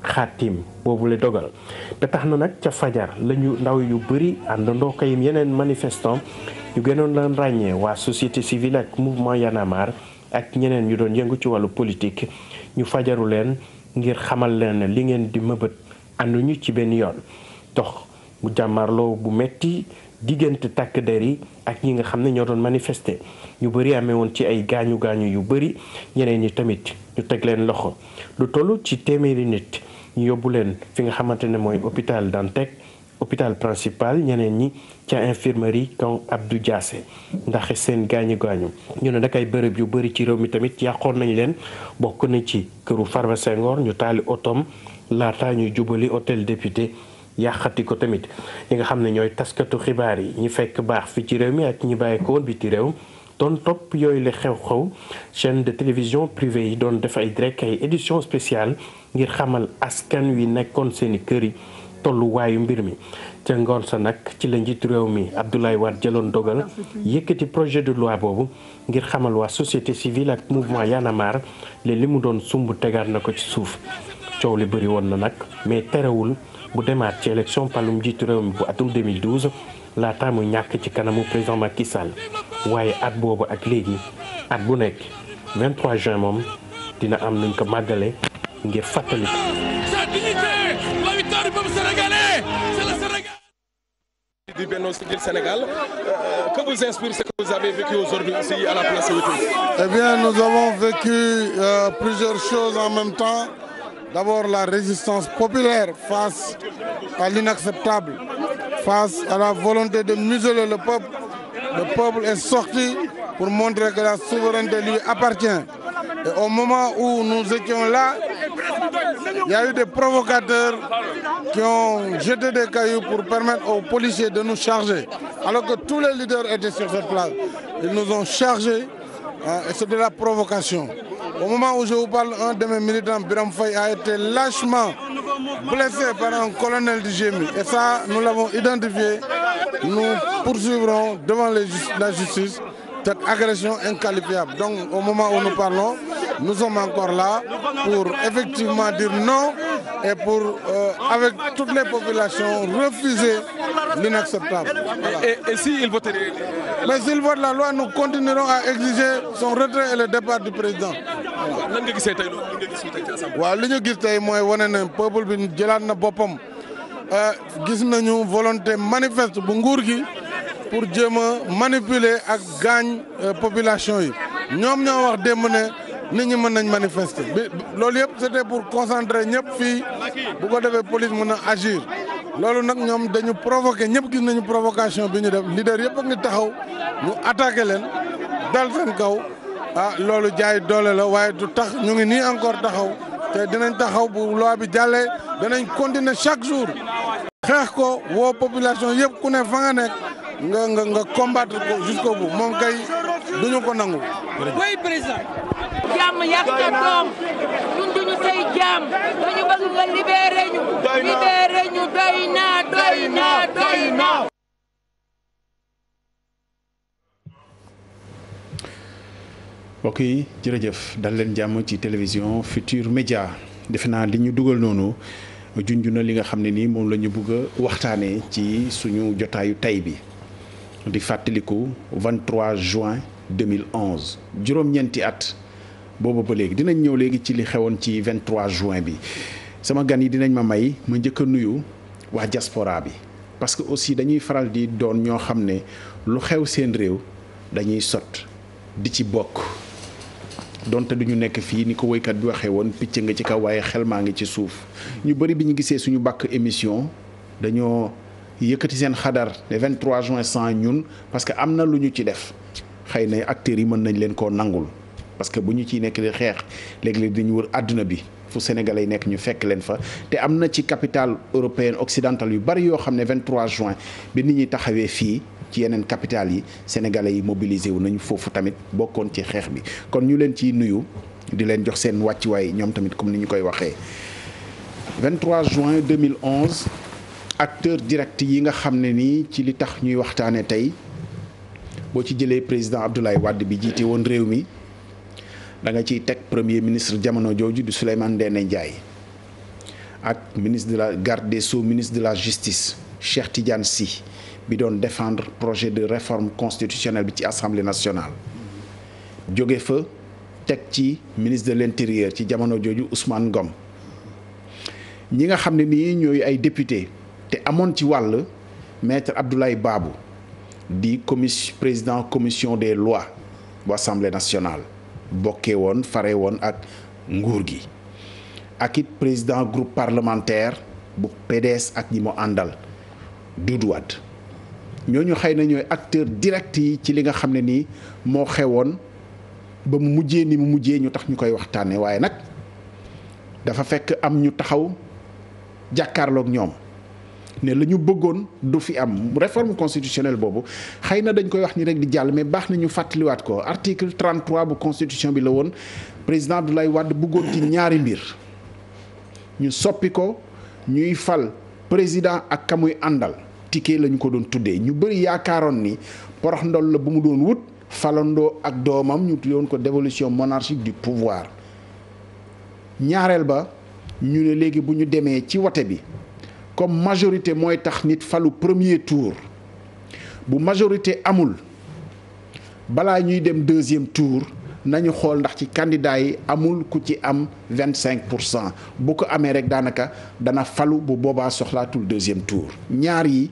xaatim boobu la dogal ba tax na nag ca fajar lañu ndaw yu bëri àndandoo kayim yeneen manifestant yu gënoon leen ràññee waa société civile ak mouvement Y'en a marre ak ñeneen ñu doon yëngu ci wàllu politique ñu fajaru leen ngir xamal leen ne li ngeen di mëbët ànduñu ci benn yoon dox mu jàmmarloo bu metti diggante takk der yi ak ñi nga xam ne ñoo doon manifester ñu bëri amee woon ci ay gaañu gaañu yu bëri ñeneen ñi tamit ñu teg leen loxo lu toll ci téeméeri nit ñu yóbbu leen fi nga xamante ne mooy hôpital Dantec hôpital principal ñeneen ñi ca infirmerie Kang Abdou Diassé ndax seen gaañu gaañu ñu ne nag ay bërëb yu bëri ci réew mi tamit yàqoon nañ leen bokk na ci këru Farba Senghor ñu taali otom laata ñuy jubali hôtel député yàqati ko tamit ñi nga xam ne ñooy taskatu xibaar yi ñi fekk baax fi ci réew mi ak ñi bàyyi ko woon biti réew doon topp yooyu la xew-xew chaîne de télévision privée yi doon def ay direct ay édition spéciale ngir xamal askan wi nekkoon seeni kër yi tolluwaayu mbir mi ca ngoon sa nag ci la njiitu réew mi Abdoulaye Wade jëloon dogal yëkkati projet de loi boobu ngir xamal waa société civile ak mouvement Y'en a marre li mu doon sumb tegaat na ko ci suuf coow li bëri woon na nag mais terewul bu demaat ci élection palum njiitu réew mi bu atum 2012 laata mu ñàkk ci kanamu président Macky Sall waaye at boobu ak léegi at bu nekk 23 juin moom dina am nuñ ko màggale ngir fàttali ko. Sa dignité, la victoire du peuple sénégalais, c'est le Sénégal. Du Benno Siggil Sénégal, que vous inspire ce que vous avez vécu aujourd'hui ici à la place Ouittouye? Eh bien, nous avons vécu plusieurs choses en même temps. D'abord, la résistance populaire face à l'inacceptable, face à la volonté de museler le peuple. Le peuple est sorti pour montrer que la souveraineté lui appartient. Et au moment où nous étions là, il y a eu des provocateurs qui ont jeté des cailloux pour permettre aux policiers de nous charger. Alors que tous les leaders étaient sur cette place. Ils nous ont chargés et c'est de la provocation. Au moment où je vous parle, un de mes militants, Biram Faye, a été lâchement blessé par un colonel du GMI. Et ça, nous l'avons identifié. Nous poursuivrons devant la justice cette agression inqualifiable. Donc, au moment où nous parlons, nous sommes encore là pour effectivement dire non et pour, avec toutes les populations, refuser l'inacceptable. Voilà. Et s'il vote Mais s'il vote la loi, nous continuerons à exiger son retrait et le départ du président. lan nga gisee tey loolu nga gis tey ci assemblée. waaw li ñu gis tey mooy wane ne peuple bi jëlaat na boppam gis nañu volonté manifeste bu nguur gi pour jéem a manipuler ak gaañ population yi ñoom ñoo wax démb ne nit ñi mën nañ manifester bi loolu yëpp c'était pour concentrer ñëpp fii bu ko defee police mën a agir loolu nag ñoom dañu provoquer ñëpp gis nañu provocation bi ñu def leader yëpp a ngi taxaw ñu attaqué leen dal seen kaw. loolu jaay doole la waaye du tax ñu ngi nii encore taxaw te dinañ taxaw bu loi bi jàllee danañ continuer chaque jour xeex ko woo population yëpp ku ne fa nga nekk nga combattre ko jusqu'au bout moom kay duñu ko nangu. oui président. jàmm yàq sa doom ñun duñu say jaam dañu bëgg nga libéré ñu. libéré ñu doy na. mbokk yi jërëjëf dal leen jàmm ci télévision Futur Média defe naa li ñu dugal noonu junj na li nga xam ne nii moom la ñu bëgg a waxtaanee ci suñu jotaayu tay bi di fàttaliku 23 juin 2011 juróom-ñeenti at booba ba léegi dinañ ñëw léegi ci li xewoon ci 23 juin bi sama gan yi dinañ ma may ma njëkk a nuyu waa diaspora bi parce que aussi dañuy faral di doon ñoo xam ne lu xew seen réew dañuy sot di ci bokk. donte du ñu nekk fii ni ko woykat bi waxee woon picc nga ci kaw waaye xel maa ngi ci suuf ñu bëri bi ñu gisee suñu bàkk émission dañoo yëkkati seen xadar le 23 juin sans ñun parce que am na lu ñu ci def xëy na acteurs yi mën nañ leen koo nangul parce que bu ñu ciy nekk di xeex léeg-léeg dañu wër àdduna bi fu Sénégalais yi nekk ñu fekk leen fa te am na ci capitale européenne occidentale yu bari yoo xam ne 23 juin bi nit ñi taxawee fii ci yeneen capitale yi sénégalais yi mobilisé wu nañu foofu tamit bokkoon ci xeex bi kon ñu leen ciy nuyu di leen jox seen wàccuwaay ñoom tamit comme ni ñu koy waxee 23 juin 2011 acteur direct yi nga xam ne nii ci li tax ñuy waxtaane tey boo ci jëlee président Abdoulaye Wade bi jiite woon réew mi da nga ciy teg premier ministre jamono jooju di Souleymane Ndéné Ndiaye ak ministre de la garde des Sceaux ministre de la justice Cheikh Tidiane Sy bi doon défendre projet de réforme constitutionnelle bi ci assemblée nationale jóge fa teg ci ministre de l'intérieur ci jamono jooju Ousmane Ngom ñi nga xam ne nii ñooy ay député te amoon ci wàll maître Abdoulaye Babou di président commission des lois bu assemblée nationale bokkee woon fare woon ak nguur gi ak it président groupe parlementaire bu PDS ak ñi mu àndal Doudou Wade ñooñu xëy na ñooy acteur direct yi ci li nga xam ne nii moo xewoon ba mu mujjee ni mu mujjee ñu tax ñu koy waxtaanee waaye nag dafa fekk am ñu taxaw jàkkaarloog ñoom ne la ñu bëggoon du fi am réforme constitutionnelle boobu xëy na dañ koy wax ni rek di jàll mais baax na ñu fàttaliwaat ko article 33 bu constitution bi la woon président Abdoulaye Wade bëggoon ci ñaari mbir ñu soppi ko ñuy fal président ak ka muy àndal ticket la ñu ko doon tuddee ñu bëri yaakaaroon ni porox ndol la bu mu doon wut falandoo ak doomam ñu tuddoon ko dévolution monarchique du pouvoir ñaareel ba ñu ne léegi bu ñu demee ci wote bi comme majorité mooy tax nit falu premier tour bu majorité amul balaa ñuy dem deuxième tour nañu xool ndax ci candidat yi amul ku ci am 25% bu ko amee rek daanaka dana falu bu boobaa soxlaatul deuxième tour ñaar yi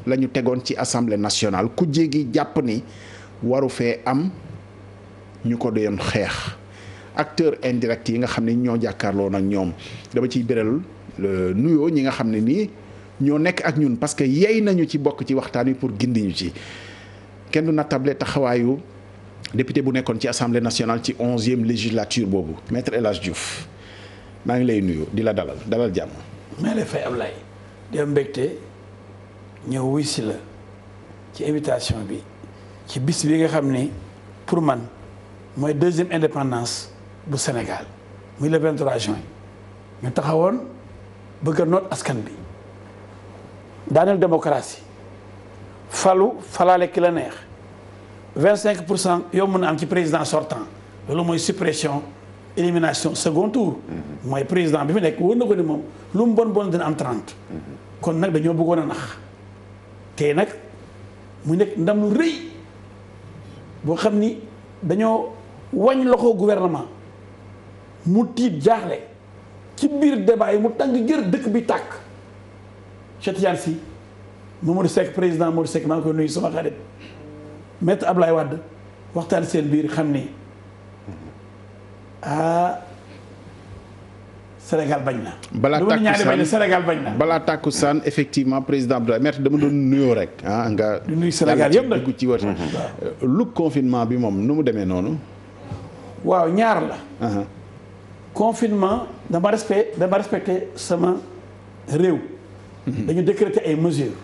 la ñu tegoon ci assemblée nationale ku jéegi jàpp ni waru fee am ñu ko doon xeex acteur indirect yi nga xam ne ñoo jàkkaarloo nag ñoom dama ciy béral nuyoo ñi nga xam ne nii ñoo nekk ak ñun parce que yey nañu ci bokk ci waxtaan wi pour gindi ñu ci kenn du nattable taxawaayu député bu nekkoon ci assemblée nationale ci 11e législature boobu maître El Hadj Diouf maa ngi lay nuyu di la dalal jàmm. maa ngi lay fay Ablaye di am mbégte ñëw wuy si la ci invitation bi ci bis bi nga xam ni pour man mooy deuxième indépendance bu Sénégal muy le 23 juin ñu taxawoon bëgg a noot askan bi daaneel démocratie falaale ki la neex 25% yomb na am ci président sortant loolu mooy suppression élimination second tour mooy président bi fi nekk wóor na ko ni moom lu mu bon dina am 30 kon nag dañoo bëggoon a nax te nag mu nekk ndam lu rëy boo xam ni dañoo wañ loxo gouvernement mu tiit jaaxle ci biir débat yi mu tàng jër dëkk bi tàkk Cheikh Tidiane Sy Mamadou Seck président Mamadou Seck maa ngi koy nuyu sama xarit maître Ablaye Wade waxtaan seen biir xam ni Sénégal bañ na. balaa tàkkusaan effectivement président Abdoulaye maître dama doon nuyoo rek nga. di nuyu Sénégal yëpp nag dugg ci woote. lu confinement bi moom nu mu demee noonu. waaw ñaar la. confinement dama respecté sama réew. dañu décréter ay mesures.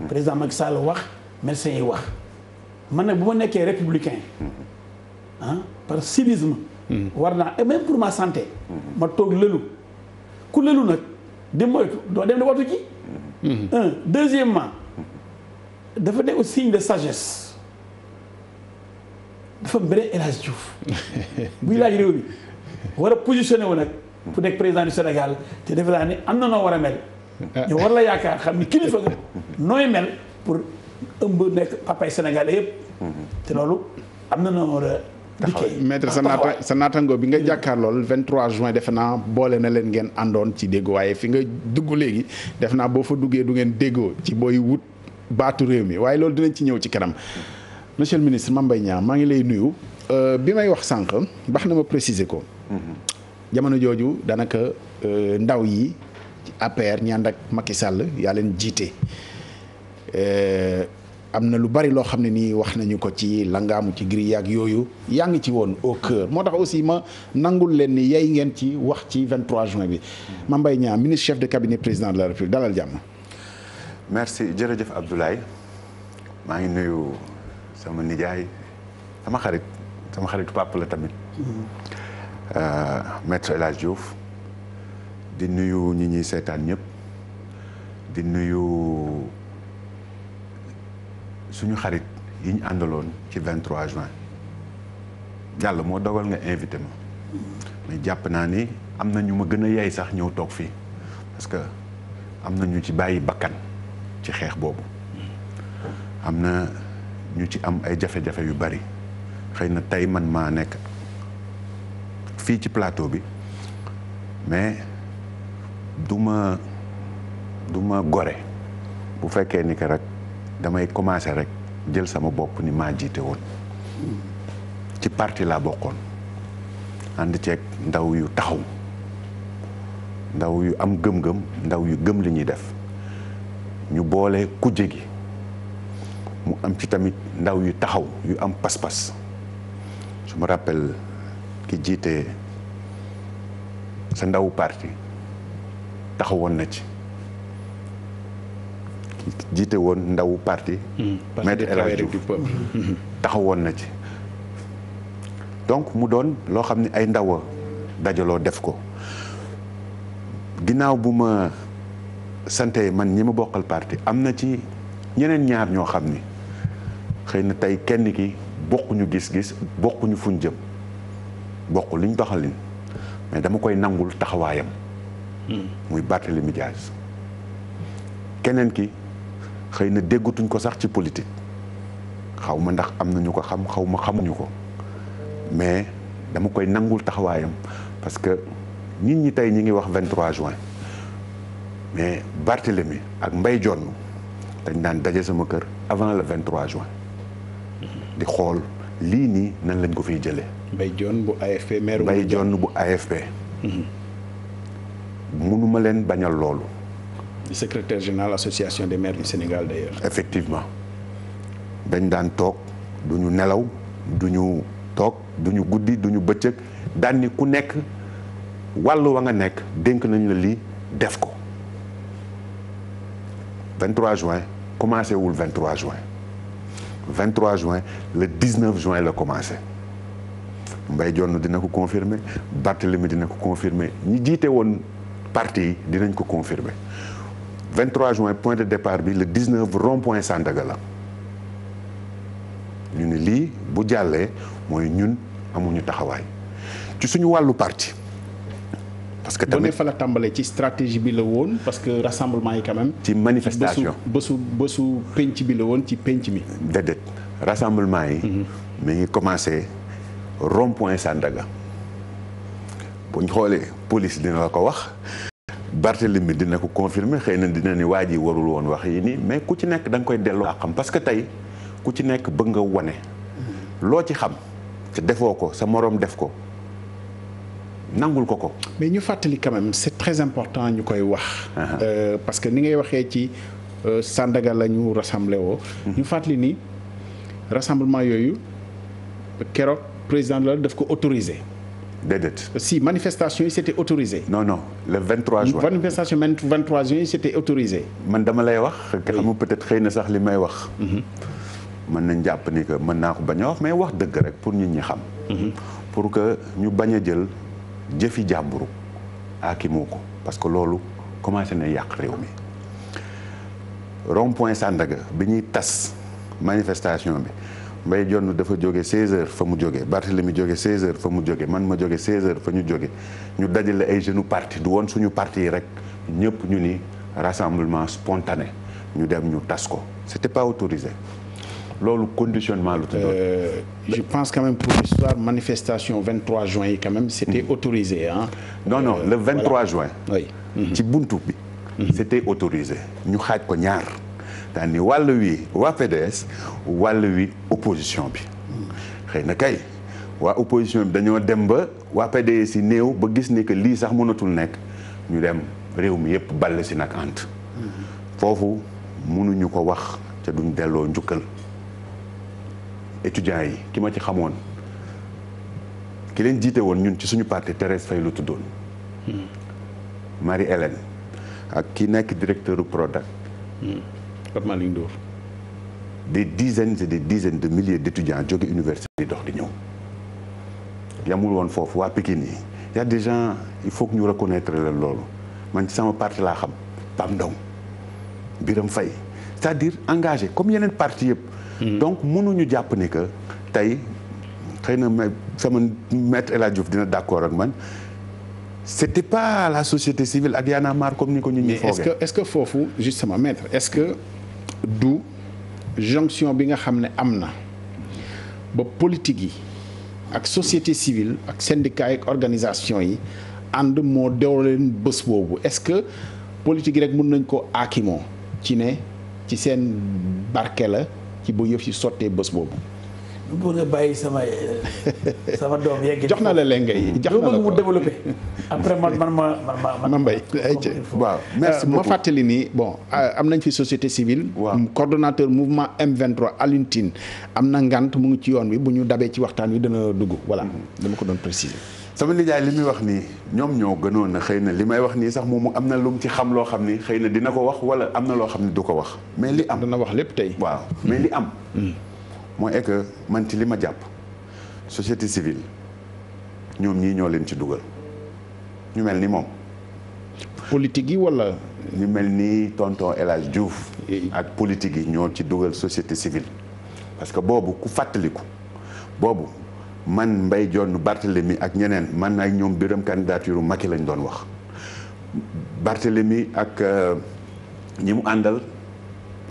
président Macky Sall wax médecins yi wax. man nag bu ma nekkee républicain par civisme. war naa et même pour ma santé. ma toog lëlu ku lëlu nag di moytu doo dem di watu ci. Deuxièmement dafa nekk signe de sagesse dafa bëre El Hadj Diouf buy laaj réew mi war a positionné wu nag pour nekk président du Sénégal te defe naa ni am na noo war a mel. ñu war la yaakaar xam ni kilifa nga nooy mel pour ëmb nekk papay sénégalais yëpp. te loolu am na noo war a. maître sa naatango bi nga jàkkaar lool 23 juin defe naa boole na leen ngeen àndoon ci déggoo waaye fi nga dugg léegi def naa boo fa duggee du ngeen déggoo ci booy wut baatu réew mi waaye loolu dinañ ci ñëw ci kanam. monsieur le ministre Mame Mbaye Niang maa ngi lay nuyu bi may wax sànq baax na ma préciser ko. jamono jooju daanaka ndaw yi APR ñi ànd ak Macky Sall yaa leen jiite. am na lu bari loo xam ne nii wax nañu ko ci langaamu ci gri yaag yooyu yaa ngi ci woon au cœur moo tax aussi ma nangul leen ni yey ngeen ci wax ci 23 juin bi. Mame Mbaye Niang ministre chef de cabinet président de la République dalal jàmm. merci jërëjëf Abdoulaye maa ngi nuyu sama nijaay sama xaritu papa la tamit. maître El Hadj Diouf di nuyu ñi ñuy seetaan ñëpp di nuyu. suñu xarit yi ñu àndaloon ci 23 juin yàlla moo dogal nga invité ma mais jàpp naa ni am na ñu ma gën a yey sax ñëw toog fii parce que am na ñu ci bàyyi bakkan ci xeex boobu am na ñu ci am ay jafe-jafe yu bari xëy na tey man maa nekk fii ci plateau bi mais du ma gore bu fekkee ni que rek damay commencer rek jël sama bopp ni maa jiite woon ci parti laa bokkoon ànd ceeg ndaw yu taxaw ndaw yu am gëm-gëm ndaw yu gëm li ñuy def ñu boole kujje gi mu am ci tamit ndaw yu taxaw yu am pas-pas je me rappelle ki jiite sa ndawu parti taxawoon na ci ki jiite woon ndawu parti Maître El Hadji Diouf taxawoon na ci donc mu doon loo xam ne ay ndaw a dajaloo def ko ginnaaw bu ma sante man ñi ma bokkal parti am na ci ñeneen ñaar ñoo xam ni xëy na tey kenn ki bokkuñu gis-gis bokkuñu fuñ jëm bokk liñ doxalin mais dama koy nangul taxawaayam muy Barthélémy Dias keneen ki xëy na déggatuñ ko sax ci politique xaw ma ndax am na ñu ko xam xaw ma xamuñu ko mais dama koy nangul taxawaayam parce que nit ñi tey ñi ngi wax 23 juin mais Barthélémy ak Mbaye Dione dañ daan daje sama kër avant le 23 juin di xool lii nii nan lañ ko fiy jëlee. Mbaye Dione bu AFP maire Mbaye Dione bu AFP. mënuma leen bañal loolu. di secrétaire général association des maires du Sénégal d'ailleurs. effectivement dañ daan toog du ñu nelaw du ñu toog du ñu guddi du ñu bëccëg daan ni ku nekk wàll wa nga nekk dénk nañ la lii def ko 23 juin commencé wul 23 juin 23 juin le 19 juin la commencé Mbaye Dione dina ko confirmer Barthélémy dina ko confirmer ñi jiite woon parti yi dinañ ko confirmer 23 juin point de départ bi le 19 rond-point Sandaga la ñu ne lii bu jàllee mooy ñun amuñu taxawaay ci suñu wàllu parti parce que tamit fa la tàmbalee ci stratégie bi la woon parce que rassemblement yi quand même. ci manifestation bésu penc bi la woon ci penc mi. déedéet rassemblement yi. mi ngi commencé rond-point Sandaga bu ñu xoolee police dina la ko wax Barthélémy dina ko confirmer xëy na dina ni waa ji warul woon wax yi nii mais ku ci nekk da nga koy delloo ak xam parce que tey ku ci nekk bëgg nga wane loo ci xam te defoo ko sa moroom def ko. nangul ko. mais ñu fàttali quand même c'est très important ñu koy wax. parce que ni ngay waxee ci Sandaga la ñu rassemblé woo. ñu fàttali ni rassemblement yooyu keroog président la daf ko autorisé. déedéet. si manifestation yi c'était autorisé. non le 23 juin. manifestation 23 juin c'était autorisé. man dama lay wax. nga xam peut-être xëy na sax li may wax. mën nañ jàpp ni que mën naa ko bañ a wax mais wax dëgg rek pour nit ñi xam. pour que ñu bañ a jël. jëfi jàmburu aki moo ko parce que loolu commencé na yàq réew mi rond-point Sandaga bi ñuy tas manifestation bi Mbaye Dione dafa jóge 16h fa mu jóge Barthélémy jóge 16h fa mu jóge man ma jóge 16h fa ñu jóge ñu dajale ay jeunes parti du woon suñu parti yi rek ñëpp ñu ni rassemblement spontané ñu dem ñu tas ko c'était pas autorisé loolu conditionnement lu tuddoon. Je pense quand même pour l'histoire manifestation 23 juin yi quand même c'était autorisé hein. Non le 23 voilà. Juin. Oui. ci buntu bi. C'était autorisé ñu xaaj ko ñaar daan ni wàll wi waa PDS wàll wi opposition bi xëy na kay waa opposition bi dañoo dem ba waa PDS yi néew ba gis ni que lii sax mënatul nekk ñu dem réew mi yëpp ball si nag ant foofu mënuñu ko wax te duñ delloo njukkal. étudiants yi ki ma ci xamoon ki leen jiite woon ñun ci suñu parti Thérèse Faye lu tuddoon Marie-Hélène ak ki nekk directeur u Prodac Pape Malick Ndour des dizaines et des dizaines de milliers d'étudiants jóge université di dox di ñëw yamul woon foofu waa Pikine yi y a des gens il faut que ñu reconnaître leen loolu man ci sama parti laa xam Pam Ndong Biram Faye c'est-à-dire engagé comme yeneen parti yëpp donc mënuñu jàpp ni que tey xëy na sama maître El Hadji Diouf dina d'accord ak man c'était pas la société civile ak Y'en a marre comme ni ko nit ñi foogee. mais est-ce que foofu justement maître est-ce que du jonction bi nga xam ne am na ba politique yi ak société civile ak syndicat yi ak organisation yi ànd moo dew leen bés boobu est-ce que politique yi rek mën nañ ko aakimoo ci ne ci seen barke la ci bu yëf ci sottee bés boobu. bu nga bàyyi sama doom yegg. jox na la leen ngay jox na la ko mu développé après man mbay waaw merci beaucoup ma fàttali ni bon am nañ fi société civile. coordonnateur mouvement M23 Alioune Tine am na ngant mu ngi ci yoon wi bu ñu dabee ci waxtaan wi dana dugg voilà dama ko doon préciser. sama nijaay li muy wax nii ñoom ñoo gënoon na xëy na li may wax nii sax moom am na lu mu ci xam loo xam ni xëy na dina ko wax wala am na loo xam ne du ko wax. mais li am dana wax lépp tey. waaw mais li am. mooy est que man ci li ma jàpp société civile ñoom ñii ñoo leen ci dugal ñu mel ni moom. politique yi wala. ñu mel ni tonton El Hadj Diouf. ak politique yi ñoo ci dugal société civile. parce que boobu ku fàttaliku boobu man Mbaye Dione Barthélemy ak ñeneen man ak ñoom biram candidature Macky lañ doon wax Barthélemy ak ñi mu àndal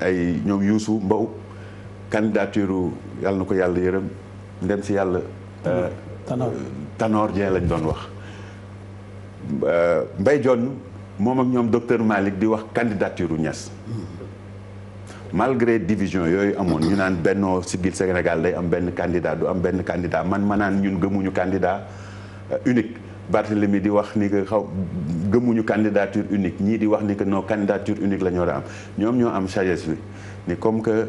ay ñoom Youssou Mbow. candidature yàlla na ko yàlla yërëm ndem si yàlla Tanor Dieng lañ doon wax Mbaye Dione moom ak ñoom docteur Malick di wax candidature Niass malgré division yooyu amoon ñu naan Benno Siggil Sénégal day am benn candidat du am benn candidat man ma naan ñun gëmuñu candidat unique Barthélemy di wax ni que gëmuñu candidature unique ñii di wax ni que non candidature unique la ñu war a am ñoom ñoo am sagesse bi ni comme que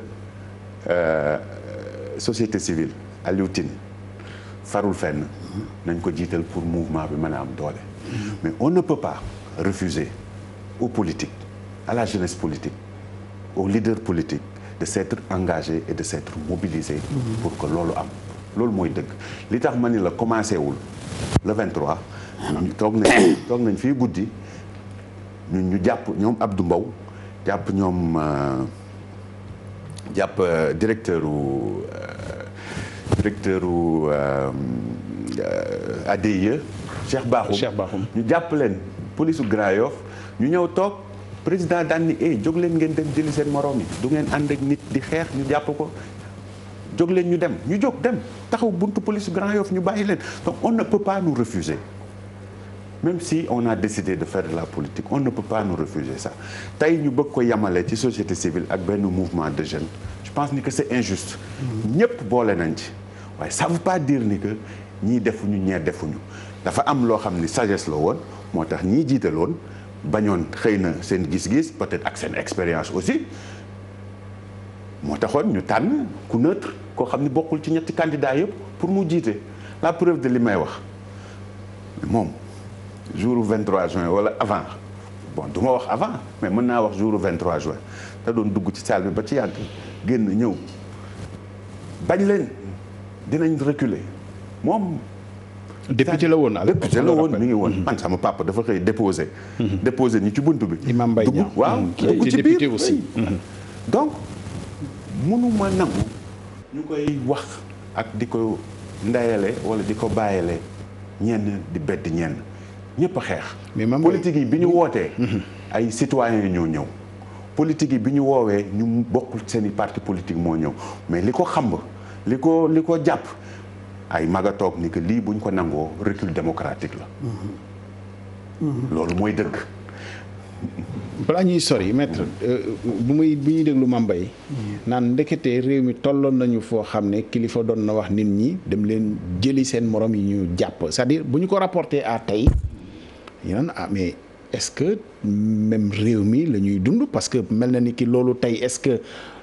société civile Aliou Tine farul fenn nañ ko jiital pour mouvement bi mën a am doole mais on ne peut pas refuser aux politiques à la jeunesse politique aux leaders politiques de s'être engagés et de s'être mobilisés pour que loolu am loolu mooy dëgg li tax ma ni la commencé wul le 23 toog nañ fii guddi ñu jàpp ñoom Abdou Mbow jàpp ñoom directeur ADIE Cheikh Bakhoum ñu jàpp leen police u Grand Yoff ñu ñëw toog président daan ni jóg leen ngeen dem jëli seen moroom yi du ngeen ànd ak nit di xeex ñu jàpp ko jóg leen ñu dem ñu jóg dem taxaw buntu police u Grand Yoff ñu bàyyi leen donc on ne peut pas nous refuser même si on a décidé de faire de la politique on ne peut pas nous refuser ça tey ñu bëgg ko yamale ci société civile ak benn mouvement de jeunes je pense ni que c'est injuste ñëpp boole nañ ci waaye ça veut pas dire ni que ñii defuñu ñee defuñu dafa am loo xam ni sagesse la woon moo tax ñii jiitaloon bañoon xëy na seen gis-gis peut-être ak seen expérience aussi moo taxoon ñu tànn ku neutre koo xam ni bokkul ci ñetti candidats yëpp pour mu jiite la preuve de li may wax moom jour 23 juin wala avant bon du ma wax avant mais mën naa wax jour 23 juin da doon dugg ci salle bi ba ci yàgg génn ñëw bañ leen dinañ reculer moom. député la woon député la woon mi ngi woon man sama papa dafa xëy déposé ñi ci buntu bi. Imam Mbaye Niang dugg waaw dugg ci député biir aussi. donc mënuma nangu ñu koy wax ak di ko ndayale wala di ko bàyyale ñenn di bedd ñenn ñëpp a xeex. mais Mame politique yi bi ñu wootee. ay citoyens ñoo ñëw. politique yi bi ñu woowee ñu bokkul seen i parti politique moo ñëw mais li ko xamb li ko jàpp ay maga toog ni que lii buñ ko nangoo recul démocratique la. loolu mooy dëgg. balaa ñuy sori maître bu ñuy déglu Mame Mbaye naan ndekete réew mi tolloon nañu foo xam ne kilifa doon na wax nit ñi dem leen jëli seen morom yi ñu jàpp c'est-à-dire bu ñu ko rapporté à tey ñu naan mais est-ce que même réew mi la ñuy dund parce que mel na ni ki loolu tey est-ce que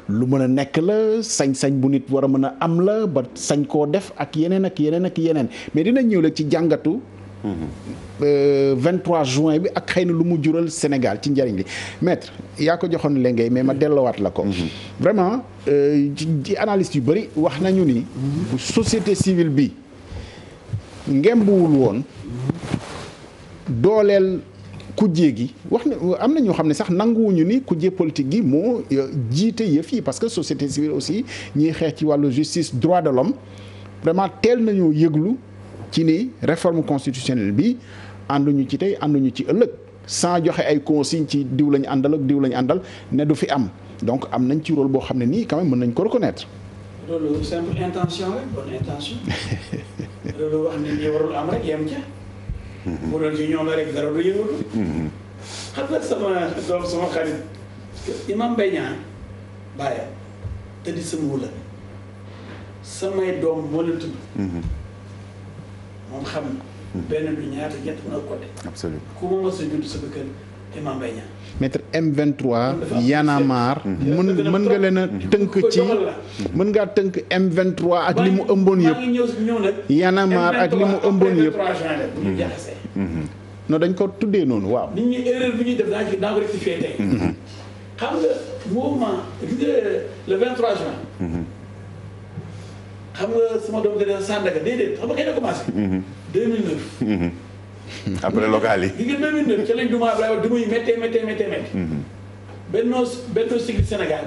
lu mën a nekk la sañ-sañ bu nit war a mën a am la ba sañ koo def ak yeneen ak yeneen ak yeneen mais dina ñëw la ci jàngatu 23 juin bi ak xëy na lu mu jural Sénégal ci njëriñ li maître yaa ko joxoon léegi mais ma delloowaat la ko vraiment ci analyste yu bëri wax nañu ni bu société civile bi ngembuwul woon dooleel kujje gi wax na am na ñoo xam ne sax nanguwuñu ni kujje politique gi moo jiite yëf yi parce que société civile aussi ñiy xeex ci wàllu justice droit de l'homme vraiment teel nañoo yëglu ci ni réforme constitutionnelle bi ànduñu ci tey ànduñu ci ëllëg sans joxe ay consigne ci diw lañu àndal ak diw lañu àndal ne du fi am donc am nañ ci rôle boo xam ne nii quand même mën nañ ko reconnaître. loolu simple intention rek bonne intention loolu wax ne nii warul am rek yem ca. bu doon ci ñoom la rek dara du yëngatu. xam nga sama doom sama xarit Imam Mbaye Niang bàyyi te di sama wula samay doom moo leen tudd. moom xam na. benn du ñaar ñett mën a côté. absolument ku ma mos a judd sama kër Imam Mbaye Niang. maître M23 Y'en a marre mën nga leen a tënk ci mën ngaa tënk M23 ak li mu ëmboon yëpp Y'en a marre ak li mu ëmboon yëpp non dañ ko tuddee noonu waaw. nit ñi erreur bi ñuy def daa ko rectifier tey. xam nga mouvement le 23 juin. xam nga sama doom dana Sandaga déedéet xam nga kañ la commencé. 2009. après local yi. li nga 2009 ca lañ duma Abdoulaye Wade duma yi méttee. Benno Siggil Sénégal.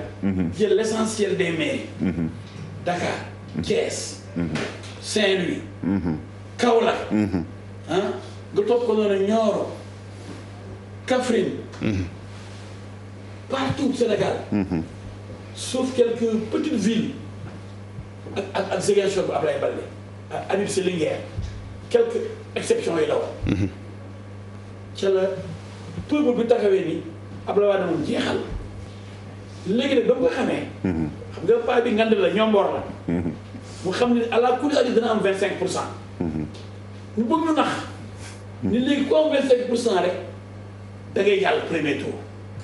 jël l'essentiel des mairies. Dakar. Thiès. Saint-Louis. Kaolack. nga topp ko noonu Nioro. Kaffrine. partout Sénégal. sauf quelques petites villes. ak Ziguinchor bu Ablaye Baldé ak Habib Sy Linguère quelques exceptions yi la woon. ca la peuple bi taxawee ni Ablaye Wade moom jeexal léegi nag ba nga xamee. xam nga paa bi ngand la ñomboor la. mu xam ne à la couleur yi dana am 25%. ñu bëgg ñu nax ni léegi ku am 25% rek da ngay jàll premier tour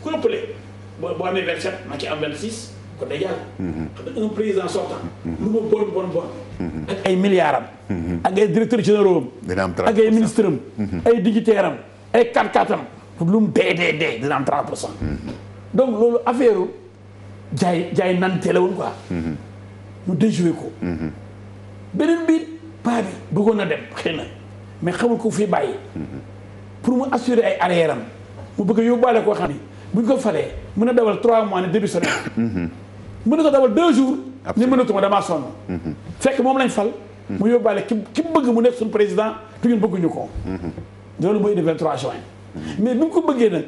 ku ëppale boo amee 27 ma ci am 26. kon day jàll. xam nga un président sortant. lu ma bon. ak ay milliards am. ak ay directeurs généraux am. ak ay ministres am. ay dignitaires am ay 4x4 am. lu mu dee dina am 30%. donc loolu affaire jaay nante la woon quoi. ñu déjoué ko. beneen bi paa bi bëggoon na dem xëy na mais xamul ko fii bàyyi. pour mu assurer ay arrière am mu bëgg a yóbbaale koo xam ni bu ñu ko falee mën a dawal 3 mois ne début semaine. mën na ko dawal 2 jours. ni mënatuma damaa sonn. fekk moom lañ fal. mu yóbbaale ki bëgg mu nekk suñu président te ñun bëgguñu ko. loolu mooy indi 23 juin. mais bi mu ko bëggee nag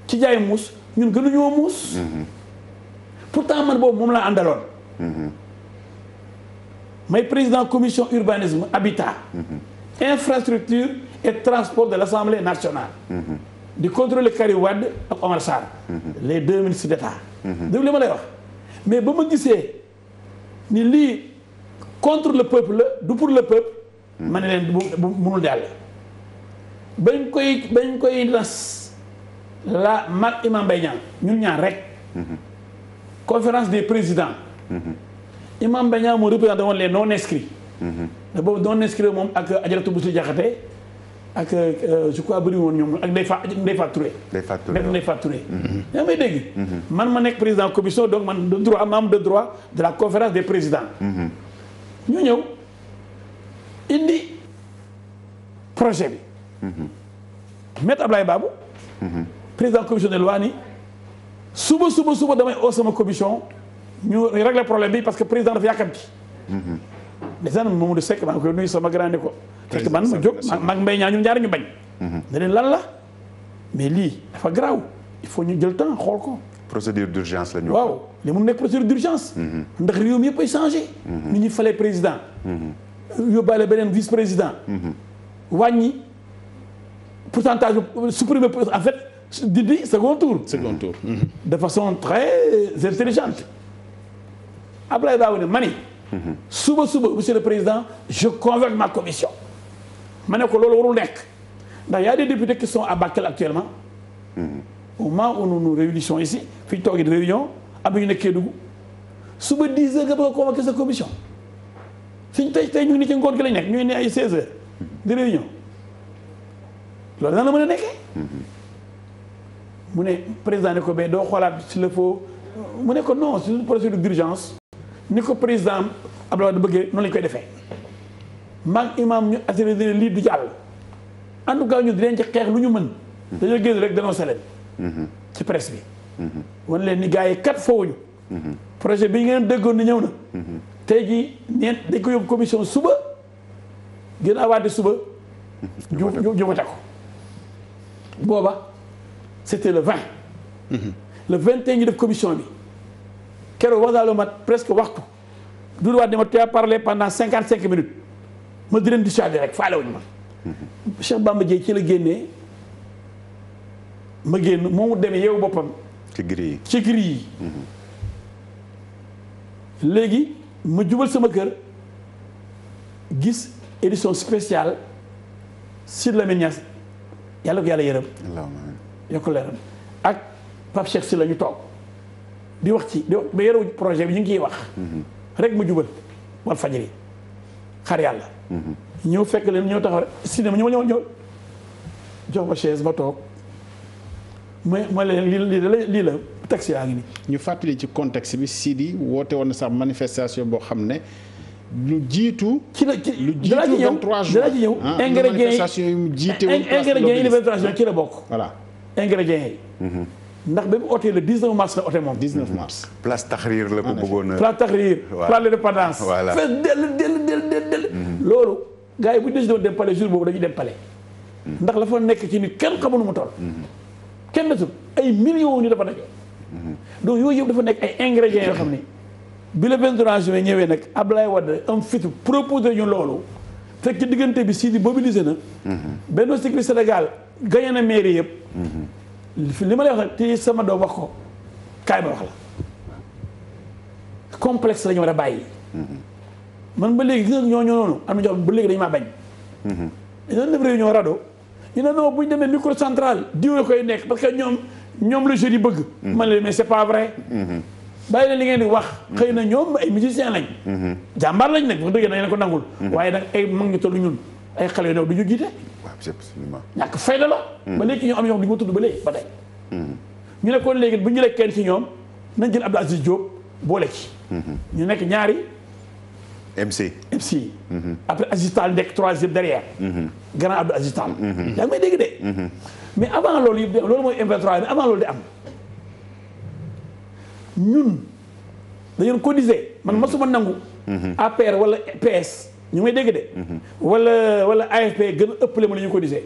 ci jaay muus ñun gënuñoo muus. pourtant man boobu moom laa àndaloon. may président commission urbanisme habitat. infrastructure et transport de l'Assemblée nationale. di contrôler Karim Wade ak Omar Sarr. les 2 ministres d'État. dégg li ma lay wax. mais ba ma gisee ni lii contre le peuple la du pour le peuple. ma ne leen bu munul jàll. bañ koy nas la mag Imam Mbaye Niang ñun ñaar rek. conférence des présidents. Imam Mbaye Niang moo représenté woon les non inscrits. da boobu non inscrits moom ak Adjaratou Boussou Diakhaté ak je crois bëri woon ñoom ak Ndeye Fatou Touré. Ndeye Fatou Touré. yaa may dégg. man ma nekk président commission donc man de droit membre de droit de la conférence des présidents. ñu ñëw indi projet bi. maître Ablaye Babou. président commission des lois ni suba damay oo sama commission ñu régler problème bi parce que président dafa yàkkamti. déjà Mamadou Seck maa ngi koy nuyu sama grand ko. fekk man ma jóg mag Mbaye Niang ñun ñaar ñu bañ. ne leen lan la mais lii dafa garaaw il faut ñu jël temps xool ko. procédure d'urgence la ñu. waaw li mun nekk procédure d'urgence. ndax réew mi yëpp ay changé. ni ñuy falee président. yóbbaale beneen vice président. wàññi pourcentage supprimer en fait dindi second tour. de façon très intelligente. Ablaye Babou ne mani. suba monsieur le président je convoque ma commission. ma ne ko loolu warul nekk ndax y a des députés qui sont à Bakel actuellement. au moment où nous nous réunissons ici fi ñu toogee di réunion am na ñu nekkee dugg suba 10 heures nga bëgg a convoquer sa commission. fi ñu tey ñu ngi ni ci ngoon gi lañ nekk ñu ngi ne ay 16 heures de réunion loolu nan la mën a nekkee. mu ne président ne ko mais doo xoolaat s'il le faut mu ne ko non c'est une procédure d'urgence ni ko président Abdoulaye Wade bëggee noonu lañ koy defee maag imam ñu assuré ne lii du jàll en tout cas ñu dinañ ci xeex lu ñu mën dañoo génn rek dénoncé leen ci presse bi wan leen ni gars yi kat foowuñu projet bi ngeen déggoon ni ñëw na tey jii neen dañ ko yóbbu commission suba gën a waate suba ju wate ko booba c'était le 20. le 21 ñu def commission bi keroog wax daal lu mat presque waxtu Doudou Wade ma tu as parlé pendant 55 minutes ma di leen dissuader rek faalewuñu ma. Cheikh Bamba Dièye ci la génnee ma génn moomu demee yeewu boppam. ci gris yi ci gris yi. léegi ma jubal sama kër gis édition spéciale Sidy Lamine Niass yàlla ko yàlla yërëm. yokk leeram ak Pape Cheikh Sy la ñu toog di wax ci di wax ba yore projet bi ñu ngi ciy wax. rek ma jubal wal fajri xar yàlla. ñëw fekk leen ñëw taxaw rek cinéma ñëw jox ma chaise ma toog ma leen lii la taxi yaa ngi nii. ñu fàttali ci contexte bi Sidy woote woon na sax manifestation boo xam ne lu jiitu. lu jiitu 23 juin danaa ci ñëw. manifestation yi mu jiite woon ingrédients yi manifestation ci la bokk. voilà ingrédients yi. ndax ba mu ootee le 19 mars la oote moom. 19 mars. place Tahrir la ko bëggoon a. place Tahrir. place de l'Indépendance. voilà fees dell. loolu gars yi bu ñu décidé woon dem palais jour boobu dañuy dem palais. ndax la fa nekk ci nit kenn xamul nu mu toll. kenn desul ay millions ni dafa nekk. donc yooyu yëpp dafa nekk ay ingrédients yoo xam ni bi le 23 juin ñëwee nag Abdoulaye Wade am fitu proposé ñu loolu fekk ci diggante bi Sidy mobilisé na. Benno Siggil Sénégal gagné na mairie yëpp. li ma lay wax nag te sama doom wax ko kaay ma wax la complexe la ñu war a bàyyi. man ba léegi gis nga ñooñu noonu am na ñoo xam ba léegi dañu maa bañ. dañoo def réunion rado ñu ne non bu ñu demee microcentral diw koy nekk parce que ñoom la jeunes yi bëgg. man la mais c'est pas vrai. bàyyi leen li ngeen di wax. xëy na ñoom ay musiciens lañ. jàmbaar lañ nag wax dëgg yàlla ko nangul. waaye nag ay mag ñu toll ñun ay xale yu ndaw du ñu jiite. waaw absolument. ñàkk fayda la. ba léegi ñoom am ñoo xam du ñu ma tudd ba léegi ba tey. ñu ne kon léegi bu ñu jëlee kenn ci ñoom nañ jël Abdou Aziz Diop boole ci. ñu nekk ñaari. MC. après Aziz Tall nekk troisième derrière. grand Abdou Aziz Tall. yaa ngi may dégg de. mais avant loolu yëpp loolu mooy M23 mais avant loolu di am ñun dañu cotiser man masuma nangu. APR wala PS ñu may dégg de. wala AFP gën a ëppale ma la ñu cotiser.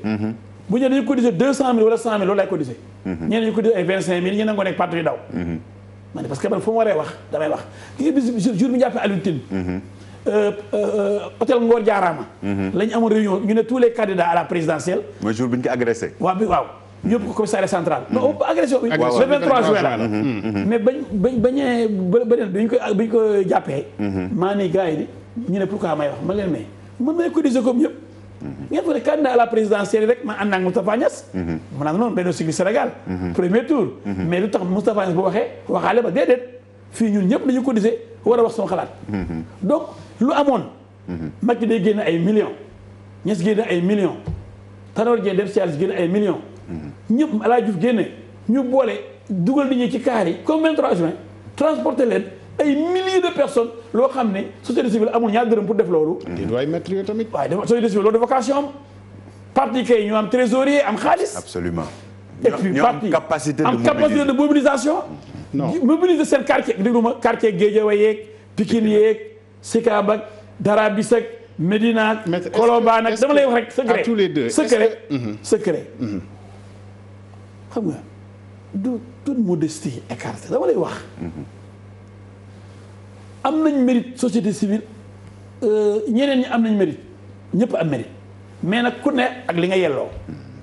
bu ñu dañu cotiser 200000 wala 100000 loolu laay cotiser. ñeneen ñu cotiser ay 25000 ñu nangoo nekk parti yu daw. ma ne parce que man fu ma waree wax damay wax ki nga bis jour bi ñu jàppee Alioune Tine. hôtel Ngor Diarama. la ñu amoon réunion ñu ne tous les candidats à la présidentielle. mooy jour bi ñu ko agressé. waaw ñu yóbbu ko commissariat central. non agression bi. le 23 juin la. mais bañee bi ñu ko jàppee. maa ni gars yi di ñu ne pourquoi may wax ma leen mais mën nañu cotiser comme ñëpp. ngeen fa ne candidat à la présidentielle rek man ànd naa ak Moustapha Niasse. ma naan noonu Benno Siggil Sénégal. premier tour. mais lu tax Moustapha Niasse bu waxee waxaale ba déedéet fii ñun ñëpp dañu cotiser war a wax sama xalaat. donc lu amoon. Macky day génne ay millions. Niasse génne ay millions. Tanor Dieng def charge génne ay millions. ñëpp El Hadj Diouf génne ñu boole dugal nit ñi ci kaar yi comme 23 juin transporter leen ay milliers de personnes loo xam ne société civile amul ñaar dërëm pour def loolu. waaye maître yooyu tamit. waaye société civile loolu de vocation am parti kay ñu am trésorier am xaalis. absolument. et puis parti am capacité de mobilisation. non mobiliser seen quartier déglu ma quartier Guédiawaye yeeg Pikine yeeg Sicap ak Darabis ak Médina ak Colobane ak dama lay wax rek. secret à tous les deux secret. xam nga du toute modestie écartée dama lay wax. am nañ mérite société civile ñeneen ñi am nañ mérite ñëpp am mérite mais nag ku ne ak li nga yelloo.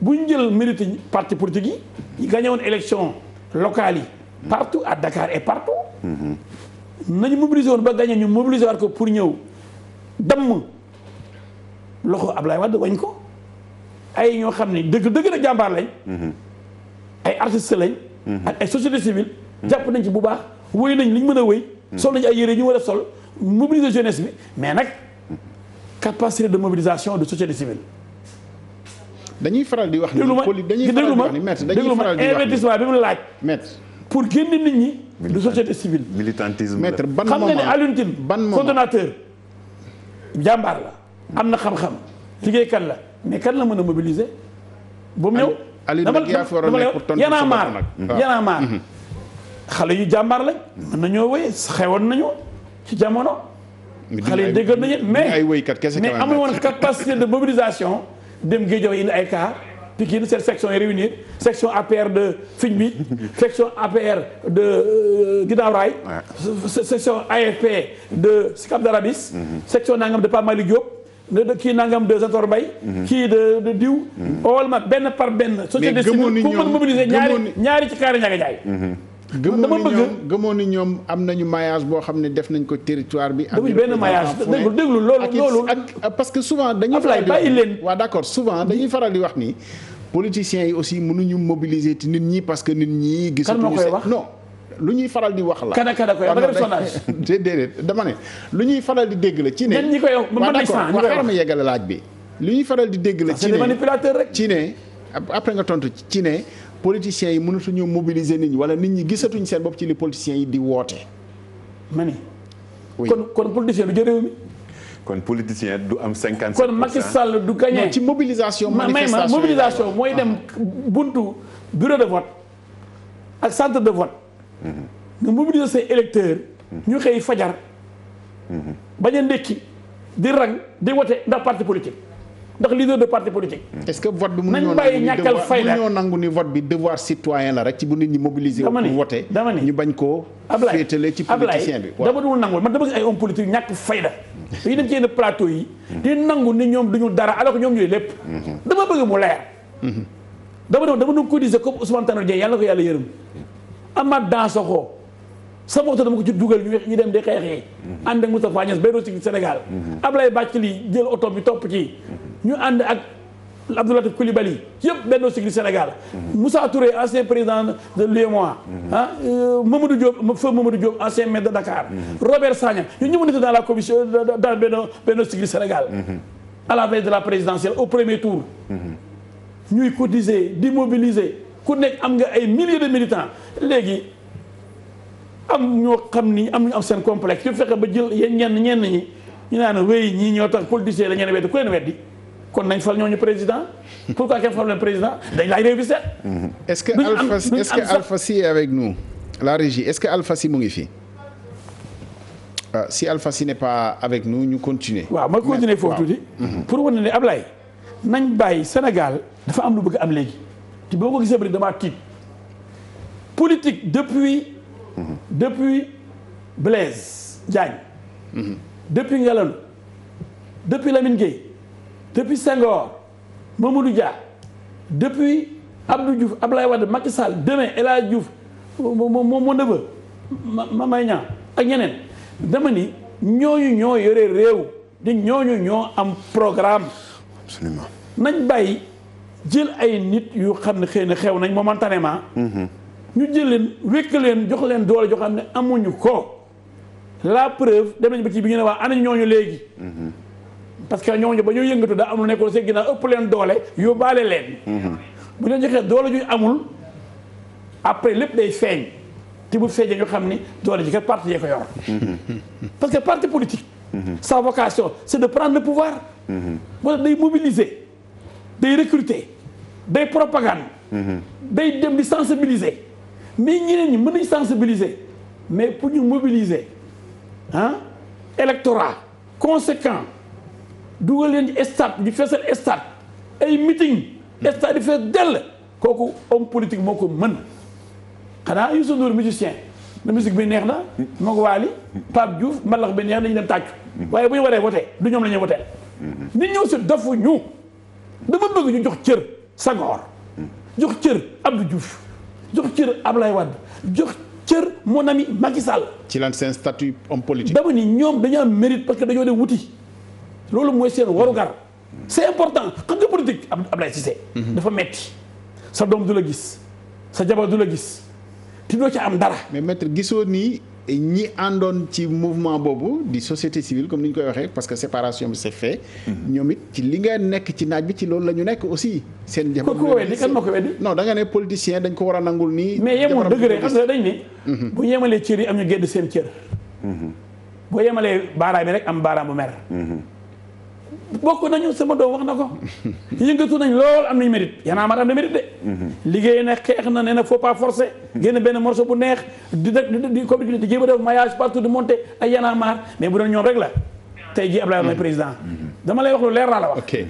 bu ñu jël mérite parti politique yi gagné woon élection locale yi partout à Dakar et partout. nañu mobiliser woon ba gagné ñu mobiliser waat ko pour ñëw damm loxo Ablaye Wade wañ ko ay ñoo xam ne dëgg na jàmbaar lañ. ay artistes lañ. ak ay société civile. jàpp nañ ci bu baax wéy nañ li ñu mën a wéy. sol nañu ay yére ñu war a sol mobiliser jeunesse bi mais nag capacité de mobilisation de société civile. dañuy faral di wax ni déglu ma investissement bi mu laaj. maître pour génne nit ñi. de société civile. militantisme maître ban xam moment nga ne Alioune Tine coordonnateur jàmbaar la am na xam-xam liggéeykat la mais kan la mën a mobiliser. ba mu ñëw dama yanaa maar xale yu jàmbaar lañ. mën nañoo wéy xewoon nañu ci jamono. xale yi déggoon nañu mais ay wéykat kese mais amul woon capacité de mobilisation dem Guédiawaye indi ay car Pikine cette section est réunie section APR de Figby section APR de Guinaw Rail section AFP de Sicap Darabis section nangam de Pape Malick Diop kii nangam de Zator Mbaye kii de diw owal ma benn par benn société civile ku mën mobiliser ñaari ci kaari Ndiaga Ndiaye gëmoon ni ñoom am nañu maillage boo xam ne def nañ ko territoire bi. defuñu benn maillage déglu loolu ak parce que souvent dañuy faral di bàyyi leen waaw d'accord souvent dañuy faral di wax ni politiciens yi aussi mënuñu mobiliser nit ñi parce que nit ñi gisatuñu non lu ñuy faral di wax la. kada koy wax da def sondage. déedéet dama ne lu ñuy faral di dégg la ci ne. ñi koy wax waaw d'accord wax xaaral ma yeggale laaj bi. lu ñuy faral di dégg la ci ne manipulateur rek. ci ne après nga tontu ci ne politiciens yi mënatuñu mobiliser nit ñi wala nit ñi gisatuñ seen bopp ci li politiciens yi di woote. ma ni. kon politicien du jël réew mi. kon politicien du am 57%. kon Macky Sall du gagné. ci mobilisation. manifestation mobilisation mooy dem buntu bureau de vote ak centre de vote. nga mobiliser say électeurs. ñu xëy fajar. bañ a ndékki di rang di wote ndax parti politique ndax leader de parti politique. est-ce que vote bi nañ bàyyi ñàkkal fayda mënuñoo nangu ni vote bi devoir citoyen la rek ci bu nit ñi mobiliser. pour voter ñu bañ koo. féetale ci politicien bi dama dul nangu man dama gis ay hommes politiques ñàkk fayda. dañuy dem ci yenn plateau yi. di nangu ni ñoom duñu dara alors que ñoom ñooy lépp. dama bëgg mu leer. dama doon cotiser comme Ousmane Tanor Dieng yàlla na ko yàlla yërëm. Amath Dansokho sama oto dama ko ci dugal ñu dem di xeexee. ànd ak Moustapha Niasse Benno Siggil Sénégal. Ablaye Bathily jël oto bi topp ci. ñu ànd ak Abdou Latif Coulibaly yëpp Benno Siggil Sénégal. Moussa Touré ancien président de l'UEMOA. Mamadou Diop ancien maire de Dakar. Robert Sagna ñu ñëwoon nañu dans la commission dans Benno Siggil Sénégal. à la veille de la présidentielle au premier tour. ñuy cotiser di mobiliser ku nekk am nga ay milliers de militants léegi am ñoo xam ni am ñu am seen complexe ñu fexe ba jël yéen ñenn ñi ñu naan wéy ñii ñoo tax politiciens la ñeen weddi ku leen weddi kon nañ fal ñooñu président pourquoi kenn fal leen président dañ laaj réew bi seet. est-ce que Alpha Sy est avec nous la régie est-ce que Alpha Sy mu ngi fi si Alpha Sy n'est pas avec nous ñu continuer. waaw ma continuer foofu tuuti. pour wane ne Ablaye nañ bàyyi Sénégal dafa am lu bëgg am léegi te boo ko gisee bëri damaa tiit politique depuis Blaise Diagne. depuis Ngalandou depuis Lamine Gueye depuis Senghor Mamadou Dia depuis Abdou Diouf Abdoulaye Wade Macky Sall demain El Hadj Diouf mon neveu Mame Niang ak ñeneen dama ni ñooñu ñoo yore réew di ñooñu ñoo am programme. absolument nañ bàyyi jël ay nit yu xam ne xëy na xew nañ momentanément. ñu jël leen wékk leen jox leen doole joo xam ne amuñu ko. la preuve dem nañ ba ci bi ñu ne waa ana ñooñu léegi. parce que ñooñu ba ñoo yëngatu daa am lu nekkoon seen ginnaaw ëpp leen doole yóbbaale leen. bu ñu leen joxee doole ju amul après lépp day feeñ te bu feeñee ñu xam ni doole ji kat parti yee ko yor. parce que parti politique. sa vocation c'est de prendre le pouvoir. moo tax day mobiliser day recruter day propagande. day dem di sensibiliser mais ñeneen ñi mën nañ sensibiliser mais pour ñu mobiliser électorat conséquent dugal leen ci stade ñu feesal stade ay meeting stade yi fees dell kooku homme politique moo ko mën xanaa Youssou Ndour musicien na musique bi neex na moo ko Waly Pape Diouf mbalax bi neex nañu dem tàccu waaye bu ñu waree voté du ñoom la ñuy voté nit ñëw si dafu ñu dama bëgg ñu jox cër Senghor jox cër Abdou Diouf jox cër Ablaye Wade jox cër mon ami Macky Sall. ci lan seen statut homme politique. dama ni ñoom dañu am mérite parce que dañoo dem wuti loolu mooy seen warugar. c'est important xam nga politique Ablaye Cissé. dafa metti sa doom du la gis sa jabar du la gis te doo ci am dara. mais maître gisoo nii ñi àndoon ci mouvement boobu di société civile comme ni ñu koy waxee parce que séparation bi c'est fait. ñoom it ci li nga nekk ci naaj bi ci loolu la ñu nekk aussi. seen jabar ko weddi kan moo ko weddi. non da nga ne politicien dañ ko war a nangul nii. mais yemul dëgg rek xam nga dañ ni. bu yemalee cër yi am ñu gedd seen cër. boo yemalee baaraam bi rek am baaraam bu mer. bokk nañu sama doom wax na ko. yëngatu nañ lool am nañ mérite Y'en a marre am na mérite de. liggéey na xeex na nee na faut pas forcer. génn benn morceau bu neex di communiquer di jéem a def maillage partout di monter ay Y'en a marre mais bu doon ñoom rek la tey jii Abdoulaye mooy président. dama lay wax lu leer laa la wax. ok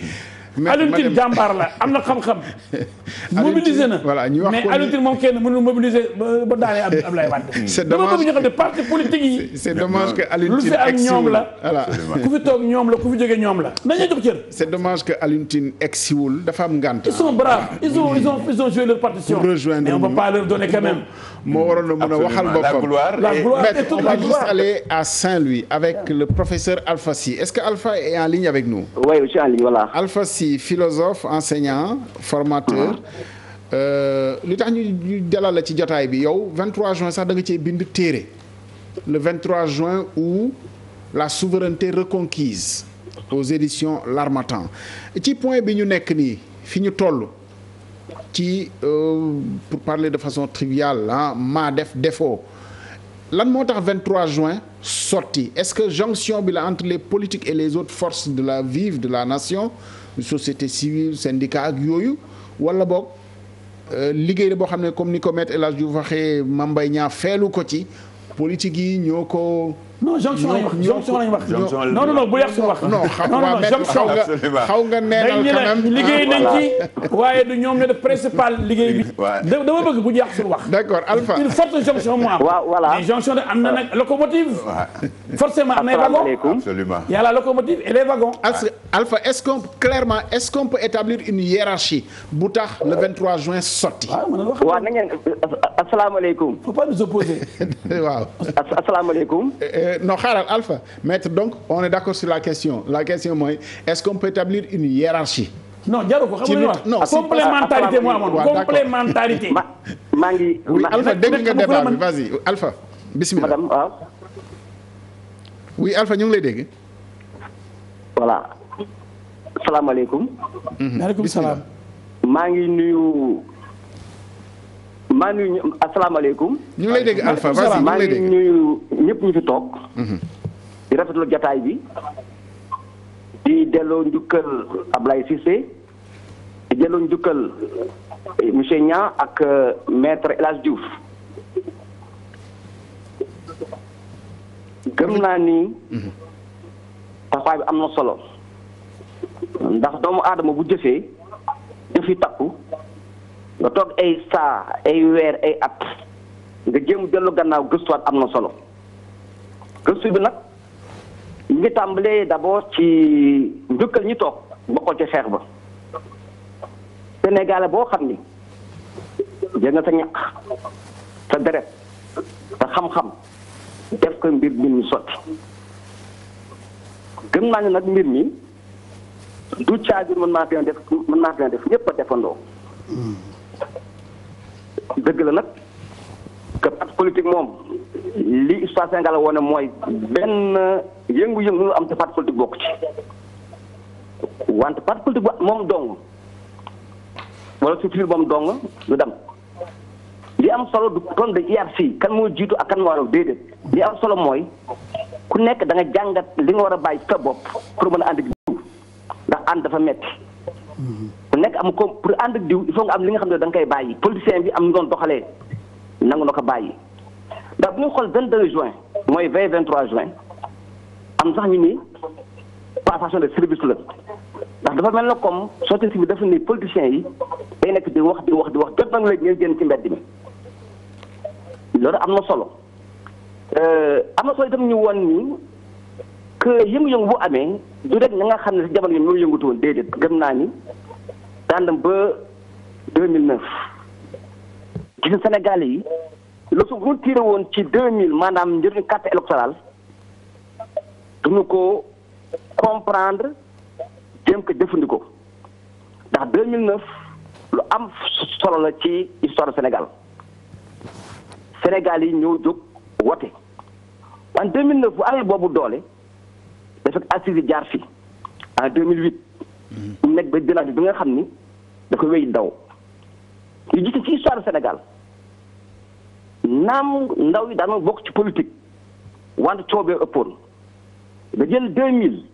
Alioune Tine jàmbaar la am na xam-xam. mobilisé na voilà ñu wax mais Alioune Tine moom kenn mënul mobiliser ba daanee Abdoulaye Wade. c'est dommage dama bëgg ñu xam ne parti politique yi. c'est dommage que Alioune lu Tine fi am ñoom la. voilà ku fi toog ñoom la ku fi jógee ñoom la. nañu jox cër. c'est dommage que Alioune Tine egsiwul dafa am ngànt. ils sont braves ils ont joué leur partition. pour rejoindre mais on peut pas leur donner quand même. moo waroon a mën a waxal boppam la gloire et toute on la va juste gloire. aller à Saint-Louis avec le professeur Alpha Sy. Est-ce que Alpha est en ligne avec nous? Oui, je suis en ligne, voilà. Alpha Sy, philosophe, enseignant, formateur. li tax ñu dalal la ci jotaay bi yow 23 juin sax da nga cee bind téere le 23 juin où la souveraineté reconquise aux éditions L'Harmattan ci point bi ñu nekk nii fi ñu toll ci pour parler de façon triviale ah maa def défaut lan moo tax 23 juin sorti est-ce que jonction bi la entre les politiques et les autres forces de la vive de la nation société civile syndicat ak yooyu wala boog liggéey la boo xam ne comme ni ko Maître El Hadji Diouf waxee Mame Mbaye Niang feelu ko ci politique yi ñoo ko. non jonction lañ wax non bu yàq suñu wax. non xaw nga neenal quand même liggéey nañ ci waaye du ñoom ne de principal liggéey bi. dama bëgg bu yàq suñu wax. d'accord Alpha une forte jonction moo am. waaw voilà mais jonction de am na nag locomotive. forcément am na ay wagons. Absolument. Il y a la locomotive et les wagons. Alpha est-ce qu'on peut établir une hiérarchie bu tax le 23 juin sotti. waaw na ngeen asalaamaaleykum. faut pas nous opposer. waaw. asalaamaaleykum. non xaaral Alpha maître donc on est d'accord sur la question mooy est-ce qu'on peut établir une hiérarchie. non jaru ko xam nga non complémentarité moo amoon complémentarité. maa ngi. oui Alpha dégg nga débat bi vas-y Alpha. bismillah madame waaw. oui Alpha ñu ngi lay dégg. voilà. asalaamaaleykum. maaleykum salaam. maa ngi nuyu. asalaamaaleykum. ñu ngi lay dégg Alpha vas-y ñu maa ngi lay ngi dégg. nuyu ñëpp ñu fi toog. di rafetlu jataay bi. di delloo njukkal Ablaye Cissé. di delloo njukkal monsieur Niang ak maître El Hadji Diouf. gëm naa ni. taxawaay bi am na solo. ndax doomu aadama bu jëfee jëf yi takku. nga toog ay saa ay weer ay at nga jéem dellu gannaaw gëstuwaat am na solo gëstu bi nag ñu ngi tàmbalee d'abord ci njukkal ñi toog bokkoon ci xeex ba Sénégal boo xam ni jël nga sa ñaq sa deret sa xam-xam def ko mbir mi sotti gëm naa ne nag mbir mi du caagir mën naa fi def ñëpp a defandoo dëgg la nag que parti politique moom li histoire Sénégal woon mooy benn yëngu-yëngu lu am te parti politique bokk ci wante parti politique ba moom dong wala structure moom dong du dem li am solo du kon de hiérarchie kan moo jiitu ak kan moo war a déedéet li am solo mooy ku nekk da nga jàngat li nga war a bàyyi sa bopp pour mën a ànd ak diw ndax ànd dafa metti ku nekk am ko pour ànd ak diw il faut nga am li nga xam ne da nga koy bàyyi politicien bi am ñu doon doxalee nangu na ko bàyyi ndax bu ñu xool 22 juin mooy 23 juin am sax ñu ni passation de service la ndax dafa mel na comme société bi dafa ni politiciens yi day nekk di wax jot nañu léegi ngeen génn ci mbedd mi loolu am na solo itam ñu woon ni que yëngu-yëngu bu amee du rek ña nga xam ne si jamono yi ñoo yëngutu woon déedéet gëm naa ni daan dem ba 2009 gis Sénégal yi leçon bu ñu tiré woon ci 2000 maanaam njëriñu carte électorale duñu ko comprendre jéem ko jëfandikoo ndax 2009 lu am solo la ci histoire du Sénégal Sénégal yi ñoo jóg wote en 2009 bu amee boobu doole dafa assise jaar fi en 2008 ñu nekk ba dynamique bi nga xam ni dafa wéy daw ñu gis ci histoire du Sénégal naam ndaw yi daanaka bokk ci politique wante coobee ëppoon nga jël 2000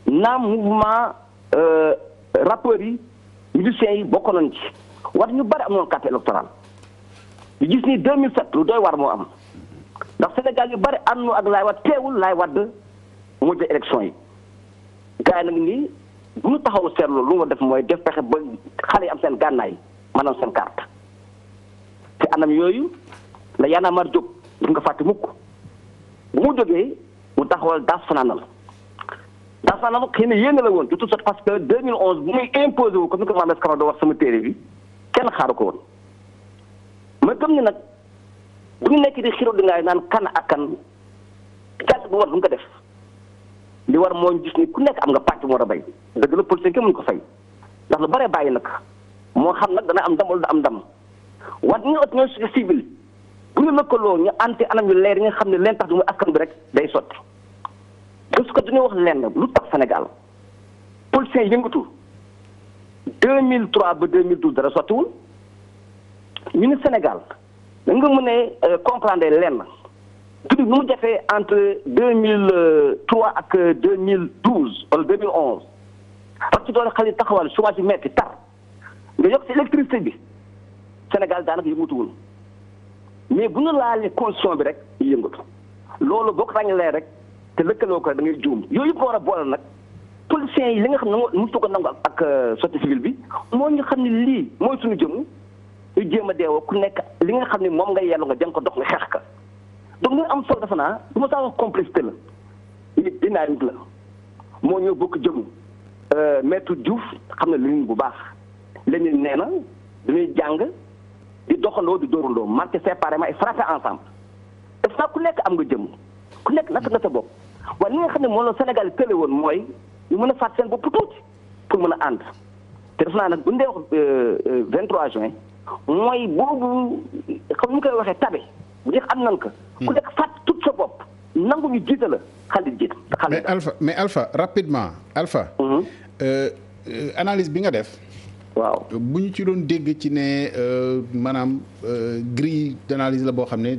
naam mouvement rappeurs yi musiciens yi bokk nañ ci wante ñu bari am noonu carte électorale ñu gis ni 2007 lu doy war moo am ndax Sénégal yu bari ànd ak Laay Wade teewul Laay Wade moo jël élection yi gars yi nag ni bu ñu taxaw seetlu lu ma def mooy def pexe ba xale yi am seen gànnaay maanaam seen carte te anam yooyu la Y'en a marre jóg daf nga fàtte mukk bu mu jógee mu taxawal daas fanaanal xëy na yéene la woon de toute sorte parce que 2011 bu muy imposé wu comme ni ko Mohamed Camara doo wax sama téere bi kenn xaaru ko woon ma gëm ne nag bu ñu nekk di xiro di ngaay naan kan ak kan jàll bu war du nga ko def li war moo gis ni ku nekk am nga pàcc moo war a bay dëgg la politique kenn mënu ko fay ndax lu bare bàyyi nag moo xam nag dana am ndam wala du am ndam wante ñu ot société civile bu ñu lëkkaloo ñu ante anam yu leer yi nga xam ne leen tax du muy askan bi rek day sotti parce que dañuy wax lenn lu tax Sénégal politiciens yëngatu 2003 ba 2012 dara sottiwul ñu ne Sénégal da nga mën a comprendre lenn tuuti nu mu jafee entre 2003 ak 2012 wala 2011 parce que doole xale yi taxawal chômage bi metti tar nga yokk si électricité bi Sénégal daanaka yëngatuwul mais bu ñu laalee constitution bi rek yëngatu loolu boo ko ràññalee rek te lëkkaloo ko rek da ngay juum yooyu yëpp war a boole nag politiciens yi li nga xam ne mosu ko nangu ak société civile bi moo ñu xam ne lii mooy suñu jëm ñu jéem a deewoo ku nekk li nga xam ne moom nga yellu nga dem ko dox nga xeex ka donc ñu am solo dafa naa du ma saa wax complicité la nit dynamique la moo ñëw bokk jëm maître Diouf xam ne li bu baax Lénine nee na dañuy jàng di doxandoo di dóorandoo marché séparément et frappé ensemble def naa ku nekk am nga jëm ku nekk naka nga sa bopp waaye li nga xam ne moom la Sénégal tële woon mooy ñu mën a fàtt seen bopp tuuti pour mën a ànd te def naa nag bu ñu dee wax 23 juin mooy boobu xam ñu koy waxee tabe bu njëkk am nan ko ku nekk fàtt tout sa bopp nangu ñu jiite la xale jiit mais Alpha rapidement Alpha analyse bi nga def waaw bu ñu ci doon dégg ci ne maanaam grille d'analyse la boo xam ne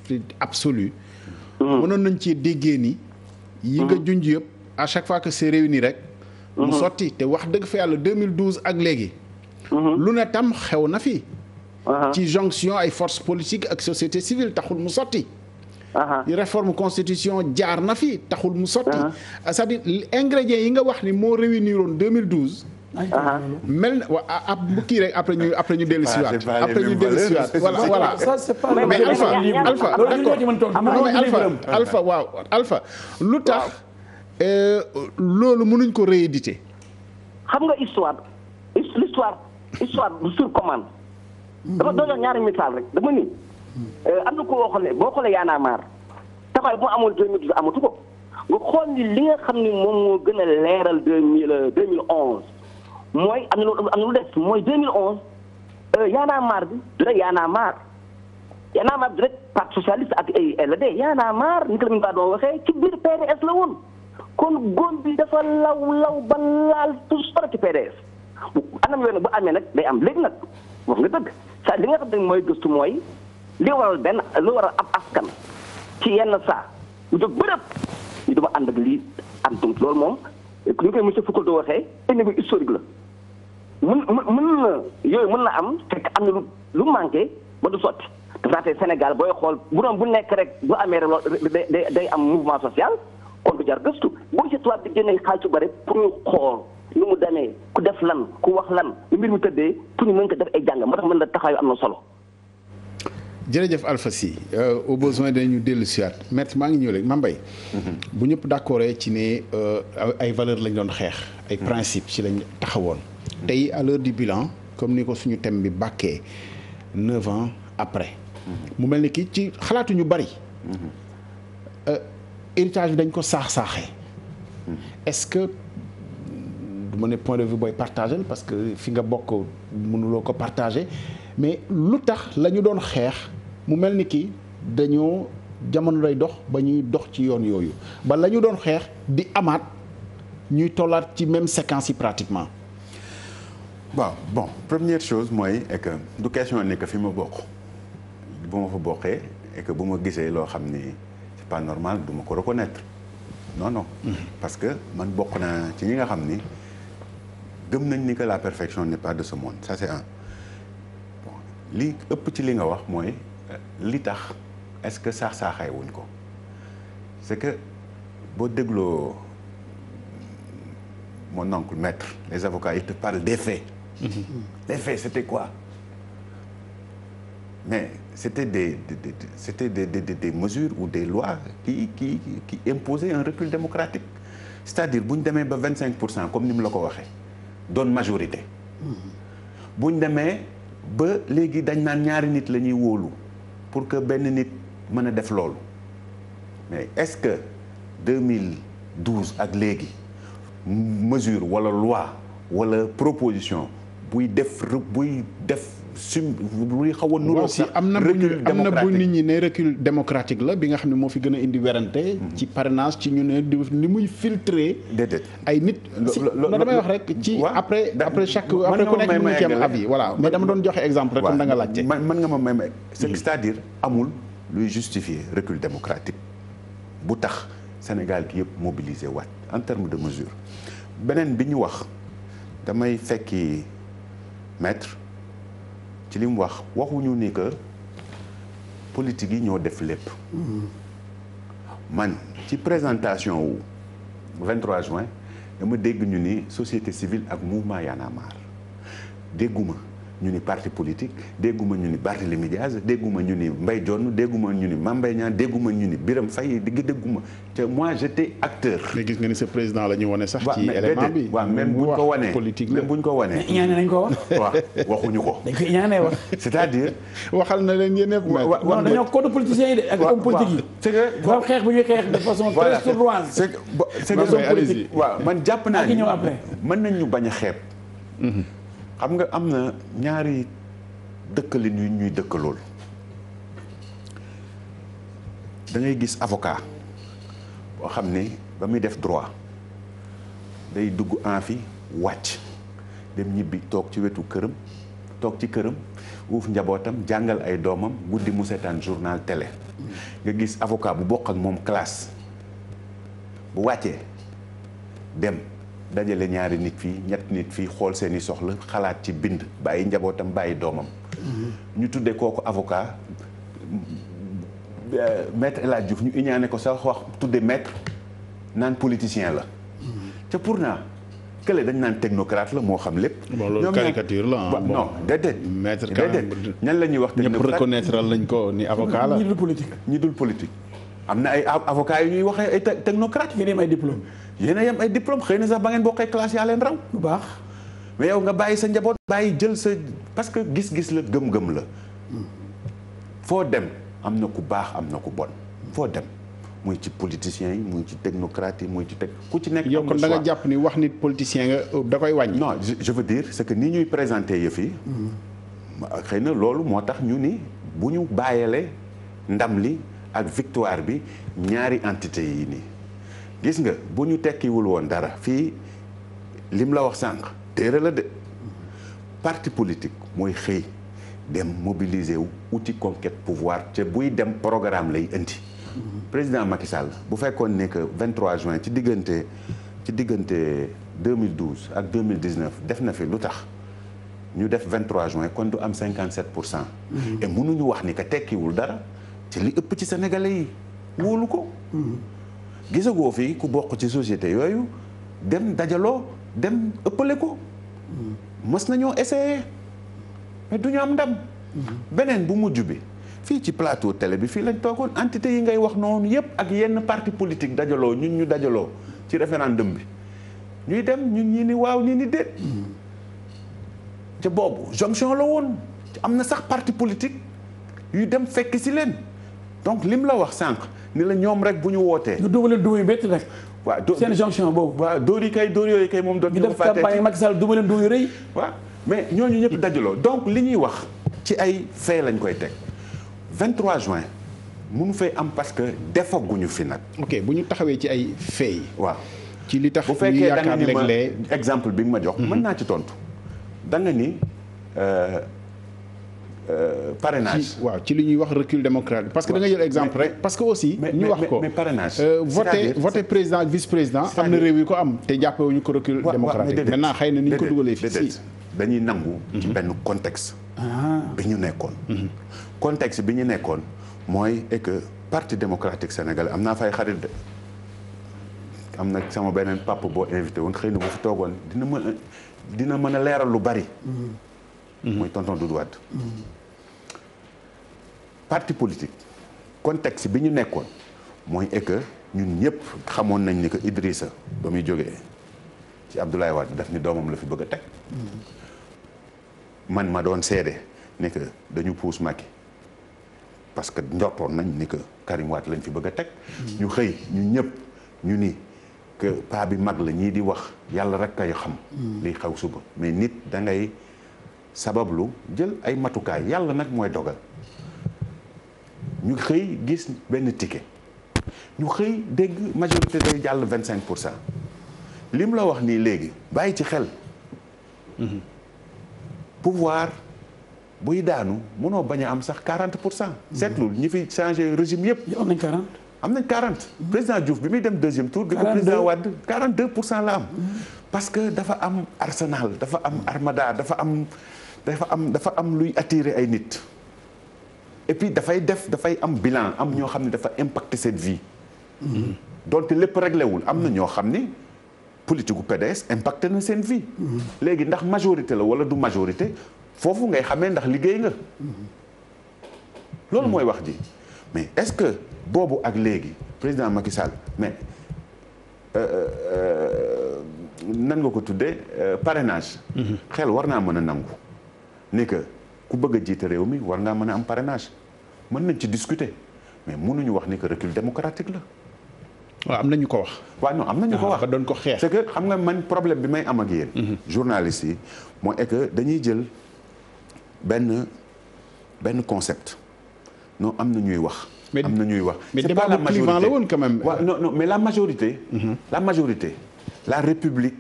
c'est absolu mënoon nañ ci déggee ni yi nga junj yëpp à chaque fois que c'est réuni rek mu sotti te wax dëgg fa yàlla 2012 ak léegi lu ne tam xew na fi ci jonction ay forces politiques ak société civile taxul mu sotti réforme constitution jaar na fi taxul mu sotti c'est-à-dire ingrédients yi nga wax ni moo réunir woon 2012 mel na ab kii rek après ñu dellu si waat après ñu dellu si waat voilà mais Alpha d'accord Alpha waaw Alpha lu tax loolu mënuñ ko rééditer xam nga l'histoire du sur commande dama doon jox ñaari misaal rek dama ni am na ko waxoon ne boo xoolee Y'en a marre taxawaay bu mu amoon 2012 amatu ko nga xool ni li nga xam ni moom moo gën a leeral 2011 mooy am na lu des mooy 2011 Y'en a marre bi du rek Y'en a marre du rek parti socialiste ak LD Y'en a marre ni ko la ñu doon waxee ci biir PDS la woon kon góom bi dafa law ba laal tout sore ci PDS anam yooyu nag bu amee nag day am léegi nag wax nga dëgg saa li nga xam ne mooy gëstu mooy li waral ab askan ci yenn saa mu jóg bërëb ñu dama ànd ak lii àndum loolu moom ñu koy monsieur Foucault doo waxee ennemi historique la mën na yooyu mën na am fekk am na lu manqué ba du sotti dafa tey Sénégal booy xool bu doon bu nekk rek bu amee rek day am mouvement social kon du jar gëstu boo ci tubaab di génne xaalis su bëri pour ñu xool nu mu demee ku def lan ku wax lan lu mbir mi tëddee pour ñu mën ko def ay jàng moo tax mën la taxawaayu am na solo. jërëjëf Alpha Sy au besoin dañu dellu siwaat maître maa ngi ñëw léegi Mame Mbaye bu ñëpp d'accord ci ne ay valeurs lañ doon xeex ay principes ci lañ taxawoon tey à l'heure du bilan comme ni ko suñu thème bi bàkkee 9 ans après mu mel ni kii ci xalaatu ñu bari héritage bi dañ ko saax-saaxee est-ce que du ma ne point de vue booy partagé parce que fi nga bokk mënuloo ko partagé mais lu tax la ñu doon xeex mu mel ni ki dañoo jamono day dox ba ñuy dox ci yoon yooyu ba la ñu doon xeex di amaat ñuy tollaat ci même séquence yi pratiquement. waaw bon première chose mooy est que du question ne que fi ma bokk bu ma fa bokkee et que bu ma gisee loo xam ni c'est pas normal du ma ko reconnaître non parce que man bokk naa ci ñi nga xam ni gëm nañ ni que la perfection n'est pas de ce monde ça c'est un bon li ëpp ci li nga wax mooy li tax est-ce que saax-saaxay wuñ ko c'est que boo dégloo mon oncle maître les avocats ils te parlent des faits. Les faits c'était quoi? Mais c'était des mesures ou des lois qui imposaient un recul démocratique. C'est-à-dire bu ñu demee ba 25% comme ni mu la ko waxee doon majorité. bu ñu demee ba léegi dañ naan ñaari nit la ñuy wóolu pour que benn nit mën a def loolu mais est-ce que 2012 ak léegi mesure wala loi wala proposition buy def buy xaw a nuroo si am na bu nit ñi ne recul démocratique la bi nga xam ne moo fi gën a indi werante ci parrainage ci ñu ne ni muy filtrer déedéet ay nit non damay wax rek ci après chaque après ku nekk mu ci am avis voilà mais dama doon joxe exemple rek comme da nga laajte mën nga ma may c'est-à-dire amul luy justifier recul démocratique bu tax Sénégal gi yëpp mobilisé waat en termes de mesure beneen bi ñu wax damay fekki maître ci li mu wax waxuñu ni que politique yi ñoo def lépp man ci présentation wu 23 juin dama dégg ñu ni société civile ak mouvement Y'en a marre dégguma ñu ni parti politique dégguma ñu ni Barthélémy Dias dégguma ñu ni Mbaye Dione dégguma ñu ni Mame Mbaye Niang dégguma ñu ni Birame Faye dégguma te moi j'étais acteur. mais gis nga ni sa président la ñu wane sax. ci élément bi waaw même buñ ko wanee politique même buñ ko wanee. ñaane nañ ko wax. waaw waxuñu ko. dañ koy ñaanee wax. c'est-à-dire. waxal na leen yéen ñëpp. non dañoo code politicien yi de ak homme politique yi. c'est que dafa xeex bu ñuy xeex de façon très sournoise. c'est que politique waaw man jàpp naa ni ñëw après. mën nañ ñu bañ a xeeb. xam nga am na ñaari dëkkalin yu ñuy dëkkalool da ngay gis avocat boo xam ne ba muy def droit day dugg amphi wàcc dem ñibbi toog ci wetu këram toog ci këram uuf njabootam jàngal ay doomam guddi mu seetaan journal télé nga gis avocat bu bokk ak moom classe bu wàccee dem dajale ñaari nit fii ñett nit fii xool seeni soxla xalaat ci bind bàyyi njabootam bàyyi doomam ñu tuddee kooku avocat maître El Hadj Diouf ñu iñaane ko sax wax tuddee maître naan politicien la te pourtant kële dañ naan technocrate la moo xam lépp. bon loolu caricature la ah. non déedéet. maître quand même ñan la ñuy wax technocrate ñëpp reconnaître lañ ko ni avocat la. ñi dul politique. ñi dul politique am na ay avocats yu ñuy waxee ay technocrate. yéen a ay diplôme. yéen a yem ay diplôme xëy na sax ba ngeen bokkee classe yaa leen raw. bu baax. mais yow nga bàyyi sa njaboot. bàyyi jël sa parce que gis-gis la gëm-gëm la. foo dem am na ku baax am na ku bon foo dem. muy ci politiciens yi muy ci technocrates yi muy ci ku ci nekk. yow kon da nga jàpp ni wax nit politicien nga da koy wàññi. non je veux dire c'est que ni ñuy présenter yëf yi. xëy na loolu moo tax ñu ni bu ñu bàyyeele ndam li ak victoire bi ñaari entité yi nii. gis nga bu ñu tekkiwul woon dara fii lim la wax sànq téere la de parti politique mooy xëy dem mobiliser wu outil conquête pouvoir te buy dem programme lay indi. président Macky Sall bu fekkoon ne que 23 juin ci diggante 2012 ak 2019 def na fi lu tax ñu def 23 juin kon du am 57%. et mënuñu wax ni que tekkiwul dara ci li ëpp ci sénégalais yi wóolu ko. gisagoo fii ku bokk ci société yooyu dem dajaloo dem ëppale ko. mës nañoo essayer mais du ñu am ndam. beneen bu mujj bi. fii ci plateau télé bi fii lañ toogoon entité yi ngay wax noonu yépp ak yenn parti politique dajaloo ñun ñu dajaloo ci référendum bi ñuy dem ñun ñii ni waaw ñii ni déet te boobu jonction la woon am na sax parti politique yuy dem fekk si leen donc lim la wax sànq ni la ñoom rek bu ñu wootee. ñu dugaleen duma yu métti nag. waaw seen jonction boobu. waaw dóor yooyu kay moom doon. ñu def campagne Macky Sall dugaleen duma yu rëy. waaw mais ñooñu ñëpp dajaloo donc li ñuy wax ci ay fait lañ koy teg. 23 juin mënu fay am parce que defaguñu fi nag. ok bu ñu taxawee ci ay faits. waaw ci li tax bu fekkee da nga ni ma exemple bi nga ma jox. mën naa ci tontu da nga ni parrainage. waaw ci li ñuy wax recul démocratique parce que da nga jël exemple rek. parce que aussi ñu wax ko mais parrainage. voté président ak vice président. am na réew yi ko am te jàppewuñu ko recul démocratique. maintenant xëy na ni ñu ko dugalee fii si. dañuy nangu. ci benn contexte. bi ñu nekkoon. contexte bi ñu nekkoon mooy est que parti démocratique sénégalais am naa fay xarit de am na sama beneen papa boo invité woon xëy na bu fi toogoon dina mën a leeral lu bari. mooy tonton Doudou Wade. parti politique contexte bi ñu nekkoon mooy que ñun ñëpp xamoon nañ ni que Idrissa ba muy jógee ci Abdoulaye Wade daf ni doomam la fi bëgg a teg. man ma doon seede ni que dañu puus Macky parce que njortoon nañ ni que Karim Wade lañ fi bëgg a teg. ñu xëy ñu ñëpp ñu ni que paa bi mag la ñii di wax yàlla rek kay xam. liy xaw suba mais nit da ngay sabablu jël ay matukaay yàlla nag mooy dogal. ñu xëy gis benn ticket ñu xëy dégg majorité day jàll 25%. lim la wax nii léegi bàyyi ci xel. pouvoir buy daanu mënoo bañ a am sax 40%. seetlu ñi fi changé régime yëpp. am nañ 40. am nañ 40. président Diouf bi muy dem deuxième tour. bi ko président Wade 42% la am. parce que dafa am arsenal dafa am armada dafa am luy attirer ay nit. et puis dafay am bilan am ñoo xam ne dafa impacter cette vie. donte lépp réglé wul am na ñoo xam ni politique gu PDS impacté na seen vie. léegi ndax majorité la wala du majorité foofu ngay xamee ndax liggéey nga. loolu mooy wax ji mais est-ce que boobu ak léegi président Macky Sall mais nan nga ko tuddee parrainage. xel war naa mën a nangu ni que. ku bëgg a jiite réew mi war ngaa mën a am parrainage mën nañ ci discuter mais mënuñu wax ni que recul démocratique la. waaw am na ñu ko wax. waaw non am na ñu ko wax ba doon ko xeex. c'est que xam nga man problème bi may am ak yéen. journalistes yi mooy que dañuy jël benn concept non am na ñuy wax. am na ñuy wax. mais débat bu clivant la woon quand même. waaw non mais la majorité. la République.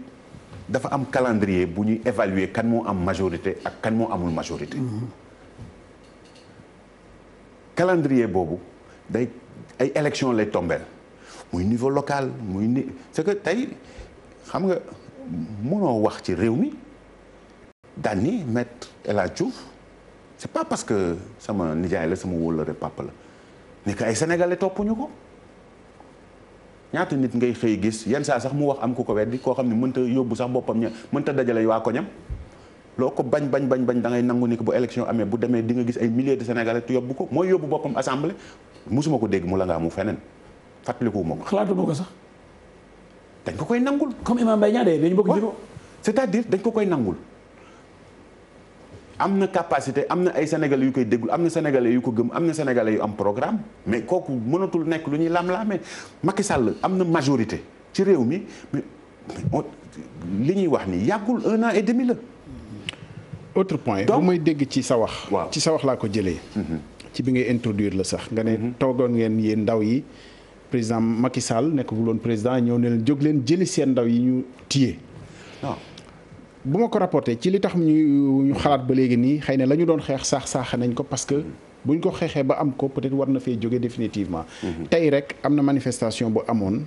dafa am calendrier bu ñuy évaluer kan moo am majorité ak kan moo amul majorité. calendrier boobu day ay élection lay tombeel muy niveau local c'est que tey xam nga mënoo wax ci réew mi daan ni Maître El Hadji Diouf c'est pas parce que sama nijaay la sama wóllare papa la ni que ay sénégalais toppuñu ko. ñaata nit ngay xëy gis yenn saa sax mu wax am ku ko weddi koo xam ne mënta yóbbu sax boppam mënta dajale waa koñam loo ko bañ da ngay nangu ni ko bu élection amee bu demee di nga gis ay milliers de sénégalais te yóbbu ko mooy yóbbu boppam assemblée musuma ko dégg mu la ngaa mu feneen fàttalikuwuma ko. xalaatuma ko sax. dañ ko koy nangul. comme Imam Mbaye Niang de dañu bëgg jubóo. c'est-à-dire dañ ko koy nangul. am na capacité am na ay sénégalais yu koy déglu am na sénégalais yu ko gëm am na sénégalais yu am programme mais kooku mënatul nekk lu ñuy lam-laamee Macky Sall am na majorité ci réew mi mais li ñuy wax ni yàggul 1 an et demi la. autre point bu may dégg ci sa wax. waaw ci sa wax laa ko jëlee. ci bi ngay introduire la sax nga ne toogoon ngeen yéen ndaw yi président Macky Sall nekkaguloon président ñëw ne leen jóg leen jëli seen ndaw yi ñu téye. bu ma ko rapporté ci li tax ñu xalaat ba léegi nii xëy na la ñu doon xeex saax nañ ko parce que buñ ko xeexee ba am ko peut-être war na fee jóge définitivement. tey rek am na manifestation bu amoon.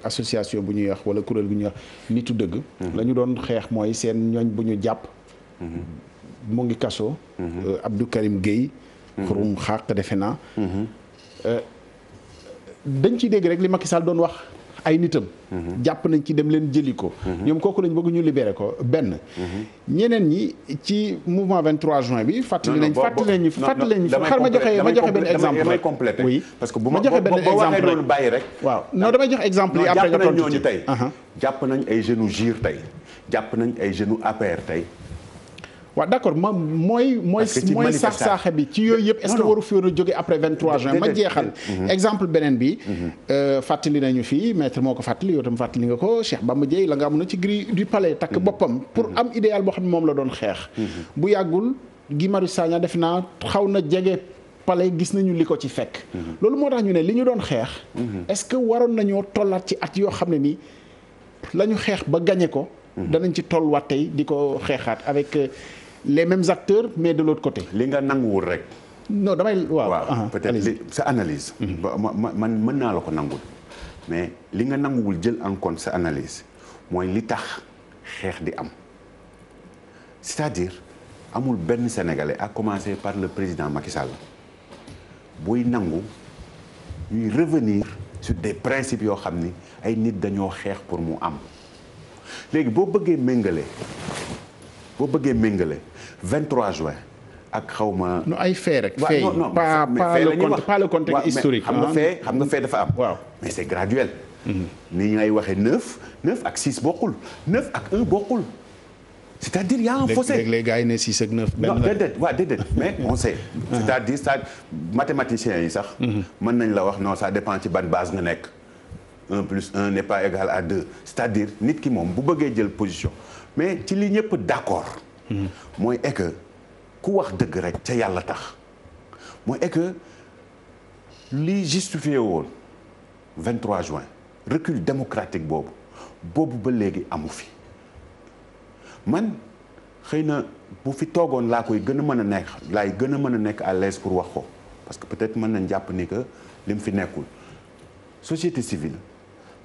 association bu ñuy wax wala kuréel bu ñuy wax nitu dëgg. la ñu doon xeex mooy seen ñooñ bu ñu jàpp. mu ngi kaso. Abdou Karim Gueye. xurum xaq defe naa. dañ ciy dégg rek li Macky Sall doon wax. ay nitam. jàpp nañ ci dem leen jëli ko. ñoom kooku lañ bëgg ñu libéré ko benn. ñeneen ñi ci mouvement 23 juin bi. fàttali nañ xar ma joxe benn exemple. damay complété oui parce que bu ma joxe benn exemple loolu bàyyi rek. waaw non damay joxe exemple yi après nga tontu ci tey. jàpp nañ ay jeunes GIR tey. jàpp nañ ay jeunes APR tey. waaw d'accord mooy sax-saaxe bi ci yooyu yëpp est-ce que waru fi woon a jóge après 23 juin ma jeexal exemple beneen bi fàttali nañu fii maître moo ko fàttali yow tam fàttali nga ko Cheikh Bamba Dièye la nga amoon na ci grille du palais takk boppam pour am idéal boo xam ne moom la doon xeex bu yàggul Guy Marius Sagna def naa xaw na jege palais gis nañu li ko ci fekk loolu moo tax ñu ne li ñu doon xeex est-ce que waroon nañoo tollaat ci at yoo xam ne nii la ñu xeex ba gañe ko danañ ci tolluwaat tey di ko xeexaat avec les mêmes acteurs mais de l'autre côté. li nga nanguwul rek. non damay waaw peut-être sa analyse. man mën naa la ko nangul mais li nga nanguwul jël en compte sa analyse mooy li tax xeex di am c'est-à-dire amul benn Sénégalais à commencer par le président Macky Sall buy nangu ñuy revenir sur des principes yoo xam ni ay nit dañoo xeex pour mu am léegi boo bëggee méngale 23 juin ak xaw ma. no ay fait rek. fait pas le contexte historique. xam nga fait dafa am. waaw mais c'est graduel. ni ngay waxee 9 ak 6 bokkul 9 ak 1 bokkul. c'est-à-dire y a un fossé. léegi les gars yi ne 6 ak 9. non déedéet mais on sait. c'est-à-dire mathématiciens yi sax. mën nañ la wax non ça dépend ci ban base nga nekk. 1 plus 1 n'est pas égal à 2 c'est-à-dire nit ki moom bu bëggee jël position mais ci li ñëpp d'accord. mooy est que ku wax dëgg rek ca yàlla tax mooy est que li justifié woon 23 juin recul démocratique boobu ba léegi amu fi man xëy na bu fi toogoon laa koy gën a mën a nekk à l'aise pour wax ko parce que peut-être mën nañ jàpp ni que li mu fi nekkul société civile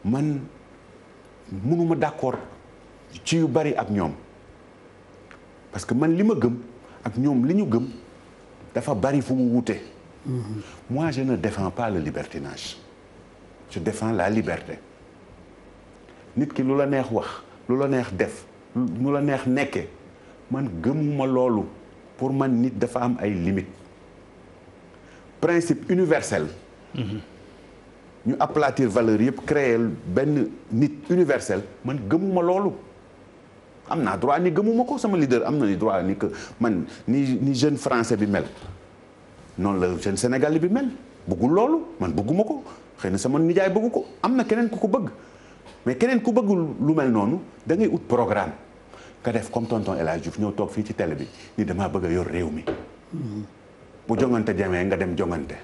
man mënuma d'accord ci yu bari ak ñoom parce que man li ma gëm ak ñoom li ñu gëm dafa bari fu mu wute. Moi je ne défends pas le libertinage je défends la liberté nit ki lu la neex wax lu la neex def lu la neex nekke man gëmuma loolu pour man nit dafa am ay limites principe universel. ñu aplatir valeur yëpp créer benn nit universel man gëmuma loolu. am naa droit ni gëmuma ko sama leader am na ni droit ni que man ni jeune français bi mel noonu la jeune sénégalais bi mel bëggul loolu man bëgguma ko xëy na sama nijaay bëggu ko am na keneen ku ko bëgg mais keneen ku bëggul lu mel noonu da ngay ut programme nga def comme tonton El Hadj Diouf ñëw toog fii ci télé bi ni damaa bëgg a yor réew mi bu jongante jamee nga dem jongante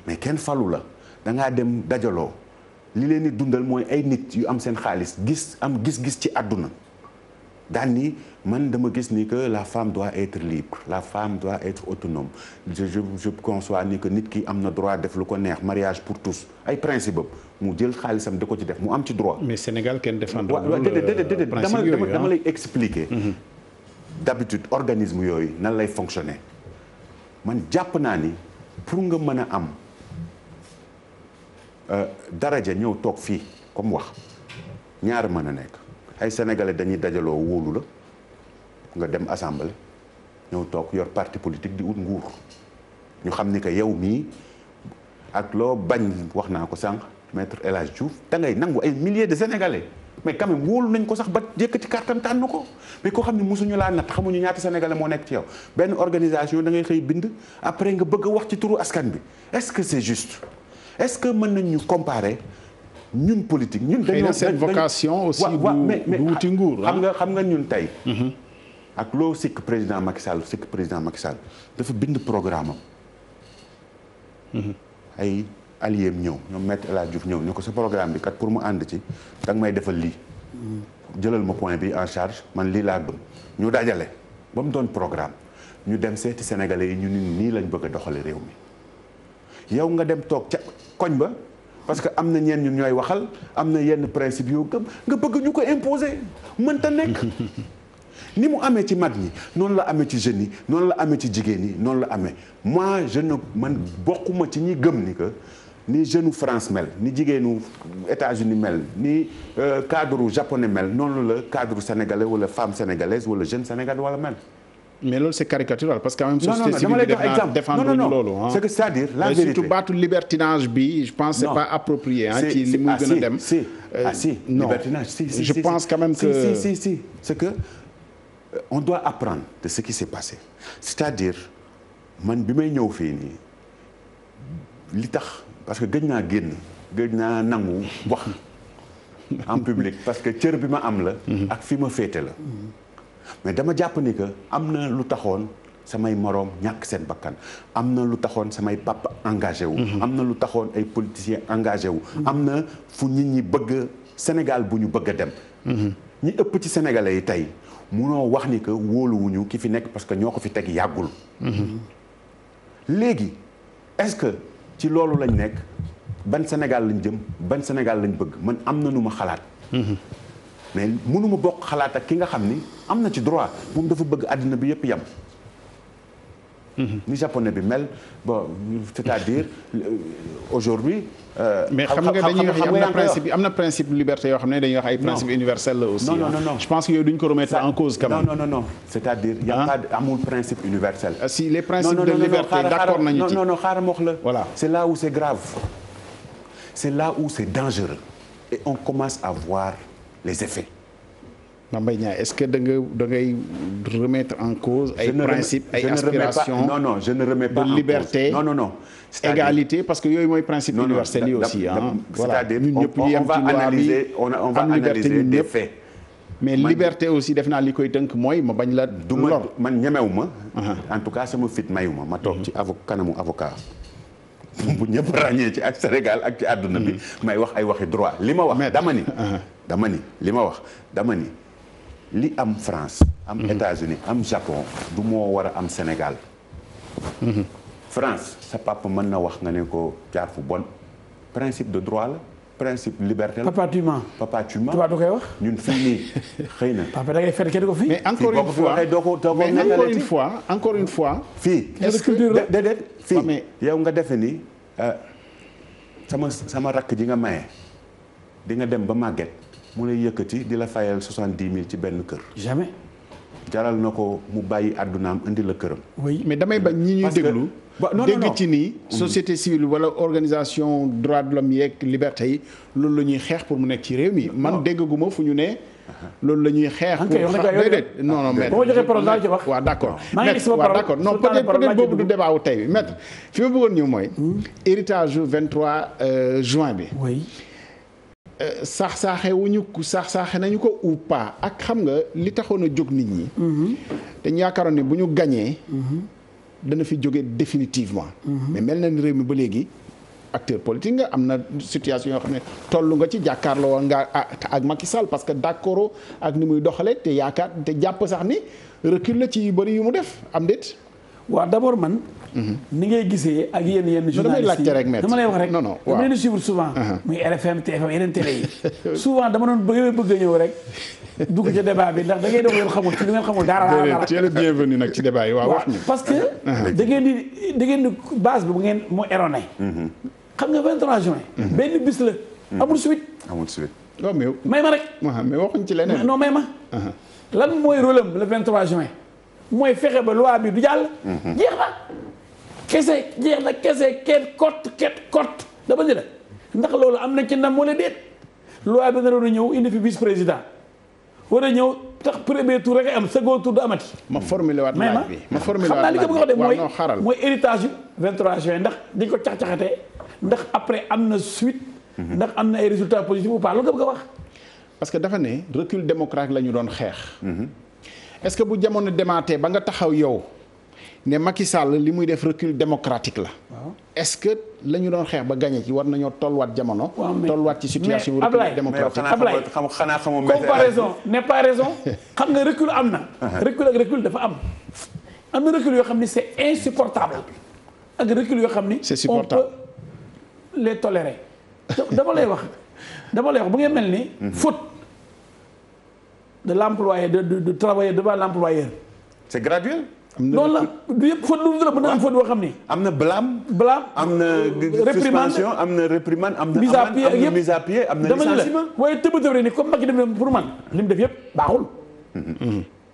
mais kenn falu la da ngaa dem dajaloo li leen di dundal mooy ay nit yu am seen xaalis am gis-gis ci àdduna daan ni man dama gis ni que la femme doit être libre la femme doit être autonome je conçois ni que nit ki am na droit def lu ko neex mariage pour tous ay principe mu jël xaalisam da ko ci def mu am ci droit. mais Sénégal kenn défendre déedéet dama lay expliquer. d'habitude organisme yooyu nan lay fonctionner man jàpp naa ni pour nga mën a am daraja ñëw toog fii comme wax ñaar mën a nekk. ay sénégalais dañuy dajaloo wóolu la nga dem assemblée ñëw toog yor parti politique di ut nguur ñu xam ni que yow mii ak loo bañ wax naa ko sànq maître El Hadj Diouf da ngay nangu ay milliers de sénégalais mais quand même wóolu nañ ko sax ba yëkkati kartam tànn ko mais koo xam ne mosuñu laa natt xamuñu ñaata sénégalais moo nekk ci yow benn organisation da ngay xëy bind après nga bëgg a wax ci turu askan bi est-ce que c'est juste est-ce que mën nañ ñu comparer. ñun politique ñun dañoo seen vocation aussi du wuti nguur xam nga ñun tey ak loo sikk président Macky Sall dafa bind programme am ay alliés ñëw ñoom maître El Hadj Diouf ñëw ne ko sa programme bi kat pour mu ànd ci da nga may defal lii jëlal ma point bi en charge man lii laa bëgg ñu dajale ba mu doon programme ñu dem seeti sénégalais yi ñu nii lañ bëgg a doxale réew mi yow nga dem toog ca koñ ba parce que am na ñeen ñun ñooy waxal am na yenn principe yoo gëm nga bëgg ñu ko imposer mënta nekk ni mu amee ci mag ñi noonu la amee ci jeunes yi noonu la amee ci jigéen yi noonu la amee moi man bokkuma ci ñi gëm ni que ni jeune France mel ni jigéenu États-Unis mel ni cadre japonais mel noonu la cadre sénégalais wala femme sénégalaise wala jeune sénégalais wala mel. mais loolu c'est caricatural parce que quand même société civile bi défendre ñu loolu c'est que c'est-à-dire la vérité surtout baatu libertinage bi je pense c'est pas approprié ci li muy gën a dem libertinage si je pense quand même que si c'est que on doit apprendre de ce qui s'est passé c'est-à-dire man bi may ñëw fii nii li tax parce que gëj naa nangu wax en public parce que cër bi ma am la ak fi ma féete la mais dama jàpp ni que am na lu taxoon samay moroom ñàkk seen bakkan am na lu taxoon samay papa engagé wu am na lu taxoon ay politiciens engagé wu am na fu nit ñi bëgg Sénégal bu ñu bëgg a dem ñi ëpp ci sénégalais yi tey munoo wax ni que wóoluwuñu ki fi nekk parce que ñoo ko fi teg yàggul léegi est-ce que ci loolu lañ nekk ban Sénégal lañ jëm ban Sénégal lañ bëgg man am na nu ma xalaat mais mënuma bokk xalaat ak ki nga xam ni am na ci droit moom dafa bëgg àddina bi yëpp yem ni japonais bi mel bon c'est-à-dire aujourd'hui. mais xam nga dañuy wax am na principe liberté yoo xam ne dañuy wax ay principe universel la aussi. non je pense que yooyu duñ ko remettre en cause quand même. non c'est-à-dire y a pas amul principe universel. si les principes de liberté d'accord nañu ci. non xaaral ma wax la. voilà c'est là où c'est grave. c'est là où c'est dangereux. et on commence à voir les effets. Mame Mbaye Niang est-ce que da ngay remettre en cause ay principes ay aspirations non je ne remets pas de liberté en cause. non égalité parce que yooyu mooy principe universel yi aussi voilà ñun ñëpp ñu yem ci loi bi on va analyser des faits. mais liberté aussi def naa li koy tënk mooy ma bañ la lor man ñemewu ma en tout cas sama fit mayu ma toog ci kanamu avocat bu ñëpp ràññee ci ak Sénégal ak ci àdduna bi may wax ay waxi droit li ma wax dama ni li am France am États-Unis am Japon du moo war a am Sénégal France sa papa mën na wax nga ne ko jaar fu bon principe de droit la principe liberté la papa tu mens tubaab du koy wax ñun fii nii xëy na papa da ngay fekk kenn ko fii mais encore une fois fii déedéet fii yow nga defe ni sama rakk ji nga maye di nga dem ba màgget mu lay yëkkati di la fayal 70 000 ci benn kër. jamais. jaral na ko mu bàyyi àddunaam indi la këram. oui mais damay bañ ñi ñuy déglu. dégg ci nii. société civile wala organisation droit de l'homme yeeg liberté yi loolu la ñuy xeex pour mu nekk ci réew mi. man dégguma fu ñu ne. loolu la ñuy xeex. déedéet non mais. boo joxee parole daal ci wax. waaw d'accord d'accord non peut-être boobu du débat wu tey bi maître fi ma bëggoon ñëw mooy. héritage 23 juin bi. oui. saaxe nañu ko ou pas ak xam nga li taxoon a jóg nit ñi. dañu yaakaaroon ne bu ñu gañee dana fi jóge définitivement. mais mel na ni réew mi ba léegi acteur politique nga am na situation yoo xam ne tollu nga ci jàkkaarloo woon nga ak Macky Sall parce que d'accord ak ni muy doxalee te yaakaar te jàpp sax ni recul la ci yu bëri yu mu def am déet. waaw d'abord man. ni ngay gisee ak yenn journalistes yi dama lay wax rek dama leen di suivre souvent. muy RFM TFM yeneen télé yi. souvent dama doon bëgg a ñëw rek dugg ci débat bi ndax da ngay doon ngeen xamul ci li ngeen xamul dara. tu es le bienvenu nag ci débat yi waaw wax ñu. parce que da ngeen di base bi bu ngeen mu erroné. xam nga 23 juin. benn bis la. amul suite. waaw mais may ma rek. mais waxuñ ci leneen. non may ma. lan mooy rôle am le 23 juin. mooy fexe ba loi bi du jàll. jeex na kese kenn cote dama ni la ndax loolu am na ci ndam wala déet loi bi nga doon ñëw indi fi vice président war a ñëw tax premier tour rek am second tour du amati. ma formulé waat laaj bi ma formulé xam naa li nga bëgg a wax de mooy mooy héritage yu 23 juin ndax dañ ko cax-caxatee ndax après am na suite. ndax am na ay résultats positifs ou pas loolu nga bëgg a wax. parce que dafa ne recul démocratique la ñu doon xeex. est-ce que bu jamono demaatee ba nga taxaw yow ne Macky Sall li muy def recul démocratique la. est-ce que la ñu doon xeex ba gagné ci war nañoo tolluwaat jamono. tolluwaat ci situation recul démocratique. Ablaye comparaison n'est pas raison xam nga recul am na. recul ak recul dafa am. am na recul yoo xam ni c'est insupportable ak recul yoo xam ni. c'est supportable on peut les tolérer. dama lay wax bu ngeen mel ni. faute de l'employé de travailler devant l'employeur. c'est graduel. noonu la du yëpp faute lu la mën na am faute boo xam ni. am na blâme. am na suspension am na réprimande am na mise à pied am na licenciement. waaye tëb ni comme Macky def na pour man li mu def yëpp baaxul.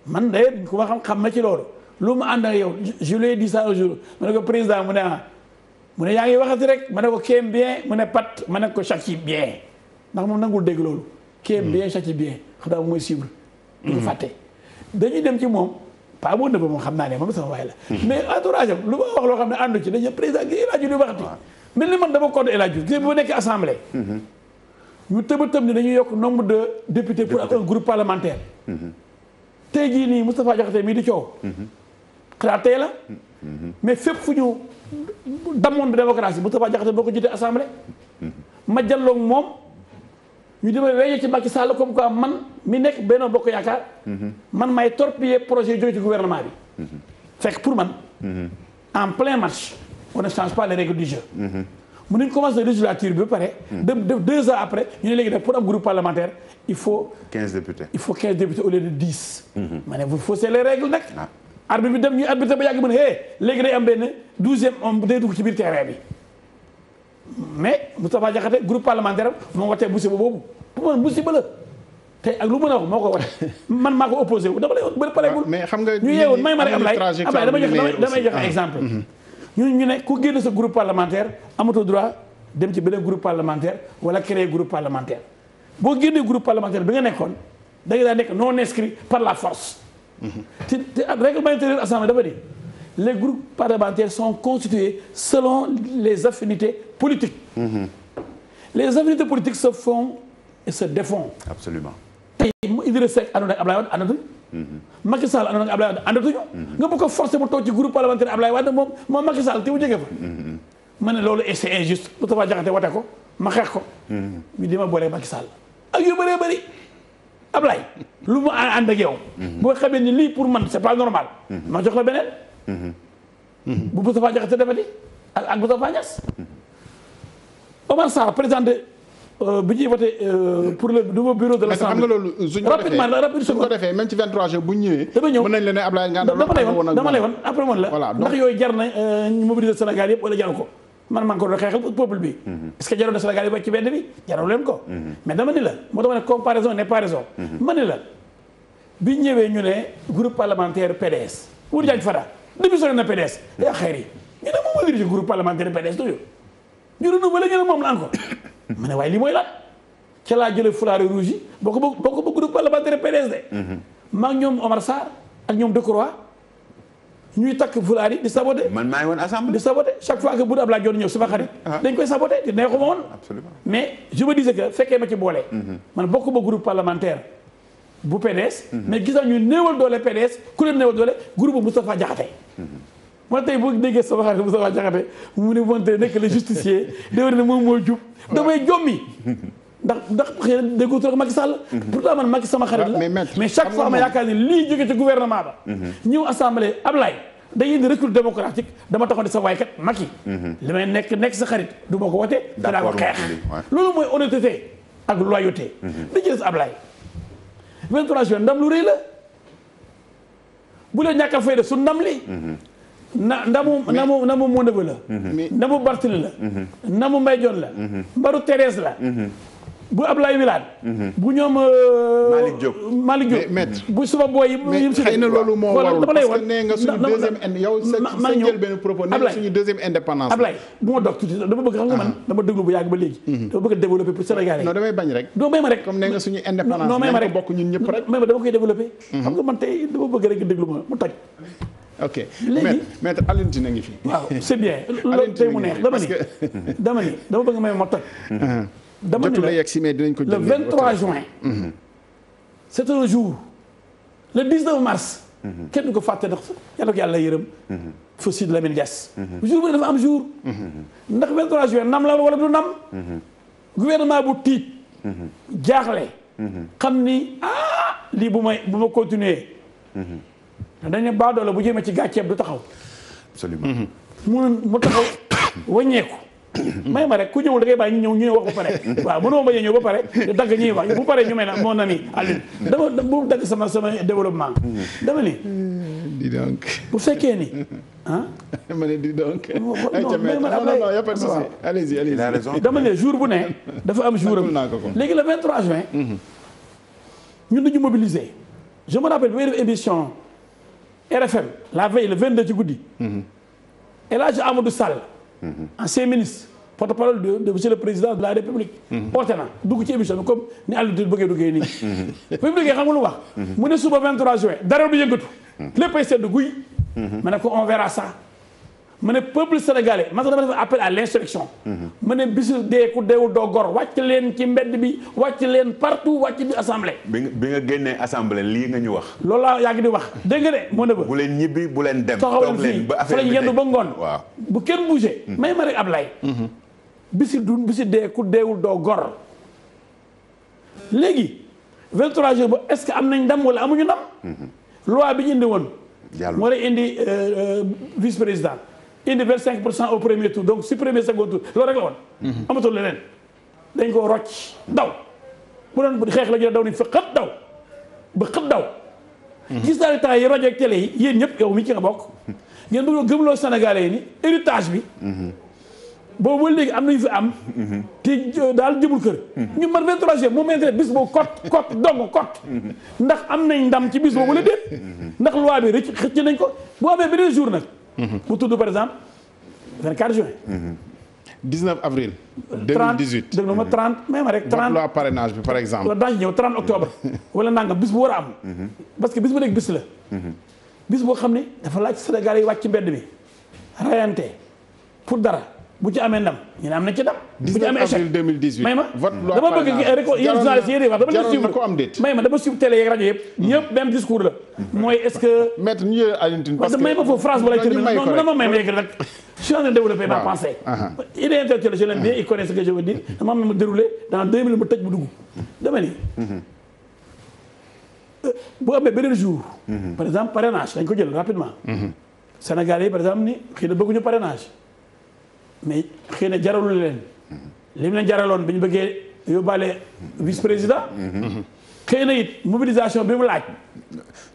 man de ku ma xam na ci loolu. lu ma ànd ak yow je lui ai dit ça un jour ma ne ko président mu ne yaa ngi waxati rek ma ne ko kéem bien mu ne pat ma ne ko châtie bien ndax moom nangul dégg loolu. kéem bien châtie bien xam naa mooy suivre. du fàtte dañuy dem ci moom. pas moo nëbb moom xam naa ne moom sama waay la. mais entourage am lu ma wax loo xam ne àndu ci dañu président gi El Hadj Diouf di waxati. mel ni man dama code El Hadj Diouf gis nga bu ma nekk assemblée. ñu tëb ni dañuy yokk nombre de députés pour un groupe parlementaire. tey jii nii Moustapha Diakhaté mii di coow. xanaa tey la. mais fépp fu ñu damoon de démocratie Moustapha Diakhaté boo ko jiite assemblée. ma jàlloog moom. ñu demee weññee ci Macky Sall comme quoi man mi nekk Benno Bokk Yaakaar. man may torpiller projet jóge ci gouvernement bi. fekk pour man. en plein match on ne change pas les règles du jeu. mu nañ commencé législature bi ba pare. de 2 ans après ñu ne léegi nag pour am groupe parlementaire il faut. 15 députés. il faut 15 députés au lieu de 10. ma ne vous faussez les règles nag. arbitre bi dem ñu arbitre ba yàgg mën léegi day am benn 12e homme day dugg ci biir terrain bi mais Moustapha Diakhaté groupe parlementaire moo watee musiba boobu pour man musiba la tey ak lu mën a wax moo ko wate man maa ko opposé wu dama lay woon bëri pareegul mais xam nga ñu yeewoon may ma rek Ablaye damay joxe exemple ñu ne ku génn sa groupe parlementaire amatoo droit dem ci beneen groupe parlementaire wala créer groupe parlementaire boo génnee groupe parlementaire bi nga nekkoon da nga daa nekk non inscrit par la force te règlement intérieur assemblée dafa di les groupes parlementaires sont constitués selon les affinités politiques les affinités politiques se font et se défont absolument tey Idrissa Seck àndoon ak Ablaye Wade àndatuñu Macky Sall àndoon ak Ablaye Wade àndatuñu nga bëgg ko forcer mu toog ci groupe parlementaire Ablaye Wade moom Macky Sall te mu jógee fa ma ne loolu c'est injuste Moustapha Diakhaté wate ko ma xeex ko ñu di ma boolee Macky Sall ak yu bëree bëri Ablaye lu mu ànd ak yow boo xamee ni lii pour man c'est pas normal ma jox la beneen bu Moustapha Diakhaté defati ak Moustapha Niasse Omar Sarr présenté bi ñuy voté pour le nouveau bureau de l'Assemblée. xam nga loolu suñ ko defee même ci 23 jours bu ñu ñëwee. dama ñëw mën nañ la ne Ablaye nga dama lay woon après man la ndax yooyu jar na ñu mobiliser Sénégal yëpp wala jaru ko man maa ngi ko doon xeexal peuple bi. est-ce que jaroon na Sénégal yëpp ci benn bi jarul leen ko. mais dama ni la moo tax ma ne comparaison n'est pas raison. ma ni la bi ñëwee ñu ne groupe parlementaire PDS. Wuri Diagne Fada démissionné na PDS. yaa xeer yi ñu ne moom moo dirige groupe parlementaire PDS toujours ñu renouvelé ñu ne moom la encore ma ne waaye lii mooy lan ca laa jëlee foulard rouge yi boo ko bëgg groupe parlementaire PDS de. maa ngi ñoom Omar Sarr ak ñoom Decroix ñuy takk foulard yi di saboté. man maa ngi woon assemblée. di saboté chaque fois que bu Abdoulaye Dione ñëw sama xarit. dañ koy saboté di neexu ma woon. absolument mais je me disais que fekkee ma ci boole. man bokk ba groupe parlementaire bu PDS. mais gis naa ñu néewal doole PDS ku leen néewal doole groupe Moustapha Diakhaté. man tey boo déggee sama xarit Moustapha Diakhaté mu ne monte nekk le justicier de war ne moom moo jub damay jommi ndax xëy na déggoo trop Macky Sall pourtant man Macky sama xarit la mais chaque fois ma yaakaar ni lii jóge ci gouvernement ba ñëw assemblée Ablaye day indi recul démocratique dama taxoon di sa waaykat Macky li may nekk sa xarit du ma ko wote danaa ko xeex loolu mooy honnêteté ak loyauté da jël sa Ablaye 23 juin ndam lu rëy la bu leen ñàkkal fayda su ndam li ndamu moo nëba la ndamu Barthélémy la ndamu Mbaye Dione la mbaru Thérèse la bu Ablaye Wilane bu ñoom Malick Diop bu suba booy yi si xëy na loolu moo warul parce que nee nga suñu deuxième yow sa njël benn propos nee nga suñu deuxième indépendance Ablaye bu ma doog tuuti dama bëgg xam nga man dama déglu bu yàgg ba léegi dama bëgg a développer pour Sénégalais non damay bañ rek doo may ma rek comme nee nga suñu indépendance non may ma rek bokk ñun ñëpp rek may ma dama koy développer xam nga man tey dama bëgg rek déglu ma mu toj ok léegi maître Alioune Tine ngi fi. waaw c'est bien loolu tey mu neex dama bëgg may ma toj. dama ni le 23 juin. c'est un jour le 19 mars. kenn du ko fàtte ndax yàlla ko yàlla yërëm. fa Sidy Lamine Niass. jour bi dafa am jour. ndax 23 juin nam la wala du nam. gouvernement bu tiit. jaaxle. xam ni lii bu ma continuer. dañ ne baadoola bu jëmee ci gàcceeb du taxaw. absolument. mu taxaw wàññeeku. may ma rek ku ñëwul da ngay bàyyi ñu ñëw wax ba pare waaw mënoo bañ a ñëw ba pare dagg ñuy wax bu pare ñu may na mon ami Alioune dama bu dagg sama développement. dama ni. di donc. bu fekkee ni ma ne di donc. non y a pas de souci. allez-y. il a raison. dama ne jour bu ne dafa am jour am léegi le 23 juin. ñun dañu mobiliser. je me rappelle bi may def émission RFM la veille le 22 ci guddi. El Hadj Amadou Sall. ancien ministre porte-parole de monsieur le président de la République. porte na dugg ci émission bi comme ni Aliou Tine bëggee duggee nii. fi mu duggee xam nga lu wax. mu ne suba 23 juin dara du yëngatu. léppay sedd guy. ma ne ko on verra ça. ma ne peuple sénégalais man sax dama def appel à l'insurrection. ma ne bisu dee ku deewul doo gor wàcc leen ci mbedd bi wàcc leen partout wàcc bi assemblée. bi nga génnee assemblée lii nga ñu wax. loolu laa yàgg di wax dégg nga de moo ne ba. bu leen ñibbi bu leen dem. toog leen ba affaire bi yendu ba ngoon. waaw bu kenn bougé. may ma rek Ablaye. bisi dee ku deewul doo gor. léegi 23 jours ba est-ce que am nañ ndam wala amuñu ndam. loi bi ñu indi woon. jàll moo lay indi vice président. indi 25% au premier tour donc si premier second tour loolu rek la woon. amatul leneen dañ ko rocc daw bu doon xeex la ñu daw ni fa xët daw ba xët daw gis naa ne temps yi rajo ak télé yi yéen ñëpp yow mi ci nga bokk ngeen bëgg gëmloo Sénégalais yi ni héritage bi boobu ba léegi am nañu fi am te daal jëmul kër ñu man 23 juillet moom intérêt bis boobu cote dong cote ndax am nañ ndam ci bis boobu la déet ndax loi bi rëcc xëcc nañ ko bu amee beneen jour nag bu tudd par exemple 24 juin 19 avril 2018 dëgg na ma 30 même rek 30 loi parrainage bi par exemple wala daañu ñëw 30 octobre wala nangam bis bu war a am parce que bis bu nekk bis la bis boo xam ne dafa laaj Sénégal yi wàcc ci mbedd mi rayante pour dara bu ci amee ndam ñu ne am na ci ndam bu ci amee échec 2018 may ma vote loi dama bëgg rek yéen journalistes yi wax dama leen suivre ko am déet may ma dama suivre télé yeeg rajo yëpp ñëpp même discours la mooy est-ce que maître ñu Alioune parce que may ma foofu France bu lay terminer non dama may ma yegg rek je suis en train de développer ma pensée idée intellectuelle je l'aime bien il connaît ce que je veux dire dama ma dérouler dans 2 minutes mu tëj bu dugg dama ni bu amee beneen jour par exemple parrainage dañ ko jël rapidement Sénégalais yi par exemple ni xëy na bëgguñu parrainage mais xëy na jaralul leen li mu leen jaraloon bi ñu bëggee yóbbaale vice président xëy na it mobilisation bi mu laaj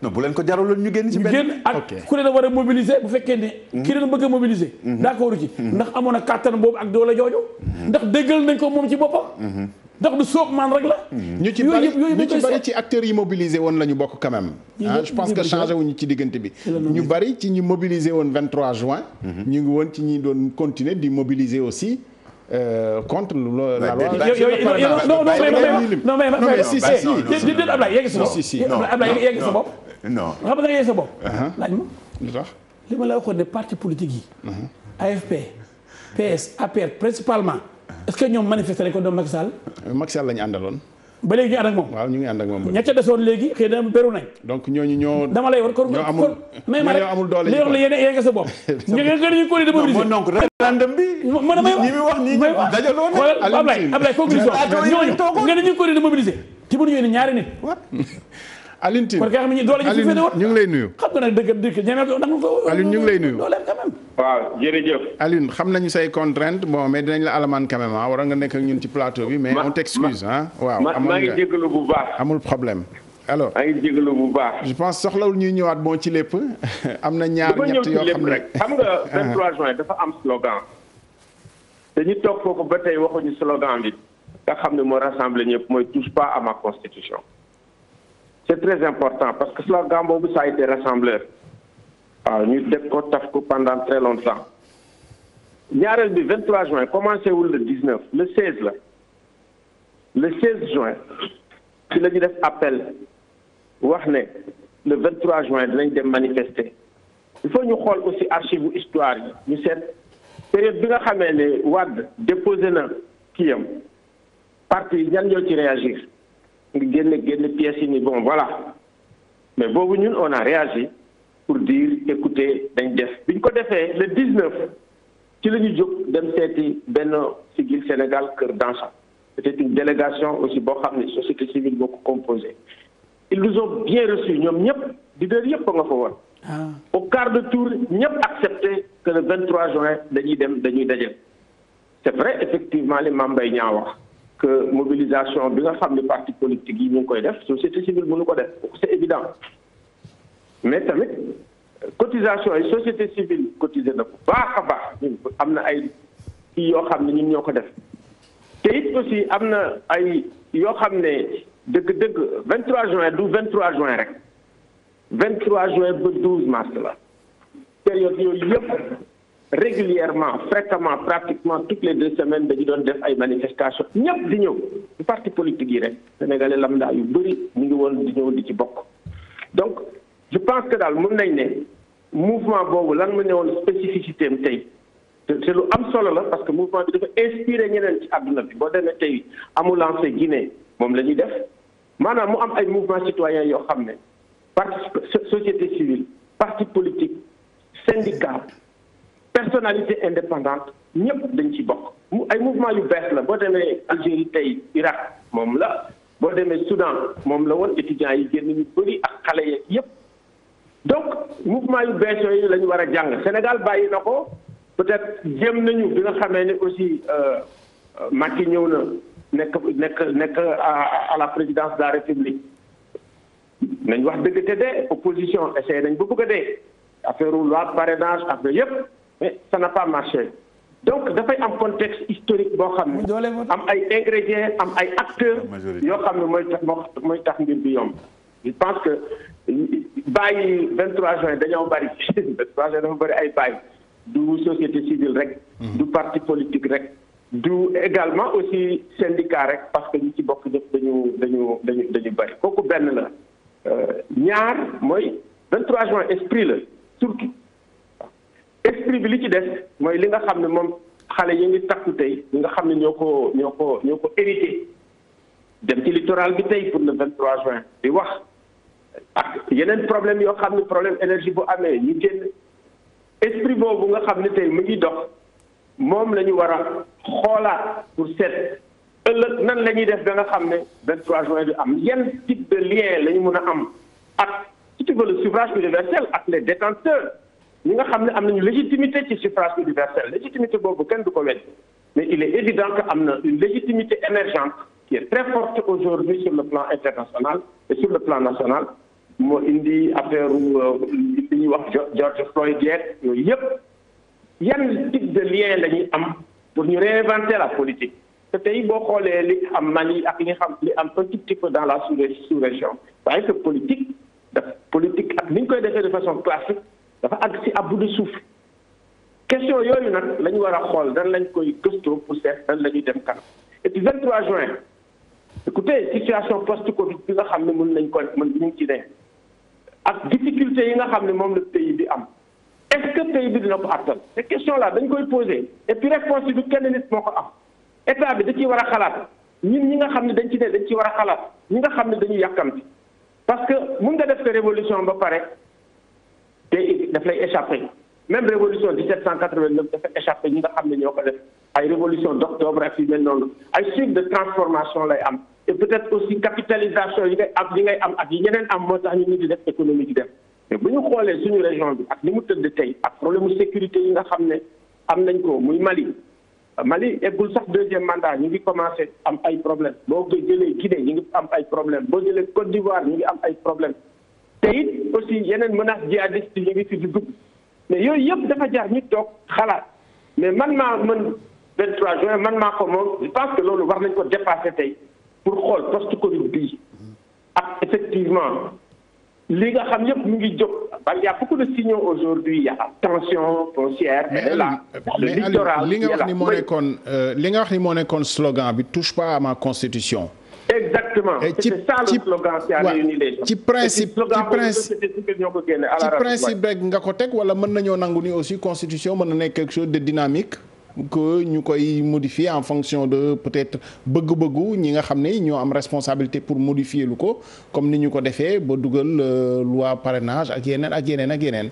non bu leen ko jaraloon ñu génn ci benn génn ak ku leen a war a mobiliser bu fekkee ne ki leen bëgg a mobiliser d'accord ci ndax amoon na kàttan boobu ak doole jooju ndax déggal nañ ko moom ci boppam ndax du soob man rek la ñu ci bari ci acteurs yi mobilisé woon la ñu bokk quand même je pense que changé wuñu ci diggante bi ñu bari ci ñi mobilisé woon 23 juin ñu ngi woon ci ñi doon continuer di mobiliser aussi contre la loi non mais si déet Ablaye yegg sa bopp Ablaye yegg sa bopp non xam nga yegg sa bopp laaj ma lu tax li ma la waxoon ne parti politique yi AFP PS APR principalement est-ce que ñoom manifesté nañ ko doon Macky Sall la ñu àndaloon ba léegi ñu ànd ak moom waaw ñu ngi ànd ak moom ña ca desoon léegi xëy na beru nañ donc ñooñu ñoo dama lay war kon mais ma rek amul doole li wax la yéen sa bopp ñu gën ñu ko di mobiliser donc référendum bi man may ñi mi wax nii dajaloo xoolal Ablaye conclusion ñooñu nga ne ñu ko di mobiliser ci bu ñu yónni ñaari nit Alioune Tine kon nga xam ne doole ji fi féete woon ñu ngi lay nuyu xam nga nag dëgg ñeme ko ndax ko Alioune ñu ngi lay nuyu dooleem quand même waaw jërëjëf Alioune xam nañu say contrainte bon mais dinañ la alamaan quand même war nga nekk ak ñun ci plateau bi mais on t'excuse waaw maa ngi jégalu bu baax amul problème alors maa ngi jégalu bu baax je pense soxlawul ñuy ñëwaat bon ci lépp am na ñaar ñett yoo xam ne rek xam nga 23 juin dafa am slogan dañu toog foofu ba tey waxuñu slogan bi nga xam ne moo rassemblé ñëpp mooy touche pas à ma constitution c'est très important parce que slogan boobu ça a été rassembleur waaw ñu def ko taf ko pendant très longtemps ñaareel bi 23 juin commencé wul le 19 le 16 la le 16 juin ci la ñu def appel wax ne le 23 juin dinañ dem manifester il faut ñu xool aussi archive bu histoire yi ñu seet période bi nga xamee ne Wade déposé na kiyam parti yi ñan ñoo ci réagir nga génne pièces yi ni bon voilà mais boobu ñun on a réagi pour dire écoutez dañ def bi ñu ko defee le 19 ci la ñu jóg dem seeti benn Siggil Sénégal Kër Dansa c'était une délégation aussi boo xam ne société civile boo ko composé ils nous ont bien reçus ñoom ñëpp leader yëpp a nga fa woon au quart de tour ñëpp accepté que le 23 juin dañuy daje c'est vrai effectivement li Mame Mbaye Niang wax que mobilisation bi nga xam ne parti politique yi ñu ngi koy def société civile mënu ko def c'est évident mais tamit cotisation yi société civile cotisé na bu baax a baax ñun am na ay kii yoo xam ne ñun ñoo ko def te it aussi am na ay yoo xam ne dëgg-dëgg 23 juin du 23 juin rek 23 juin ba 12 mars la période yooyu yëpp régulièrement fréquemment pratiquement toutes les 2 semaines dañu doon def ay manifestations ñëpp di ñëw du parti politique yi rek sénégalais lambda yu bëri ñu ngi woon di ñëw di ci bokk donc je pense que daal mën nañ ne mouvement boobu lan mu ne woon spécificité am tey te lu am solo la parce que mouvement bi dafa inspiré ñeneen ci àdduna bi boo demee tey amul lancé Guinée moom la ñuy def maanaam mu am ay mouvement citoyen yoo xam ne parti société civile parti politique syndicat personnalité indépendante ñëpp dañ ci bokk ay mouvement yu bees la boo demee Algérie tey Irak moom la boo demee Soudan moom la woon étudiants yi génn ñu bëri ak xale yeeg yëpp donc mouvement yu bees yooyu la ñu war a jàng Sénégal bàyyi na ko peut-être jéem nañu bi nga xamee ne aussi Macky ñëw na nekk à la présidence de la République nañ wax dëgg te dee opposition essayé nañ ba bëgg a dee affaire loi parrainage affaire yëpp mais ça n'a pas marché donc dafay am contexte historique boo xam ne am ay ingrédients am ay acteurs yoo xam ne mooy tax mbir bi yomb je pense que bàyyi 23 juin dañoo bari 23 juin dafa bari ay bàyyi du société civile rek du parti politique rek du également aussi syndicat rek parce que ñi ci bokk ñëpp dañu bari kooku benn la ñaar mooy 23 juin esprit la surtout esprit bi li ci des mooy li nga xam ne moom xale yi ngi takku tey ñi nga xam ne ñoo ko hérité dem ci littoral bi tey pour le 23 juin di wax ak yeneen problème yoo xam ne problème énergie bu amee ñu génn esprit boobu nga xam ne tey mu ngi dox moom la ñu war a xoolaat pour seet ëllëg nan la ñuy def ba nga xam ne 23 juin bi am yan type de lien la ñu mën a am ak si tu veux le suffrage universel ak les détenteurs ñi nga xam ne am nañu légitimité ci suffrage universel légitimité boobu kenn du ko wedd mais il est évident que am na une légitimité émergente qui est très forte aujourd'hui sur le plan international et sur le plan national moo indi affaire li ñuy wax George Floyd yeeg yooyu yëpp yan type de lien la ñuy am pour ñu réinventer la politique te tey boo xoolee li am Mali ak li xam li am un petit peu dans la sous-région waaye que politique ak ni ñu koy defee de façon classique dafa àgg si à bout de souffle question yooyu nag la ñu war a xool dan lañ koy gëstoo pour seet dan la ñuy dem kanam et puis 23 juin écoutez situation post-Covid bi nga xam ne mën ñu ngi ci ne ak difficulté yi nga xam ne moom la pays bi am est-ce que pays bi dina ko attal ces questions là dañ koy poser et puis réponse bi du kenn nit moo ko am état bi da ciy war a xalaat ñun ñi nga xam ne dañ ci war a xalaat ñi nga xam ne dañu yàkkamti parce que mun nga def sa révolution ba pare te daf lay échappé même révolution 1789 dafa échappé ñi nga xam ne ñoo ko def ay révolution d'octobre ak yu mel noonu ay suite de transformation lay am et peut-être aussi capitalisation yi ngay am ak yi ñeneen am moo tax ñu di def économie di def mais bu ñu xoolee suñu région bi ak ni mu tëdd tey ak problème mu sécurité yi nga xam ne am nañ ko muy Mali eggul sax deuxième mandat ñu ngi commencé am ay problème boo jëlee Guinée ñu ngi am ay problème boo jëlee Côte d'Ivoire ñu ngi am ay problème te it aussi yeneen menaces djihadistes yi ñu ngi fi di dugg mais yooyu yëpp dafa jaar ñu toog xalaat mais man maa mën 23 juin man maa ko moom je pense que loolu war nañ ko dépasser tey pour xool post-Covid bii ak effectivement li nga xam yëpp mu ngi jóg il y a beaucoup de signaux aujourd'hui il y a la tension foncière et là le littoral li nga wax ni moo nekkoon slogan bi touche pas à ma constitution. Exactement. C'est ça le slogan qui a réuni les gens. ci principe rek nga ko teg wala mën nañoo nangu ni aussi constitution mën na nekk quelque chose de dynamique que ñu koy modifier en fonction de peut-être bëgg-bëggu ñi nga xam ne ñoo am responsabilité pour modifier lu ko comme ni ñu ko defee ba dugal loi parrainage ak yeneen ak yeneen ak yeneen.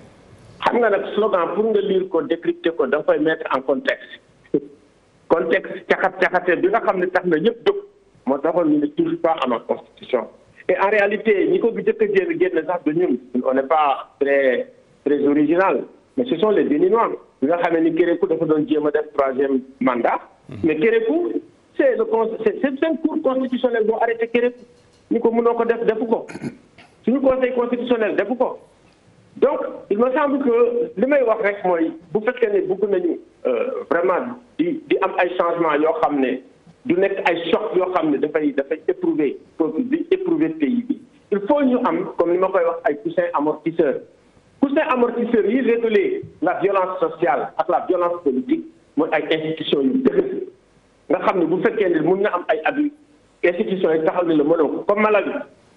xam nga nag slogan pour nga lire ko décrypter ko da nga koy mettre en contexte caxate bi nga xam ne tax na ñëpp jóg moo taxoon ñu ne touche pas à ma constitution et en réalité ñi ko bi jëkk a génn sax de ñun on n'est pas très très original mais ce sont les Béninois bi nga xam ne ni Kérékou dafa doon jéem a def 3e mandat mais Kérékou c'est un cours constitutionnel boo arrêté Kérékou ni ko mënoo ko defu ko suñu conseil constitutionnel defu ko donc il me semble que li may wax rek mooy bu fekkee ne bëgg nañu vraiment di am ay changements yoo xam ne du nekk ay choc yoo xam ne dafay éprouver peuple bi éprouver pays bi il faut ñu am comme ni ma koy wax ay coussins amortisseurs yi réguler la violence sociale ak la violence politique mooy ay institutions yu dëgër nga xam ne bu fekkee ne mun na am ay abus institutions yi taxaw ne la mënoo ko comme Malawi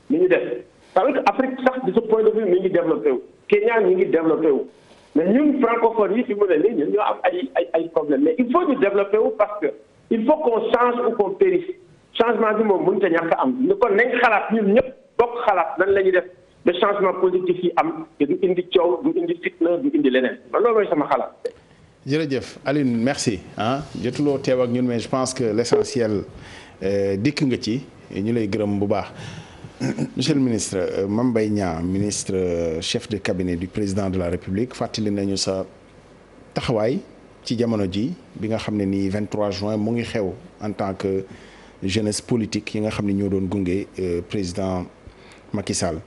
ni ñu def parce que Afrique sax de ce point de vue mi ngi développé wu Kenya mi ngi développé wu mais ñun francophones yi fi mu ne nii ñun ñoo am ay problème mais il faut ñu développé wu parce que il faut qu'on change ou qu'on périsse changement bi moom mënut a ñàkk am ne kon nañ xalaat ñun ñëpp bokk xalaat nan la ñuy def de changement positif yi am te du indi coow du indi fitna du indi leneen man loolu mooy sama xalaat. jërëjëf Alioune merci jotuloo teew ak ñun mais je pense que l'essentiel dikk nga ci ñu lay gërëm bu baax. Monsieur le ministre Mame Mbaye Niang ministre chef de cabinet du président de la République fàttali nañu sa taxawaay ci jamono ji bi nga xam ne nii 23 juin mu ngi xew en tant que jeunesse politique yi nga xam ne ñoo doon gunge président Macky Sall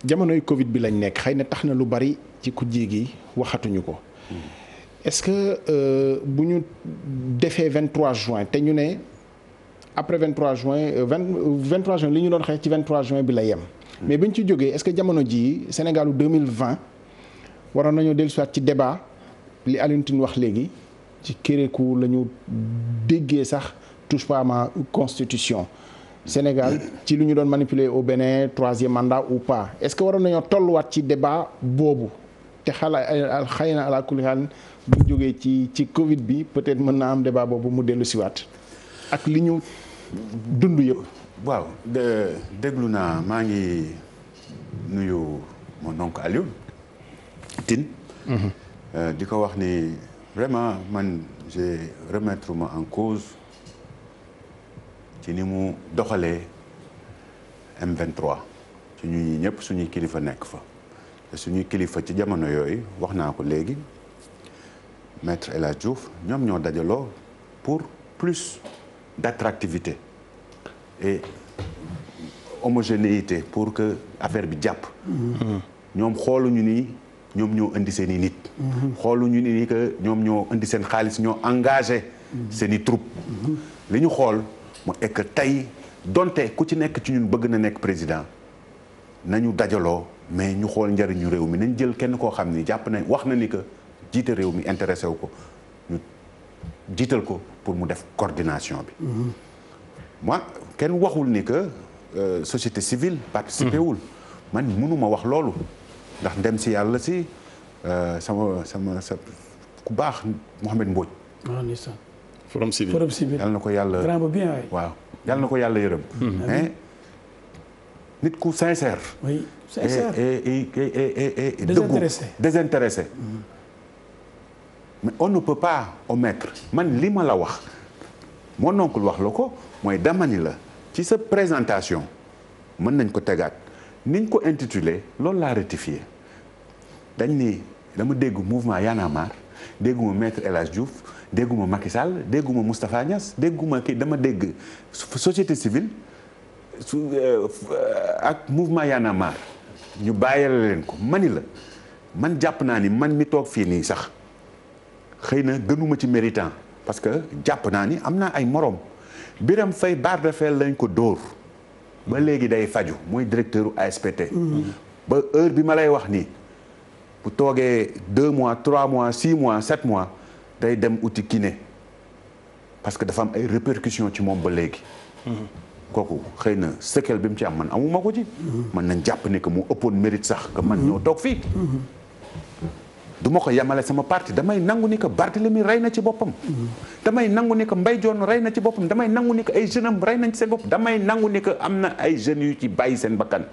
jamonoy Covid bi lañ nekk xëy na tax na lu bari ci kujje gi waxatuñu ko. est-ce que bu ñu defee 23 juin te ñu ne après 23 juin 23 juin li ñu doon xeex ci 23 juin bi la yem. mais bu ñu ci jógee est-ce que jamono jii Sénégalu 2020 waroon nañoo dellusiwaat ci débat li Alioune Tine wax léegi ci kéréku la ñu déggee sax touche pas à ma constitution. Sénégal ci lu ñu doon manipuler au Bénin 3e mandat ou pas est-ce que waroon nañoo tolluwaat ci débat boobu te xëy na ala kulli xaal bu ñu jógee ci Covid bi peut-être mën naa am débat boobu mu dellu siwaat ak li ñu dund yëpp. waaw déglu naa maa ngi nuyu mon oncle Alioune Tine. di ko wax ni vraiment man j'ai remettre ma en cause. ci ni mu doxalee M23 ci ñuy ñëpp suñuy kilifa nekk fa te suñuy kilifa ci jamono yooyu wax naa ko léegi maître El Hadj Diouf ñoom ñoo dajaloo pour plus d'attractivité et homogénéité pour que affaire bi jàpp. ñoom xooluñu ni ñoom ñoo indi seen i nit. xooluñu ni que ñoom ñoo indi seen xaalis ñoo engagé seen i troupe. li ñu xool. moo est que tey donte ku ci nekk ci ñun bëgg na nekk président nañu dajaloo mais ñu xool njëriñu réew mi nañ jël kenn koo xam ni jàpp na wax na ni que jiite réew mi intéressé wu ko ñu jiital ko pour mu def coordination bi. moi kenn waxul ni que société civile participé wul. man mënuma wax loolu ndax ndem si yàlla si sama ku baax Mouhamed Mbodj. Forum civil yàlla na ko yàlla waaw yàlla na ko yàlla yërëm. mais nit ku sincère. oui sincère et désintéressé. mais on ne peut pas omettre man li ma la wax mon oncle wax la ko mooy dama ni la ci sa présentation mën nañ ko tegaat niñ ko intitulé loolu laa rectifié dañ ni dama dégg mouvement Y'en a marre dégguma maître El Hadj Diouf. dégguma Macky Sall dégguma Moustapha Niass dégguma kii dama dégg société civile ak mouvement Y'en a marre ñu bàyyile leen ko mani la man jàpp naa ni man mi toog fii nii sax xëy na gënuma ci méritant parce que jàpp naa ni am naa ay morom Birame Faye barre de fer lañ ko dóor ba léegi day faju mooy directeur ASPT. ba heure bi ma lay wax nii bu toogee 2 mois 3 mois 6 mois 7 mois day dem uti kiné parce que dafa am ay répercussions ci moom ba léegi. kooku xëy na séquelle bi mu ci am man amuma ko ci. man nañ jàpp ne que mu ëppoon mérite sax que man ñoo toog fii. du ma ko yemale sama parti damay nangu ni que Barthélemy rey na ci boppam. damay nangu ni que Mbaye Dione rey na ci boppam damay nangu ni que ay jeunes am rey nañ ci seen bopp damay nangu ni que am na ay jeunes yu ci bàyyi seen bakkan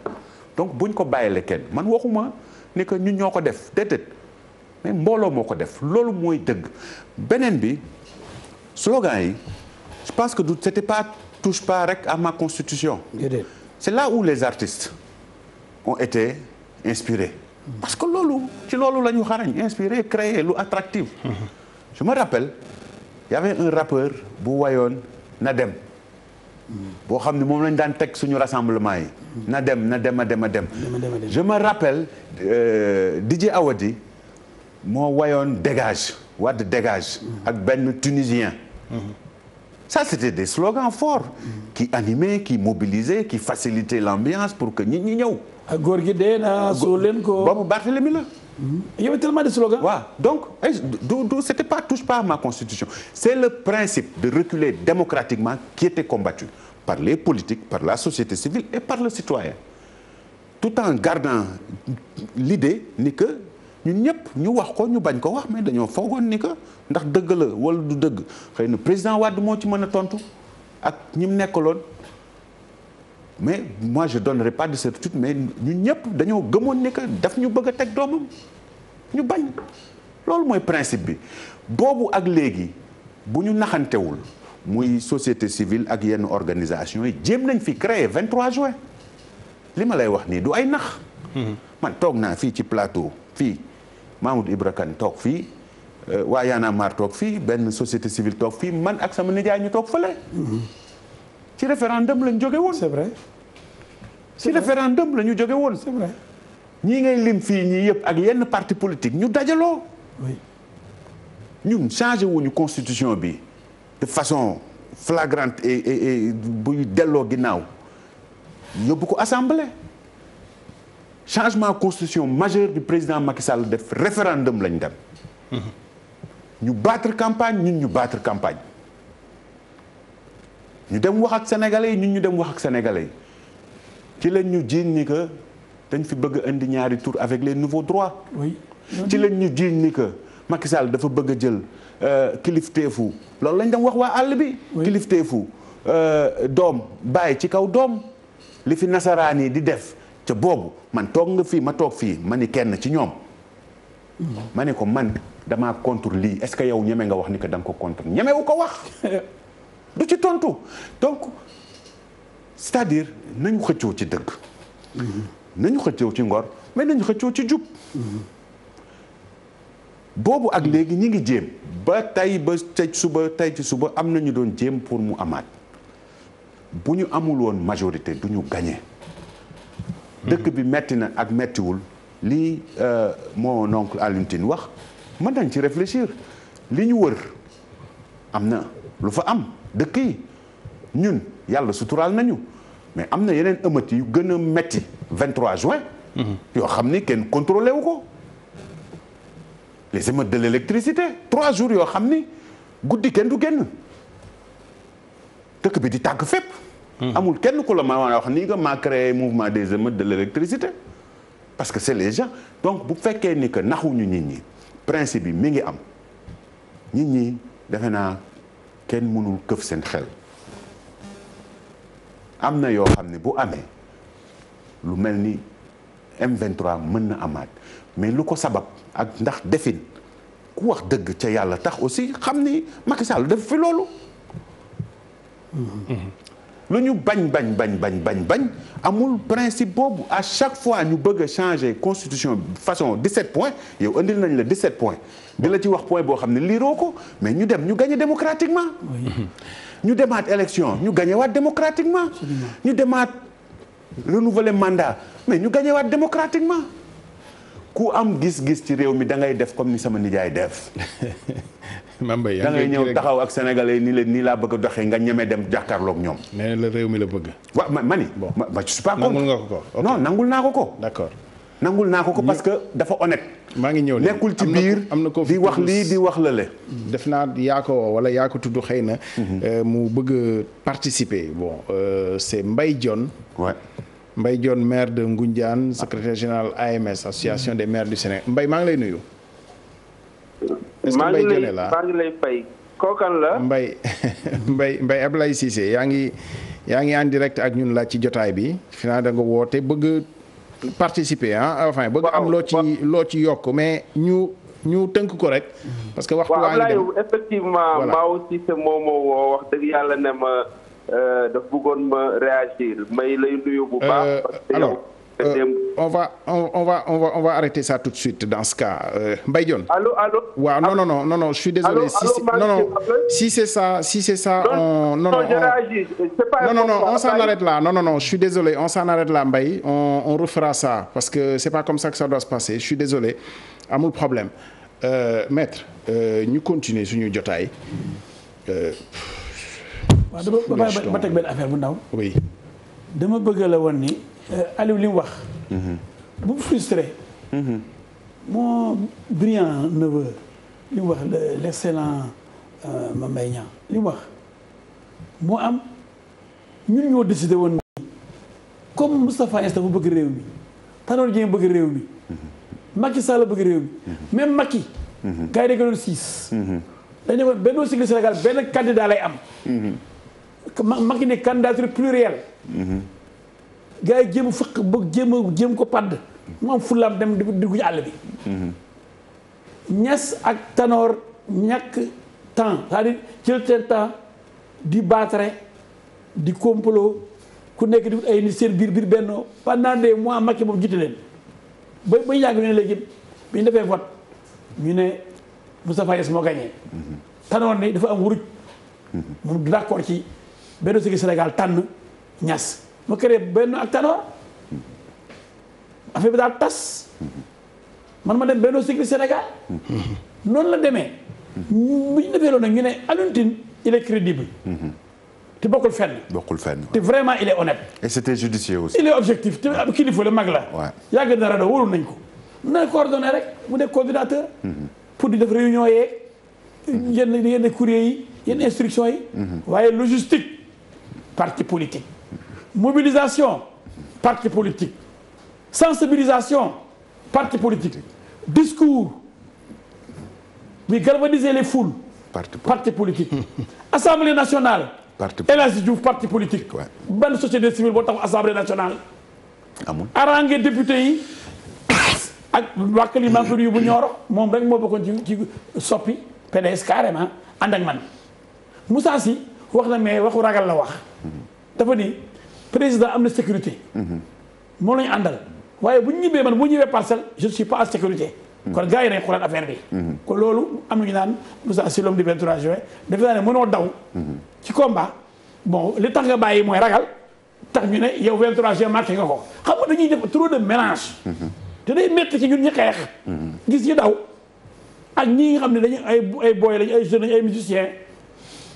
donc buñ ko bàyyile kenn man waxuma ni que ñun ñoo ko def déedéet mais mbooloo moo ko def loolu mooy dëgg. beneen bi slogan yi je pense que c'était pas touche pas rek à ma constitution. c'est là où les artistes ont été inspirés. parce que loolu ci loolu la ñu xarañ inspiré créer lu attractif. je me rappelle y avait un rappeur bu wayoon na dem boo xam ne moom lañ daan teg suñu rassemblement yi. na dem na dem a dem a dem. je me rappelle DJ Awadi moo wayoon dégage Wade dégage ak benn tunisien. ça c'était des slogans forts qui animaient qui mobilisaient qui facilitaient l'ambiance pour que nit ñi ñëw. ak góor gi dee na soo leen ko. boobu Barthélemy la. il y avait tellement de slogans. waaw donc c'était pas touche pas à ma constitution c'est le principe de reculer démocratiquement qui était combattu par les politiques par la société civile et par le citoyen tout en gardant l'idée ni que ñun ñëpp ñu wax ko ñu bañ ko wax mais dañoo foogoon ni que ndax dëgg la wala du dëgg xëy na président Wade moo ci mën a tontu ak ñi mu nekkaloon mais moi je donnerai pas de certitude mais ñun ñëpp dañoo gëmoon ni que daf ñu bëgg a teg doomam ñu bañ loolu mooy principe bi boobu ak léegi bu ñu naxantewul muy société civile ak yenn organisation yi jéem nañ fi créer 23 juin li ma lay wax nii du ay nax. man toog naa fii ci plateau fii Mamoudou Ibra Kane toog fii waa Y'en a marre toog fii benn société civile toog fii man ak sama nijaay ñu toog fële. ci référendum lañ jóge woon. c'est vrai. ci référendum la ñu jóge woon. c'est vrai. ñii ngay lim fii ñii yëpp ak yenn parti politique ñu dajaloo. ñun changé wuñu constitution bi de façon flagrante et buy delloo ginnaaw yóbbu ko assemblée. changement constitution majeur du président Macky Sall def référendum lañ dem. ñu battre campagne ñun ñu battre campagne. ñu dem wax ak sénégalais yi ñun ñu dem wax ak sénégalais yi ci lañ ñu jiiñ ni que dañ fi bëgg indi ñaari tour avec les nouveaux droits. oui ci lañ ñu jiiñ ni que Macky Sall dafa bëgg a jël kilifteefu loolu lañ dem wax waa àll bi. kilifteefu doom bàyyi ci kaw doom li fi nasaraan yi di def ca boobu man toog nga fii ma toog fii ma ni kenn ci ñoom. ma ne ko man damaa contre lii est-ce que yow ñeme nga wax ni que da nga ko contre ñemewu ko wax. du ci tontu donc c'est-à-dire nañu xëccoo ci dëgg. nañu xëccoo ci ngor mais nañu xëccoo ci jub. boobu ak léegi ñi ngi jéem ba tey ba tey ci suba am na ñu doon jéem pour mu amaat bu ñu amul woon majorité du ñu gagné. dëkk bi metti na ak mettiwul lii mon oncle Alioune Tine wax mën nañ ci réfléchir li ñu wër am na lu fa am. dëkk yi ñun yàlla suturaal nañu mais am na yeneen ëmmët yu gën a metti 23 juin. yoo xam ni kenn contrôlé wu ko. les émeutes de l'électricité 3 jours yoo xam ni guddi kenn du génn dëkk bi di tàgg fépp. amul kenn ku la ma wax ni nga maa créé mouvement des émeutes de l'électricité parce que c'est les gens donc bu fekkee ni que naxuñu nit ñi principe bi mi ngi am nit ñi defe naa. kenn mënul këf seen xel am na yoo xam ne bu amee lu mel ni M23 mën na amaat mais lu ko sabab ak ndax defin ku wax dëgg ca yàlla tax aussi xam ni Macky Sall def fi loolu. lu ñu bañ amul principe boobu à chaque fois ñu bëgg a changer constitution façon 17 points yow indil nañ la 17 points di la ci wax point boo xam ne liiroo ko mais ñu dem ñu gagné démocratiquement. ñu demaat élection ñu gagné waat démocratiquement. ñu demaat renouveler mandat mais ñu gagné waat démocratiquement ku am gis-gis ci réew mi da ngay def comme ni sama nijaay def. Mbaye da ngay ñëw taxaw ak sénégalais ni leen nii laa bëgg a doxee nga ñeme dem jàkkaarloog ñoom. nee na la réew mi la bëgg. waaw ma ni. bon ma je suis pas nangul nga ko ko. non nangul naa ko ko. d'accord nangul naa ko ko parce que dafa honnête. maa ngi ñëw nekkul ci biir am na ko di wax lii di wax lële. def naa yaa ko wala yaa ko tudd xëy na. mu bëgg a participer bon c'est Mbaye Dione. ouais. Mbaye Dione maire de Ngoundiane secrétaire général AMS association des maires du Sénégal Mbaye maa ngi lay nuyu. est-ce que Mbaye Dione la maa ngi lay fay. kookan la Mbaye Ablaye Cissé yaa ngi en direct ak ñun la ci jotaay bi fi naa da nga woote bëgg participer enfin bëgg am loo ci yokk mais ñu tënk ko rek parce que waxtu waa ngi dem Ablaye effectivement Mao Cissé moo woo wax dëgg yàlla ne ma daf bëggoon ma réagir may lay nuyu bu baax parce que alors on va arrêter ça tout de suite dans ce cas Mbaye Dione. Allô. waaw non je suis désolé. Si c'est ça non je réagis. C'est pas non on s'en arrête là non je suis désolé on s'en arrête là Mbaye on refera ça parce que c'est pas comme ça que ça doit se passer je suis désolé amul problème maître ñu continuer suñu jotaay. waaw dama ba teg benn affaire bu ndaw. oui. dama bëgg la woon ni Aliou li mu wax. bu frustré. mon brillant neveu li mu wax l'excellent Mame Mbaye Niang li mu wax moo am ñun ñoo décidé woon ni comme Moustapha Niasse dafa bëgg réew mi Tanor Dieng bëgg réew mi Macky Sall bëgg réew mi même Macky. gars yi dañu ko doon 6. dañu ne Benno Siggil Sénégal benn candidat lay am. Macky ne candidature plurielle. gars yi jéem a fëq ba jéem ko padd mu am fulaam dem dugg ci àll bi. Niasse ak Tanor ñàkk temps c'est-à-dire jël seen temps di battre di complot ku nekk di ay ni seen biir bennoo pendant des mois Macky moom jiite leen ba yàgg ñu ne léegi bi ñu defee vote ñu ne Moustapha Niasse moo gagné. Tanor ne dafa am wuruj moom d'accord ci Benno Siggil Sénégal tànn Niasse mu créé Benno ak Tanor affaire bi daal tas man ma dem Benno Siggil Sénégal noonu la demee bu ñu defee loolu nag ñu ne Alioune Tine il est crédible te bokkul fenn te vraiment il est honnête et c'était judicieux aussi il est objectif te ab kilifa la mag la yàgg na rajo wóorul nañ ko na coordonné rek mu nekk coordinateur pour di def réunion yeeg yenn courrier yi yenn instruction yi waaye logistique parti politique mobilisation parti politique sensibilisation parti politique discours buy galvaniser les foules parti politique assemblée nationale El Hadji Diouf parti politique ban société civile boo tax assemblée nationale amul arrangé député yi ak wàkkali manquri yu bu ñooro moom rek moo bokkoon ci soppi PDS carrément ànd ak man Moussa Sy wax na mais waxu ragal la wax dafa ni président am na sécurité moom la ñu àndal waaye bu ñu ñibbee man bu ñibbee parcelle je ne suis pas en sécurité kon gars yi nañ xoolaat affaire bi kon loolu am nañu naan Moussa Sy l'homme du 23 juin defe naa ne mënoo daw ci combat bon li tax nga bàyyi mooy ragal tax ñu ne yow 23 juin marqué nga ko xam nga dañuy def trop de mélange te day métti ci ñun ñi xeex gis ñi daw ak ñi nga xam ne dañu ay boy lañ ay jeunes lañ ay musiciens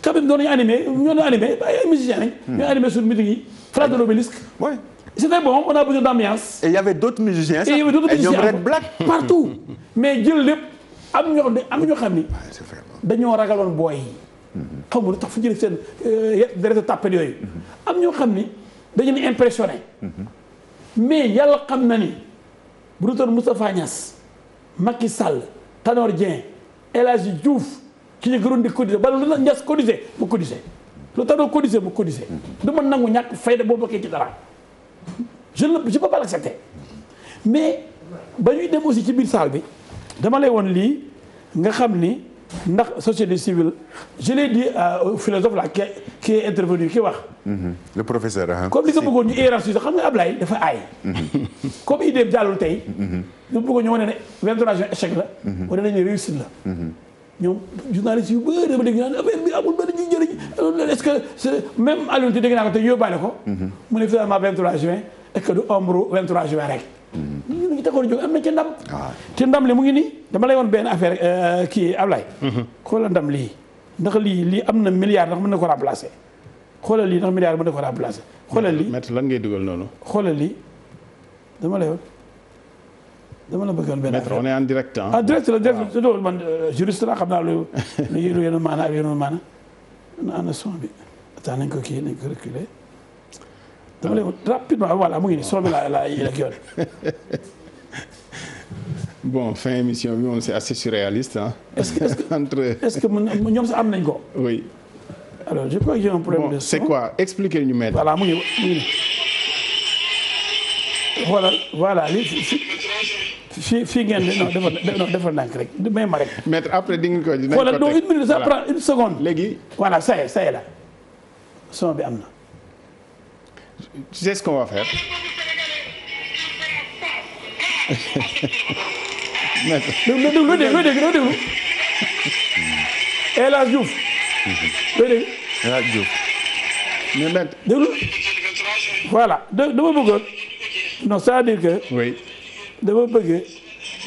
quand même doon nañu animé ñoo doon animé ay musiciens lañ ñoo animé suñu meeting yi Place de l'Obélisque c'était bon on a besoin d'ambiance et il y avait d'autres musiciens et il y avait d'autres musiciens Red Black partout mais jël lépp am ñoo xam ni dañoo ragaloon booy yi xam nga lu tax fu jëlee seen deret tàppet yooyu am ñoo xam ni dañu ne impressionné mais yàlla xam na ni bu dutoon Moustapha Niasse Macky Sall Tanor Dieng El Hadji Diouf ki ñu gënoon di cotiser ba lu Niasse cotiser mu cotiser lu Tanor cotiser mu cotiser du ma nangu ñàkk fayda boo bokkee ci dara je peux pas l'accepter mais ba ñuy dem aussi ci biir salle bi dama lay woon lii nga xam ni ndax société civile je l'ai dit au philosophe là qui est intervenu ki wax le professeur comme li nga bëggoon ñu hiérarchiser xam nga Ablaye dafa aay comme idée jàllul tey ñu bëggoon ñu wane ne 23 juin échec la wane nañu réussite la ñoom journalistes yu bëri dama dégg naan affaire bi amul benn ñu njëriñ est-ce que même Alioune Tine dégg naa ko te yóbbaale ko mu ne finalement 23 juin est-ce que du ombre 23 juin rek ñu ngi taxoon jóg am na ci ndam ci ndam li mu ngi nii dama lay woon benn affaire kii Ablaye xoolal ndam lii ndax lii am na milliard ndax mën na ko remplacer xoolal lii ndax milliard mën na ko remplacer xoolal lii maître lan ngay dugal noonu xoolal lii dama lay woon dama la bëggoon benn maître on est en direct ah direct la direct loolu man juriste la xam naa lu yéen maana ak yéen maana ana son bi attends nañ ko kii nañ ko reculer dama lay woon rapidement voilà mu ngi nii son bi la ak yoon bon fin émission bi moom c'est assez surréaliste hein. est-ce que ñoom sax am nañ ko oui alors je crois que j'ai un problème de son c'est quoi expliquez ñu maître voilà mu ngi nii voilà li fii ngeen di defal ndànk rek may ma rek. maître après di nga ko dinañ ko voilà donc une minute ça prend une seconde. léegi voilà ça y est là son bi am na. tu sais ce qu'on va faire. maître. loo déglu. El Hadji Diouf. loo dégg. El Hadji Diouf. mais maître. déglu voilà dama bëggoon non c'est-à-dire que. oui. dama bëgg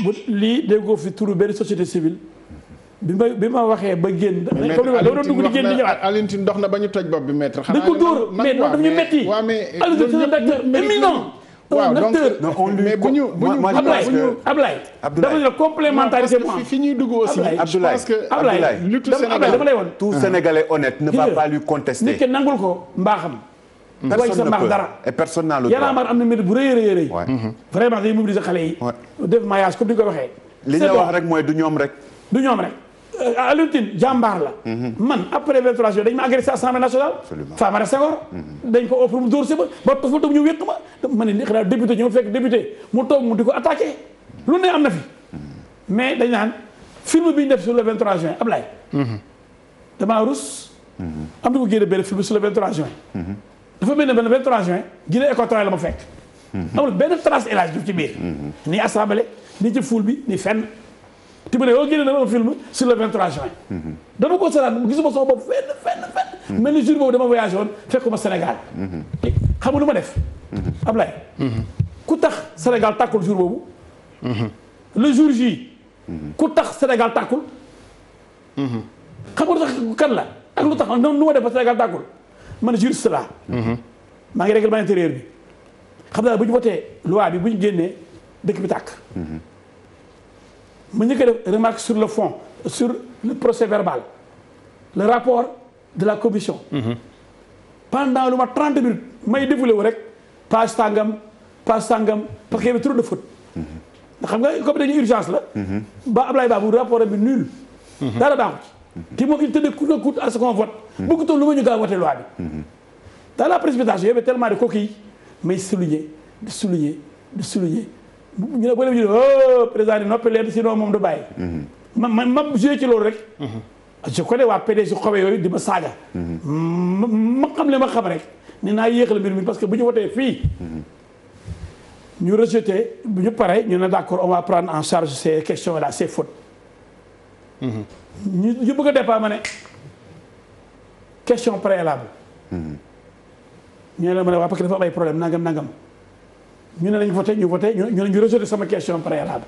bu lii déggoo fi turu benn société civile bi ma waxee ba génn. comme dama doon dugg di génn di ñëwaat. Alioune Tine dox na ba ñu toj bopp bi maître. xanaa ko dóor mais loolu dafa ñu metti. waaw mais Alioune Tine c'est un acteur éminent. waaw donc mais bu ñu Ablaye dafa ne complémentarité fi ñuy dugg aussi. je pense que Ablaye dama lay woon. tout Sénégalais honnête ne va pas lui contester. nit ki nangul ko mbaaxam. personne ne peut et personne n'a le droit. Y'en a marre am na mérite bu rëy. vraiment day mobiliser xale yi. def maillage comme ni ko waxee. li nga wax rek mooy du ñoom rek. Alioune Tine jàmbaar la. man après 23 juin dañ ma agressé Assemblée nationale. Famara Senghor. dañ ko offre mu dóor si ba toog ñu wéq ma ne li xanaa député ñëw fekk député mu toog mu di ko attaqué lu ne am na fi. mais dañ naan film bi ñu def sur le 23 juin Ablaye. damaa rus. am na ko génne benn film sur le 23 juin. dafa mel ne benn 23 juin Guinée équatoriale la ma fekk. amul benn trace El Hadji Diouf ci biir. ni assemblée ni ci foule bi ni fenn. te bu ne yoo génne na un film sur le 23 juin. dama ko seetaan gisuma sama bopp fenn. mel ni jour boobu dama voyagé woon fekkuma Sénégal. xam nga lu ma def. Ablaye. ku tax Sénégal tàkkul jour boobu. le jour J. ku tax Sénégal tàkkul. xam nga lu tax kan la ak lu tax nu ma def ba Sénégal tàkkul man juriste la. maa ngi règlement intérieur bi. xam naa bu ñu voté loi bi bu ñu génnee dëkk bi tàkk. ma njëkk a def remarque sur le fond sur le procès verbal le rapport de la commission. pendant lu ma 30 minutes may défoulé wu rek page sangam parce qu'il y avait trop de fautes. ndax xam nga comme dañuy urgence la. ba Ablaye Babou rapport bi nul. dara baaxut. te moom il tenait coûte que coûte à ce qu'on vote. bëggutoon lu ma ñu gaaw voté loi bi. dans la précipitation il y avait tellement de coquilles may souligner ñu ne boo demee ñu ne oh président di noppi leen sinon moom du bàyyi. ma joué ci loolu rek. je connais waa PDS xawee yooyu di ma saaga. ma xam le ma xam rek ni naa yéexal mbir mi parce que bu ñu wotee fii. ñu rejeté bu ñu paree ñu ne d'accord on va prendre en charge ces questions là ces fautes. ñu bëgg a départ ma ne question préalable. ñu ne la ma ne waa parce que dafa am ay problème nangam. ñu ne nañ voté ñu rejeté sama question préalable.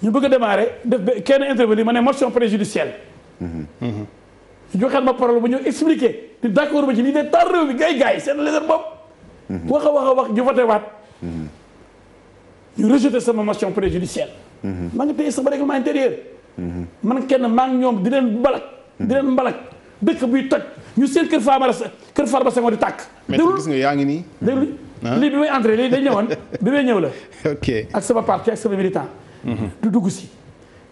ñu bëgg a démarrer def kenn intervenir ma ne motion préjudicielle. ñu joxaat ma parole bu ñu expliqué di d'accord ba ci lii de tar réew bi gay seen leader bopp. wax a wax ñu voté waat. ñu rejeté sama motion préjudicielle. maa ngi téye sama règlement intérieur. man kenn maa ngi ñoom di leen mbalak dëkk buy toj ñu seen kër Farba Senghor di tàkk. déglu gis nga yaa ngi nii. déglu lii bi may entré lii day ñëwoon bi may ñëw la. ok ak sama parti ak sama militant. du dugg si.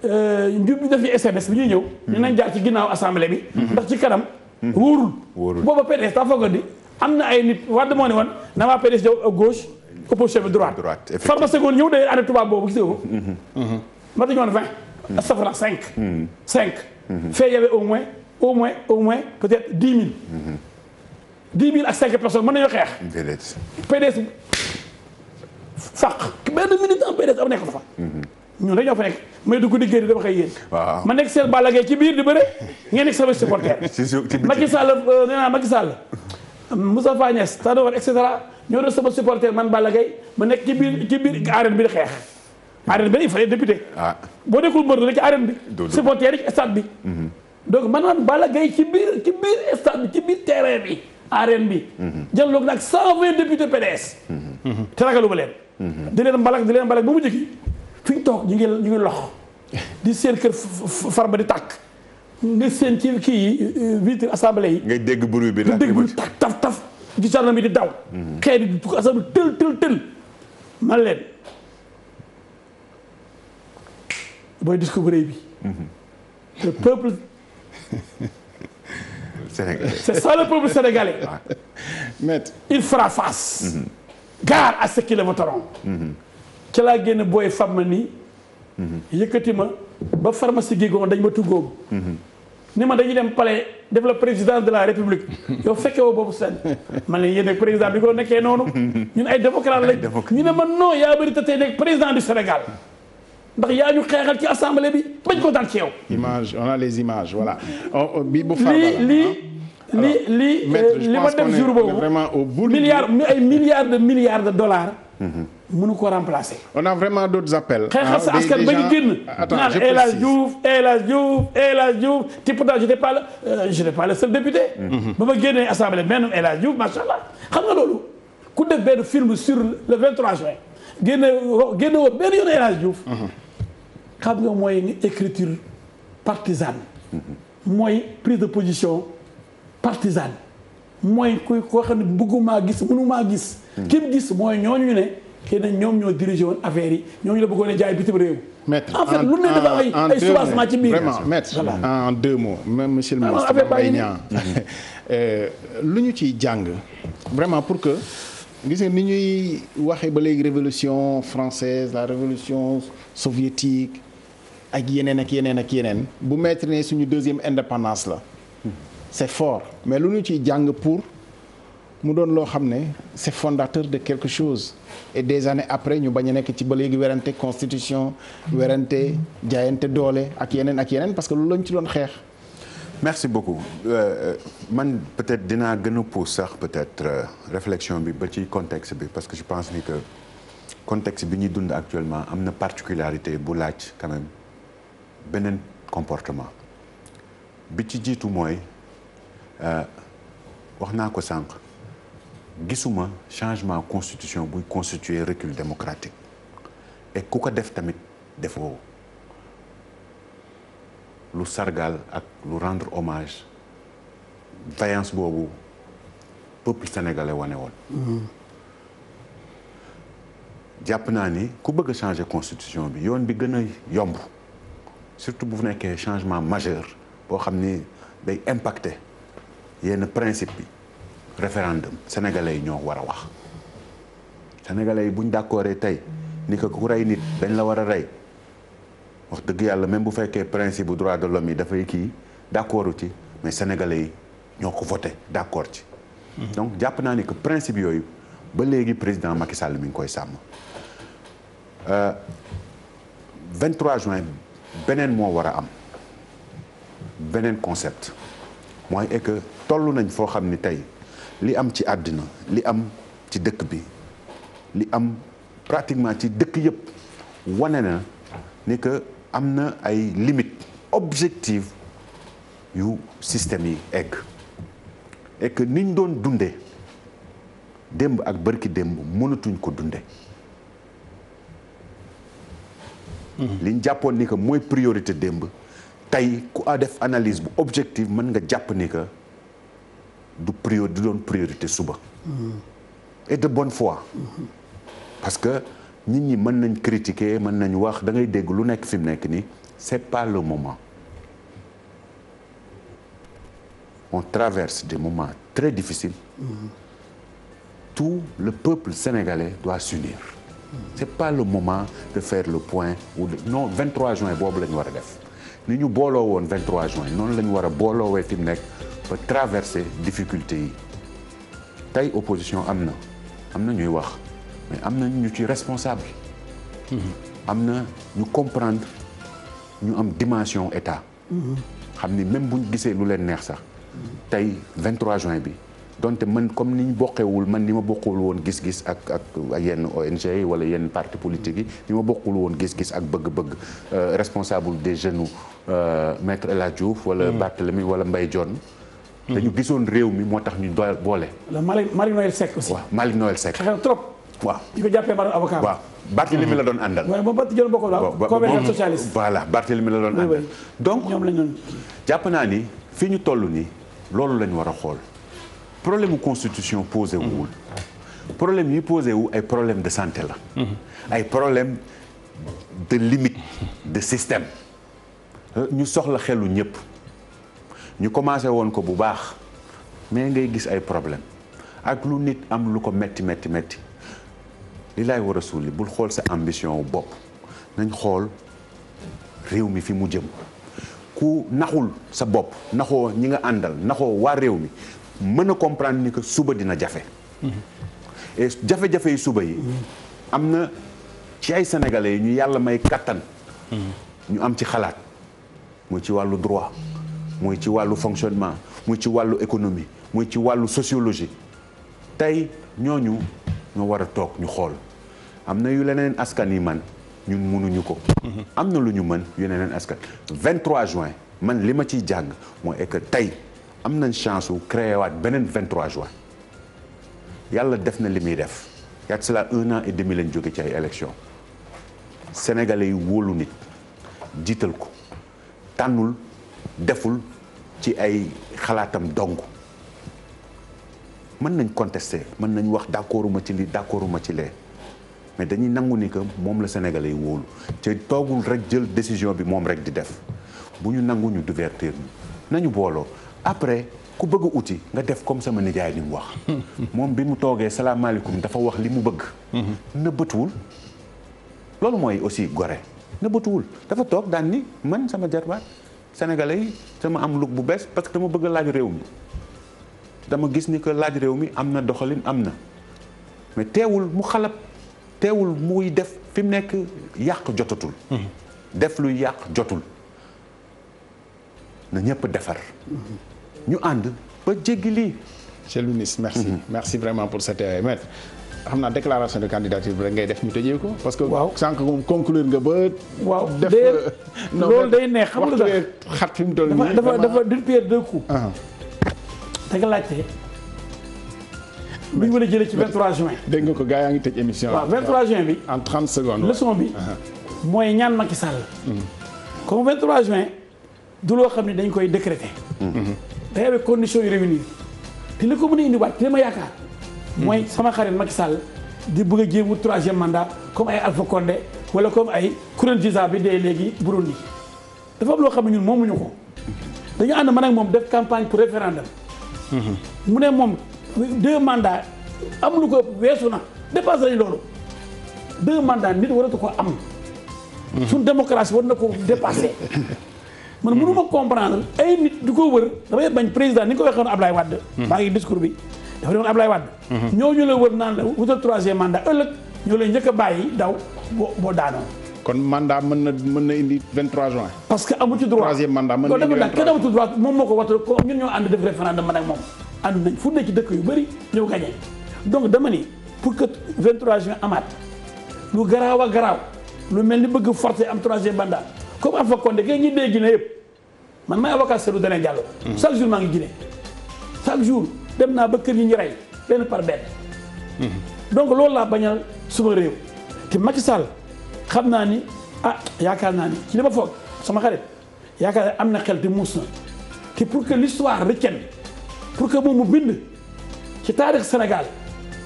ñu def ñu SMS bi ñuy ñëw. ñu nañ jaar ci ginnaaw assemblée bi. ndax ci kanam. wóorul. booba PDS daa foog di am na ay nit Wade moo ne woon na waa PDS ñëw à gauche opposition bi droite. Farba Senghor ñëw day ànd tubaab boobu gis nga ko. ma dañu woon 20. astafurlah 5. 5. fee y avait au moins peut-être 10 000. 10 000 ak 5 personnes mën nañoo xeex. PDS fàq benn militant PDS am nekk fa. ñun dañoo fa nekk may dugg di génn dama koy yéen. waaw ma nekk seen Balla Gaye ci biir di bëre ngeen nekk sama supporter. Macky Sall nee naa Macky Sall Moustapha Niasse Tanor et cetera ñoo doon sama supporter man Balla Gaye ma nekk ci biir arène bi di xeex. arène bi il fallait député. boo nekkul mbër rek ci arène bi. supporter ci stade bi. donc man Balla Gaye ci biir stade bi ci biir terrain bi. arène bi. jëloon nag 120 députés PDS. te ragalu ba leen. di leen mbalak ba mu jëkki fi ñu toog ñu ngi lox di seen kër Farba di tàkk nga seen ci kii yi vitre assemblée yi. ngay dégg bruit bi. dégg bruit taf ci gendarme bi di daw. xëy di dugg assemblée tël man leen booy discours bu rëy bi. le peuple. sénégalais. C'est ça le peuple sénégalais. Maître. Il fera face. Gare à ceux qui le voteront. ci laa génn booy fab ma nii. yëkkati ma ba pharmacie Guégon dañ ma tuggoom. ni ma dañuy dem palais def la président de la république. yow fekke woo boobu seen. man leen yéen nag président bi ko nekkee noonu. ñun ay démocrate lañ. ñu ne ma non yaa bëri te tey nekk président du Sénégal. ndax yaa ñu xeexal ci assemblée bi bañ ko dal ci yow. image on a les images voilà. bi bu Farba la li ma def jour boobu vraiment au bout milliards de dollars. mënu ko remplacer. on a vraiment d'autres appels. xeexal sa askan ba ñu génn. attends je précise El Hadj Diouf te pourtant je n'étais pas le seul député. ba ma génnee assemblée même El Hadj Diouf macha allah xam nga loolu ku def benn film sur le 23 juin génne woo benn yoon El Hadj Diouf. xam nga mooy écriture partisane. mooy prise de position partisane. mooy koo xam ne bëggumaa gis mënumaa gis. kim gis mooy ñooñu ne xëy na ñoom ñoo dirigé woon affaire yi ñooñu la bëggoon a jaay bitim réew. maître en fait lu ne dafa ay soubassement ci biir. vraiment maître en 2 mots même monsieur le ministre Mbaye Niang lu ñu ciy jàng vraiment pour que gis nga ni ñuy waxee ba léegi révolution française la révolution soviétique ak yeneen bu mettre ne suñu deuxième indépendance la c'est fort mais lu ñu ciy jàng pour mu doon loo xam ne c'est fondateur de quelque chose et des années après ñu bañ a nekk ci ba léegi werante constitution werante jaayante doole ak yeneen parce que loolu lañ ci doon xeex. merci beaucoup man peut-être dinaa gën a pousse sax peut-être réflexion bi ba ci contexte bi parce que je pense ni que contexte bi ñuy dund actuellement am na particularité bu laaj quand même beneen comportement bi ci jiitu mooy wax naa ko sànq gisuma changement constitution buy constituer recul démocratique et ku ko def tamit defoo lu sargal ak lu rendre hommage vaillance boobu peuple sénégalais wane woon jàpp naa ni ku bëgg a changer constitution bi yoon bi gën a yomb surtout bu nekkee changement majeur boo xam ni day impacter yenn principe bi référendum sénégalais yi ñoo war a wax sénégalais yi buñ d'accordé tey ni que ku rey nit dañ la war a rey wax dëgg yàlla même bu fekkee principe bu droit de l'homme yi dafay kii d'accordu ci mais sénégalais yi ñoo ko voté d'accord ci donc jàpp naa ni que principe yooyu ba léegi président Macky Sall mi ngi koy sàmm 23 juin beneen moo war a am beneen concept mooy est que toll nañ foo xam ni tey li am ci àddina li am ci dëkk bi li am pratiquement ci dëkk yëpp wane na ni que am na ay limites objectives yu système yi egg et que niñ doon dundee démb ak bërki démb mënatuñ ko dunde liñ jàppoon ni que mooy priorité démb tey ku a def analyse bu objective mën nga jàpp ni que du doon priorité suba et de bonne foi parce que nit ñi mën nañ critiquer mën nañ wax da ngay dégg lu nekk fi mu nekk nii c'est pas le moment on traverse des moments très difficiles tout le peuple sénégalais doit s'unir c'est pas le moment de faire le point ou non 23 juin boobu la ñu war a def ni ñu booloo woon 23 juin noonu la ñu war a booloowee fi mu nekk ba traverser difficultés yi tey opposition am na ñuy wax mais am na ñu ci responsable am na ñu comprendre ñu am dimension état xam ni même buñ gisee lu leen neex sax tey 23 juin bi donte man comme ni ñu bokkewul man ni ma bokkul woon gis-gis ak yenn ONG yi wala yenn parti politique yi ni ma bokkul woon gis-gis ak bëgg-bëgg responsable des jeunes maître El Hadj Diouf wala Barthélemy wala Mbaye Dione dañu gisoon réew mi moo tax ñu boole. Malick Noël Seck aussi. waaw Malick Noël Seck. xeexal trop. waaw di ko jàppee ba avocat. waaw Barthélemy la doon àndal. waaw moom Barthélemy bokkul waaw. convergence socialiste. voilà Barthélemy la doon àndal. donc ñoom lañ doon. jàpp naa ni fii ñu toll nii loolu lañ war a xool problème mu constitution posé wul. problème yi posé wu ay problème de santé la. ay problème de limite de système. ñu soxla xelu ñëpp. ñu commencé woon ko bu baax mais ngay gis ay problème ak lu nit am lu ko metti li laay war a suuli bul xool sa ambition wu bopp nañ xool réew mi fi mu jëm ku naxul sa bopp naxoo ñi nga àndal naxoo waa réew mi mën a comprendre ni que suba dina jafe et jafe-jafe yi suba yi am na ci ay sénégalais yi ñu yàlla may kattan ñu am ci xalaat muy ci wàllu droit muy ci wàllu fonctionnement muy ci wàllu économie muy ci wàllu sociologie tey ñooñu ñoo war a toog ñu xool am na yu leneen askan yi man ñun mënuñu ko am na lu ñu mën yu leneen askan 23 juin man li ma ciy jàng mooy que tey am nañ chance wu créé waat beneen 23 juin yàlla def na li muy def yaat cela 1 an et demi lañ jóge ci ay élection sénégalais yi wóolu nit jiital ko tànnul deful ci ay xalaatam dong mën nañ contester mën nañ wax d'accorduma ci lii d'accorduma ci lee mais dañuy nangu ni que moom la sénégalais yi wóolu te toogul rek jël décision bi moom rek di def bu ñu nangu ñu divertir nañu booloo après ku bëgg a uti nga def comme sama nijaay li mu wax moom bi mu toogee salaamaaleykum dafa wax li mu bëgg nëbbatuwul loolu mooy aussi gore nëbbatuwul dafa toog daan ni man sama jarbaat sénégalais yi sama am look bu bees parce que dama bëgg laaj réew mi dama gis ni que laaj réew mi am na doxalin am na mais teewul mu xalab teewul muy def fi mu nekk yàq jotatul def luy yàq jotul na ñëpp defar ñu ànd ba jéggi lii. Monsieur Lounis merci. Merci vraiment pour cette maître xam naa déclaration de candidature bi rek ngay def ñu tëjee ko. parce que waaw sànq moom conclure nga ba. waaw def loolu day neex xam nga waxtu xat fi mu toll nii. dafa d'une pierre deux coups. da nga laajte. bi ñu mën a jëlee ci 23 juin. dégg nga ko gars yaa ngi tëj émission. waaw 23 juin bi. en 30 secondes. leçon bi. mooy ñaan Macky Sall. comme 23 juin du loo xam ne dañ koy décréter. day amee conditions yu réunir te li ko mën a indiwaat te li ma yaakaar. mooy sama xarit Macky Sall di bëgg a jéem wut 3e mandat comme ay Alpha Condé wala comme ay Nkurunziza bi dee léegi Burundi. dafa am loo xam ne ñun moomuñu ko dañu ànd man ak moom def campagne pour référendum. mu ne moom 2 mandats am lu ko weesu na dépassé nañ loolu 2 mandats nit waratu ko am. suñ démocratie war na ko dépassé. man mënu ma comprendre ay nit du ko wër damay bañ président ni nga ko waxee woon Ablaye Wade. maa ngi discours bi dafa doon Ablaye Wade. ñooñu la wër naan la wutal 3e mandat ëllëg ñoo lay njëkk a bàyyi daw boo daanoo. kon mandat mën na indi 23 juin. parce que amu ci droit 3e mandat mën na indi 23 kenn amu ci droit moom moo ko wattu ko ñun ñoo ànd def référendum man ak moom ànd nañ fu ne ci dëkk yu bëri ñëw gagné donc dama ni pour que 23 juin amaat lu garaaw a garaaw lu mel ni bëgg forcer am 3e mandat comme Alpha Condé kay ñi dee Guinée yëpp man may avocat Cellou Dalein Diallo. chaque jour maa ngi Guinée chaque jour dem naa ba kër yi ñu rey benn par benn. donc loolu laa bañal suma réew te Macky Sall xam naa ni yaakaar naa ni ci li ma foog sama xarit yaakaar naa am na xel te muus na te pour que l'histoire retienne pour que moom mu bind ci taarix Sénégal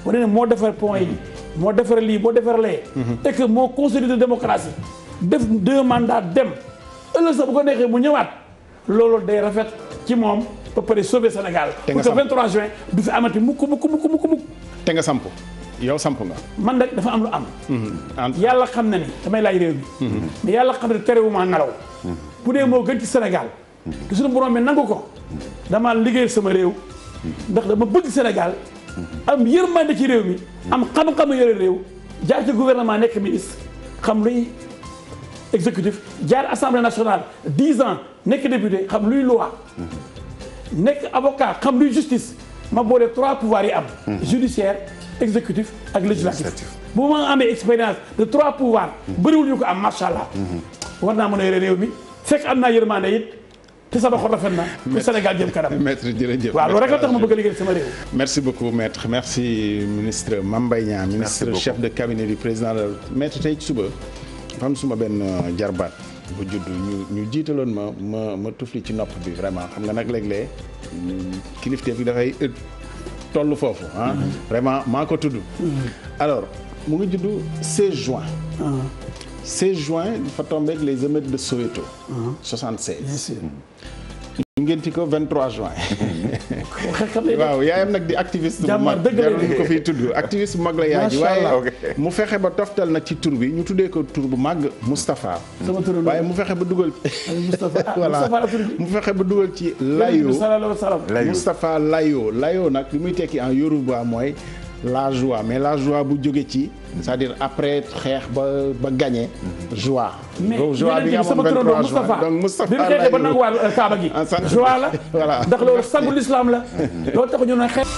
wane ne moo defar point yi moo defar lii moo defar lee. et que moo consolidé démocratie def 2 mandats dem ëllëg sax bu ko neexee mu ñëwaat loolu day rafet ci moom ba pare sauver Sénégal. pour que 23 juin du fi amati mukk. te nga samp yow samp nga. man nag dafa am lu am. yàlla xam na ni damay laaj réew mi. mais yàlla xam ne terewuma nelaw. bu dee moo gën ci Sénégal. te suñu borom bi nangu ko. damaa liggéeyal sama réew. ndax dama bëgg Sénégal. am yërmande ci réew mi. am xam-xam yore réew. jaar ci gouvernement nekk ministre. xam luy exécutif jaar assemblée nationale 10 ans nekk député xam luy loi. nekk avocat xam luy justice. ma boole 3 pouvoirs yi am. judiciaire exécutif ak législatif. bu ma amee expérience de 3 pouvoirs. bëriwul ñu ko am macha allah. war naa mën a yore réew mi fekk am naa yërmande it te sama xol rafet na. pour Sénégal jëm kanam. maître jërëjëf. waaw loolu rek la tax ma bëgg a liggéey sama réew. merci beaucoup maître merci ministre Mame Mbaye Niang ministre chef de cabinet du président de maître tey ci suba dafa am suma benn jarbaat bu judd ñu jiitaloon ma tufli ci nopp bi vraiment xam nga nag léeg-léeg kilifteef bi dafay toll foofu vraiment maa ko tudd. alors mu ngi judd 16 juin. 16 juin dafa tombé ak les émeutes de Soweto. 76. bien sûr. ñu ngénti ko 23 juin. waaw yaayam nag di activiste bu mag jarul ko fiy tudd activiste bu mag la yaay ji waaye mu fexe ba toftal nag ci tur bi ñu tuddee ko tur bu màgg Moustapha. waaye mu fexe ba dugal voilà mu fexe ba dugal ci Layo Moustapha Layo nag li muy tekki en Yoruba mooy la joie mais la joie bu jóge ci c'est-à-dire après xeex ba gagné joie. joie bi nga amoon 23 juin donc Moustapha Layo ba nanguwaat Kaaba gi joie la. voilà ndax loolu sangu l'islam la loolu tax ñu ne xeex